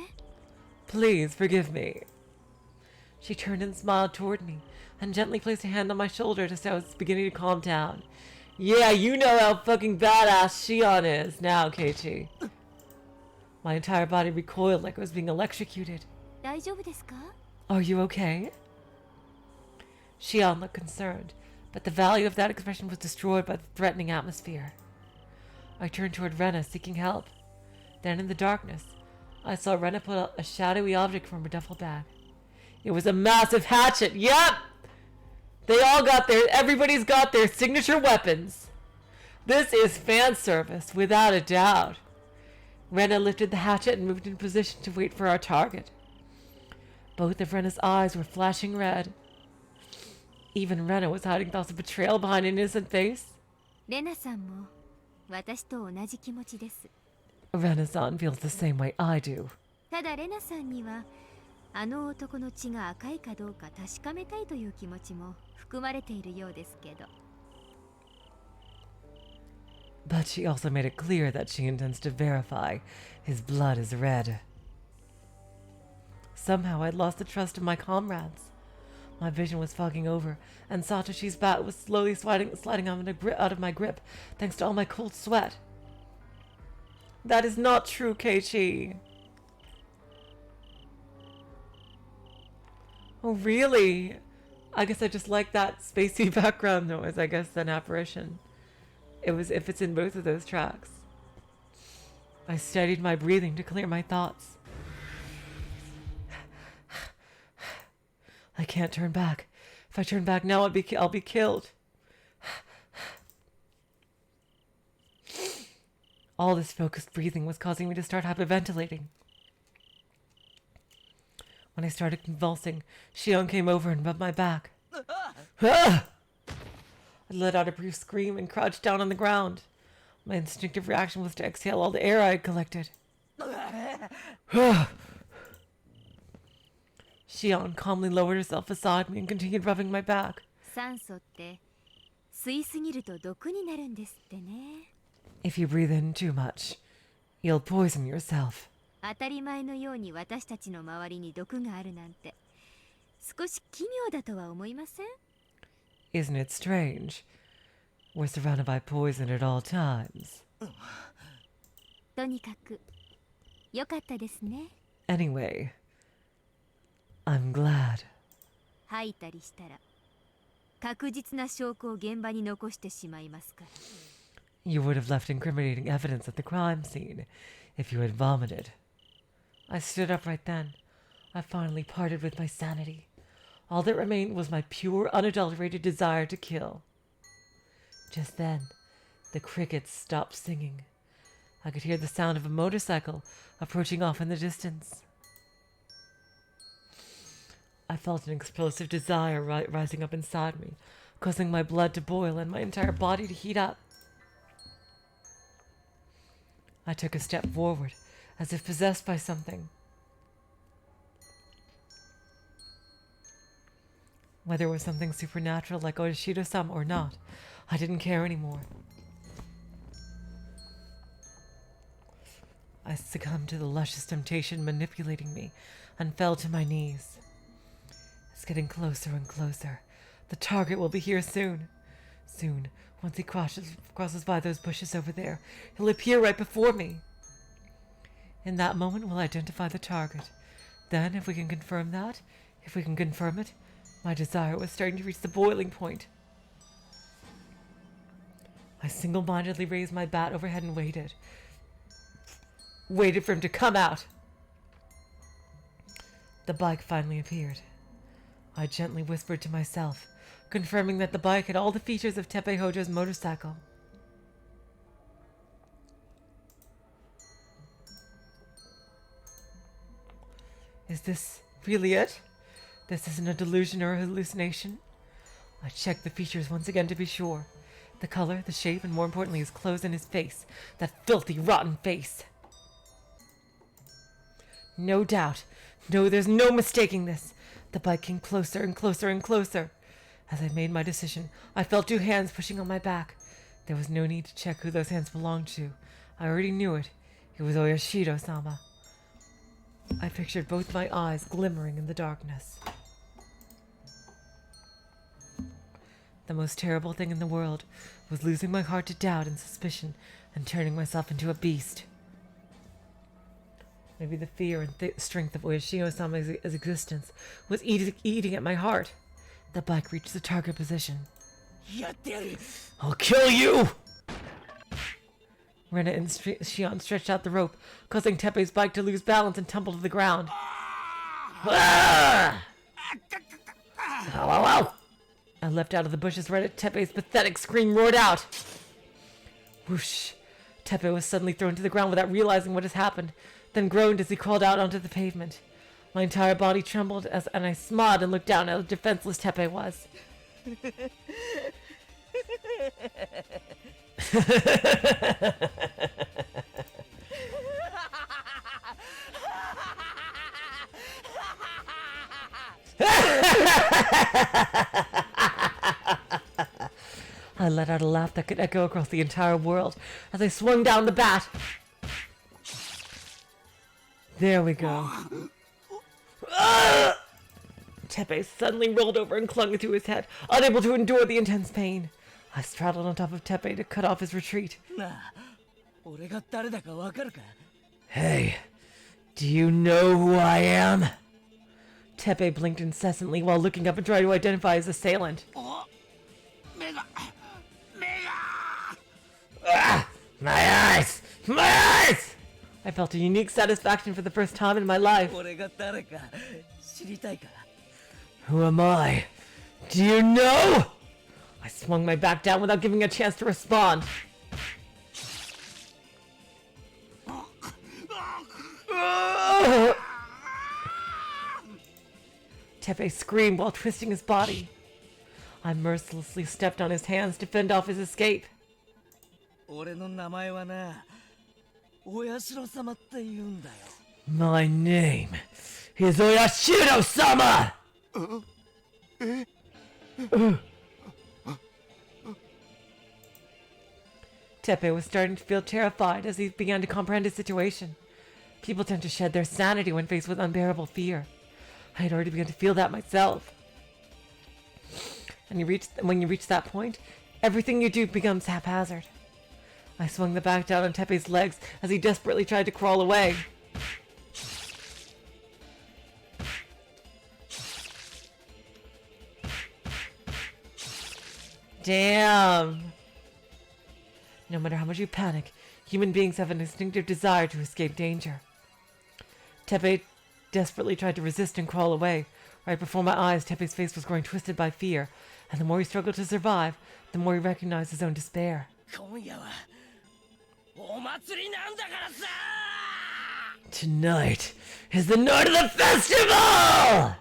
Please forgive me. She turned and smiled toward me and gently placed a hand on my shoulder just as I was beginning to calm down. Yeah, you know how fucking badass Shion is now, Keiichi. My entire body recoiled like I was being electrocuted. 大丈夫ですか？ Are you okay? Shion looked concerned, but the value of that expression was destroyed by the threatening atmosphere. I turned toward Rena, seeking help. Then in the darkness, I saw Rena pull out a shadowy object from her duffel bag. It was a massive hatchet. Yep! Everybody's got their signature weapons. This is fan service, without a doubt. Rena lifted the hatchet and moved in position to wait for our target. Both of Rena's eyes were flashing red. Even Rena was hiding thoughts of betrayal behind an innocent face. レナさんも私と同じ気持ちです。 Rena-san feels the same way I do. ただレナさんにはあの男の血が赤いかどうか確かめたいという気持ちも含まれているようですけど。 But she also made it clear that she intends to verify his blood is red. Somehow I'd lost the trust of my comrades. My vision was fogging over, and Satoshi's bat was slowly sliding out of my grip, thanks to all my cold sweat. That is not true, Keiichi. Oh, really? I guess I just like that spacey background noise. I guess an apparition. It was if it's in both of those tracks. I steadied my breathing to clear my thoughts. I can't turn back. If I turn back now, I'll be killed. All this focused breathing was causing me to start hyperventilating. When I started convulsing, Shion came over and rubbed my back. Ah! I let out a brief scream and crouched down on the ground. My instinctive reaction was to exhale all the air I had collected. Shion calmly lowered herself beside me and continued rubbing my back. 酸素って吸いすぎると毒になるんですってね。 If you breathe in too much, you'll poison yourself. 当たり前のように私たちの周りに毒があるなんて少し奇妙だとは思いません？ Isn't it strange? We're surrounded by poison at all times. とにかく良かったですね。 Anyway, I'm glad. 吐いたりしたら確実な証拠を現場に残してしまいますから。 You would have left incriminating evidence at the crime scene if you had vomited. I stood up right then. I finally parted with my sanity. All that remained was my pure, unadulterated desire to kill. Just then, the crickets stopped singing. I could hear the sound of a motorcycle approaching off in the distance. I felt an explosive desire rising up inside me, causing my blood to boil and my entire body to heat up. I took a step forward, as if possessed by something. Whether it was something supernatural like Oshiro-sama or not, I didn't care anymore. I succumbed to the luscious temptation manipulating me and fell to my knees. It's getting closer and closer. The target will be here soon. Soon, once he crosses by those bushes over there, he'll appear right before me. In that moment, we'll identify the target. Then, if we can confirm it, my desire was starting to reach the boiling point. I single-mindedly raised my bat overhead and waited. Waited for him to come out. The bike finally appeared. I gently whispered to myself, confirming that the bike had all the features of Teppei Hojo's motorcycle. Is this really it? This isn't a delusion or a hallucination? I checked the features once again to be sure. The color, the shape, and more importantly his clothes and his face. That filthy, rotten face. No doubt. No, there's no mistaking this. The bike came closer and closer and closer. As I made my decision, I felt two hands pushing on my back. There was no need to check who those hands belonged to. I already knew it. It was Oshiro-sama. I pictured both my eyes glimmering in the darkness. The most terrible thing in the world was losing my heart to doubt and suspicion and turning myself into a beast. Maybe the fear and strength of Oshiro-sama's existence was eating at my heart. The bike reached the target position. I'll kill you! Rena and Shion stretched out the rope, causing Teppei's bike to lose balance and tumble to the ground. Ah! Ow! I leapt out of the bushes right at Teppei's pathetic scream roared out. Whoosh! Teppei was suddenly thrown to the ground without realizing what has happened, then groaned as he crawled out onto the pavement. My entire body trembled and I smiled and looked down at how defenseless Teppei was. I let out a laugh that could echo across the entire world as I swung down the bat. There we go. Teppei suddenly rolled over and clung to his head, unable to endure the intense pain. I straddled on top of Teppei to cut off his retreat. Hey, do you know who I am? Teppei blinked incessantly while looking up and trying to identify his assailant. Ah, my eyes! My eyes! I felt a unique satisfaction for the first time in my life. Who am I? Do you know? I swung my back down without giving a chance to respond. Teppei screamed while twisting his body. I mercilessly stepped on his hands to fend off his escape. My name is Oyashiro-sama! Teppei was starting to feel terrified as he began to comprehend his situation. People tend to shed their sanity when faced with unbearable fear. I had already begun to feel that myself. And when you reach that point, everything you do becomes haphazard. I swung the back down on Teppei's legs as he desperately tried to crawl away. Damn! No matter how much you panic, human beings have an instinctive desire to escape danger. Teppei desperately tried to resist and crawl away. Right before my eyes, Teppei's face was growing twisted by fear, and the more he struggled to survive, the more he recognized his own despair. Tonight is the night of the festival!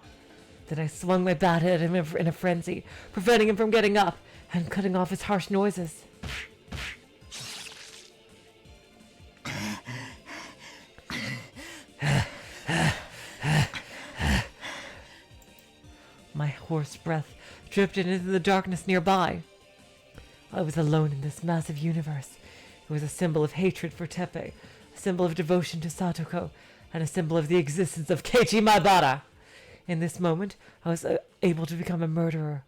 Then I swung my bat at him in a frenzy, preventing him from getting up and cutting off his harsh noises. My hoarse breath drifted into the darkness nearby. I was alone in this massive universe. It was a symbol of hatred for Teppei, a symbol of devotion to Satoko, and a symbol of the existence of Keiichi Maibara. In this moment, I was able to become a murderer.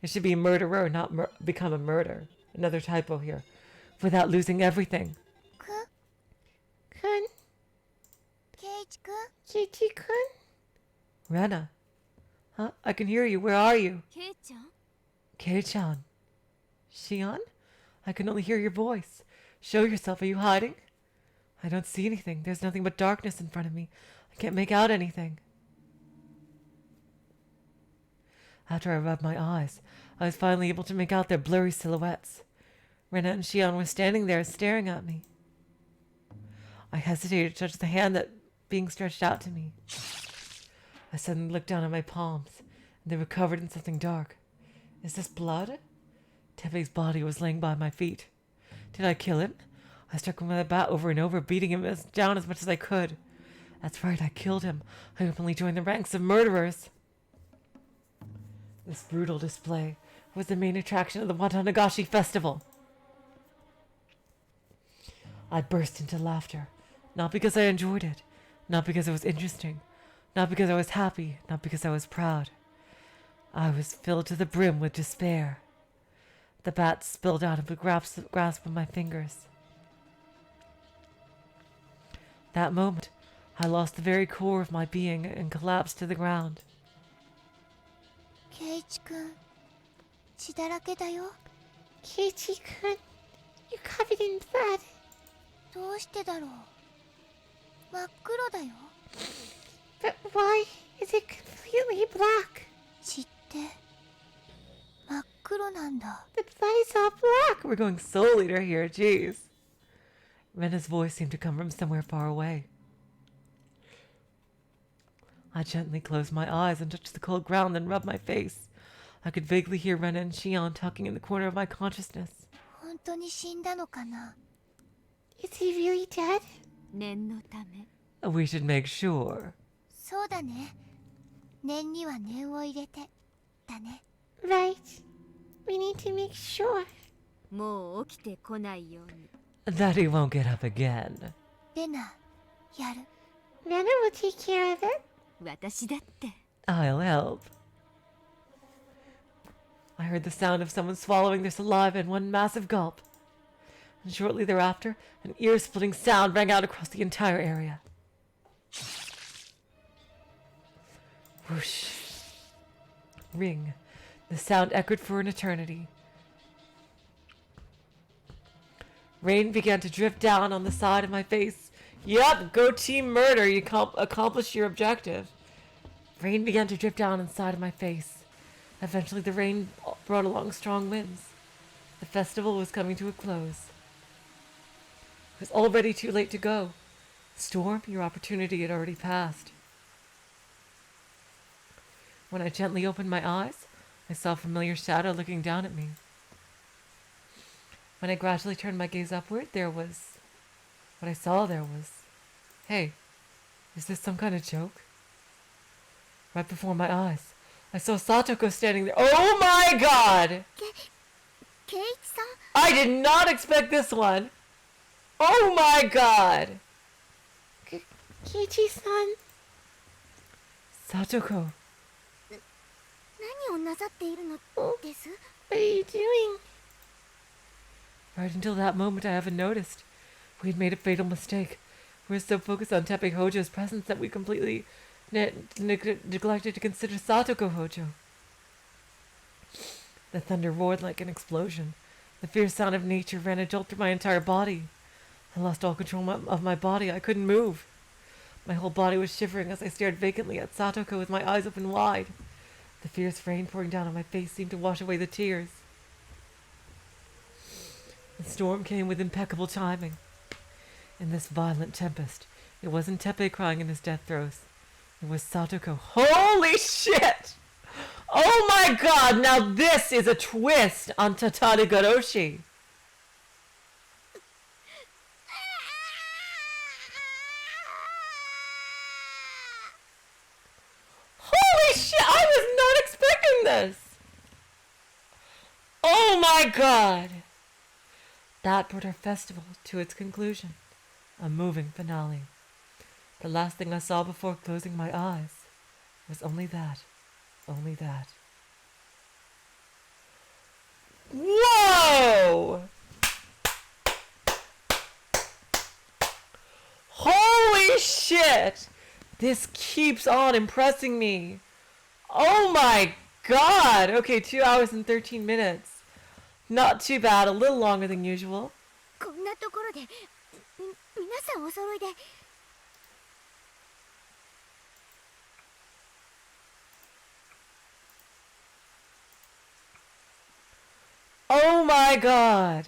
It should be a murderer, not become a murder. Another typo here. Without losing everything. Kun? Keiichi-kun? Keiichi-kun? Rena. Huh? I can hear you. Where are you? Kei-chan? Kei-chan. Shion? I can only hear your voice. Show yourself. Are you hiding? I don't see anything. There's nothing but darkness in front of me. I can't make out anything. After I rubbed my eyes, I was finally able to make out their blurry silhouettes. Rena and Shion were standing there staring at me. I hesitated to touch the hand that being stretched out to me. I suddenly looked down at my palms, and they were covered in something dark. Is this blood? Teppei's body was laying by my feet. Did I kill him? I struck him with a bat over and over, beating him down as much as I could. That's right, I killed him. I openly joined the ranks of murderers. This brutal display was the main attraction of the Watanagashi festival. I burst into laughter, not because I enjoyed it, not because it was interesting, not because I was happy, not because I was proud. I was filled to the brim with despair. The bat spilled out of the grasp of my fingers. That moment, I lost the very core of my being and collapsed to the ground. ケイチ君血だらけだよ Keiichi-kun, you're covered in blood. どうしてだろう真っ黒だよ But why is it completely black? 血って真っ黒なんだ The blood is all black. We're going soul eater here, jeez. Rena's voice seemed to come from somewhere far away. I gently closed my eyes and touched the cold ground, then rubbed my face. I could vaguely hear Rena and Shion talking in the corner of my consciousness. 本当に死んだのかな。 Is he really dead? 念のため We should make sure. そうだね。念には念を入れて。だね。 Right. We need to make sure. もう起きてこないように That he won't get up again. レナ、やる。 Rena will take care of it. 私だって I'll help. I heard the sound of someone swallowing their saliva in one massive gulp. And shortly thereafter, an ear-splitting sound rang out across the entire area. Whoosh. Ring. The sound echoed for an eternity. Rain began to drip down on the side of my face. Yep, go team murder. You accomplished your objective. Rain began to drip down inside of my face. Eventually, the rain brought along strong winds. The festival was coming to a close. It was already too late to go. Storm, your opportunity had already passed. When I gently opened my eyes, I saw a familiar shadow looking down at me. When I gradually turned my gaze upward, what I saw there was, hey, is this some kind of joke? Right before my eyes, I saw Satoko standing there. Oh my god! ケイイチさん I did not expect this one! Oh my god! Keiichi-san. Satoko, 何をなさっているのです What are you doing? right until that moment I haven't noticed. We had made a fatal mistake. We were so focused on Teppei Hojo's presence that we completely neglected to consider Satoko Hojo. The thunder roared like an explosion. The fierce sound of nature ran a jolt through my entire body. I lost all control of my body. I couldn't move. My whole body was shivering as I stared vacantly at Satoko with my eyes open wide. The fierce rain pouring down on my face seemed to wash away the tears. The storm came with impeccable timing. In this violent tempest, it wasn't Teppei crying in his death throes. It was Satoko. Holy shit! Oh my god, now this is a twist on Higurashi. Holy shit, I was not expecting this! Oh my god! That brought our festival to its conclusion. A moving finale. The last thing I saw before closing my eyes was only that. Only that. Whoa! Holy shit! This keeps on impressing me. Oh my god! Okay, 2 hours and 13 minutes. Not too bad, a little longer than usual. こんなところで皆さんお揃いで Oh my god!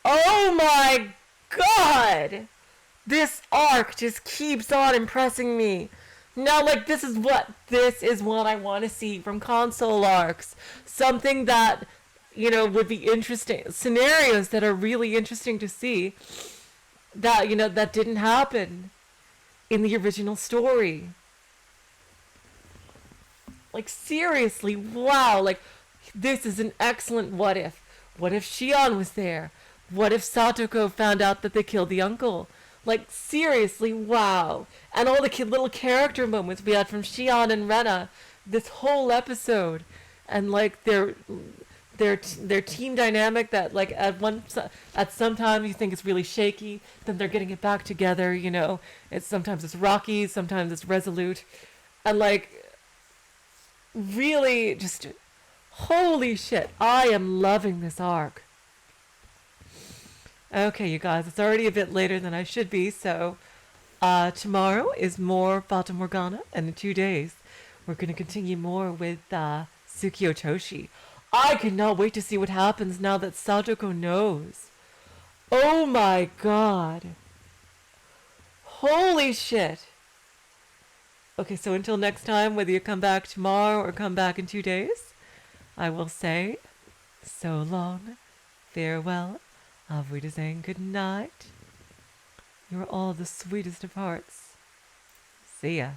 Oh my god! This arc just keeps on impressing me. Now, like, this is what I want to see from console arcs. Something that, you know, would be interesting. Scenarios that are really interesting to see. That, you know, that didn't happen in the original story. Like, seriously, wow. Like, this is an excellent what if. What if Shion was there? What if Satoko found out that they killed the uncle? Like, seriously, wow. And all the little character moments we had from Shion and Rena this whole episode. And, like, their team dynamic that, like, at some time you think it's really shaky. Then they're getting it back together, you know. Sometimes it's rocky, sometimes it's resolute. And, like, really just, holy shit. I am loving this arc. Okay, you guys, it's already a bit later than I should be, so tomorrow is more Fata Morgana, and in 2 days we're going to continue more with Tsukiotoshi. I cannot wait to see what happens now that Satoko knows. Oh my god. Holy shit. Okay, so until next time, whether you come back tomorrow or come back in 2 days, I will say so long, farewell, auf Wiedersehen, good night. You're all the sweetest of hearts. See ya.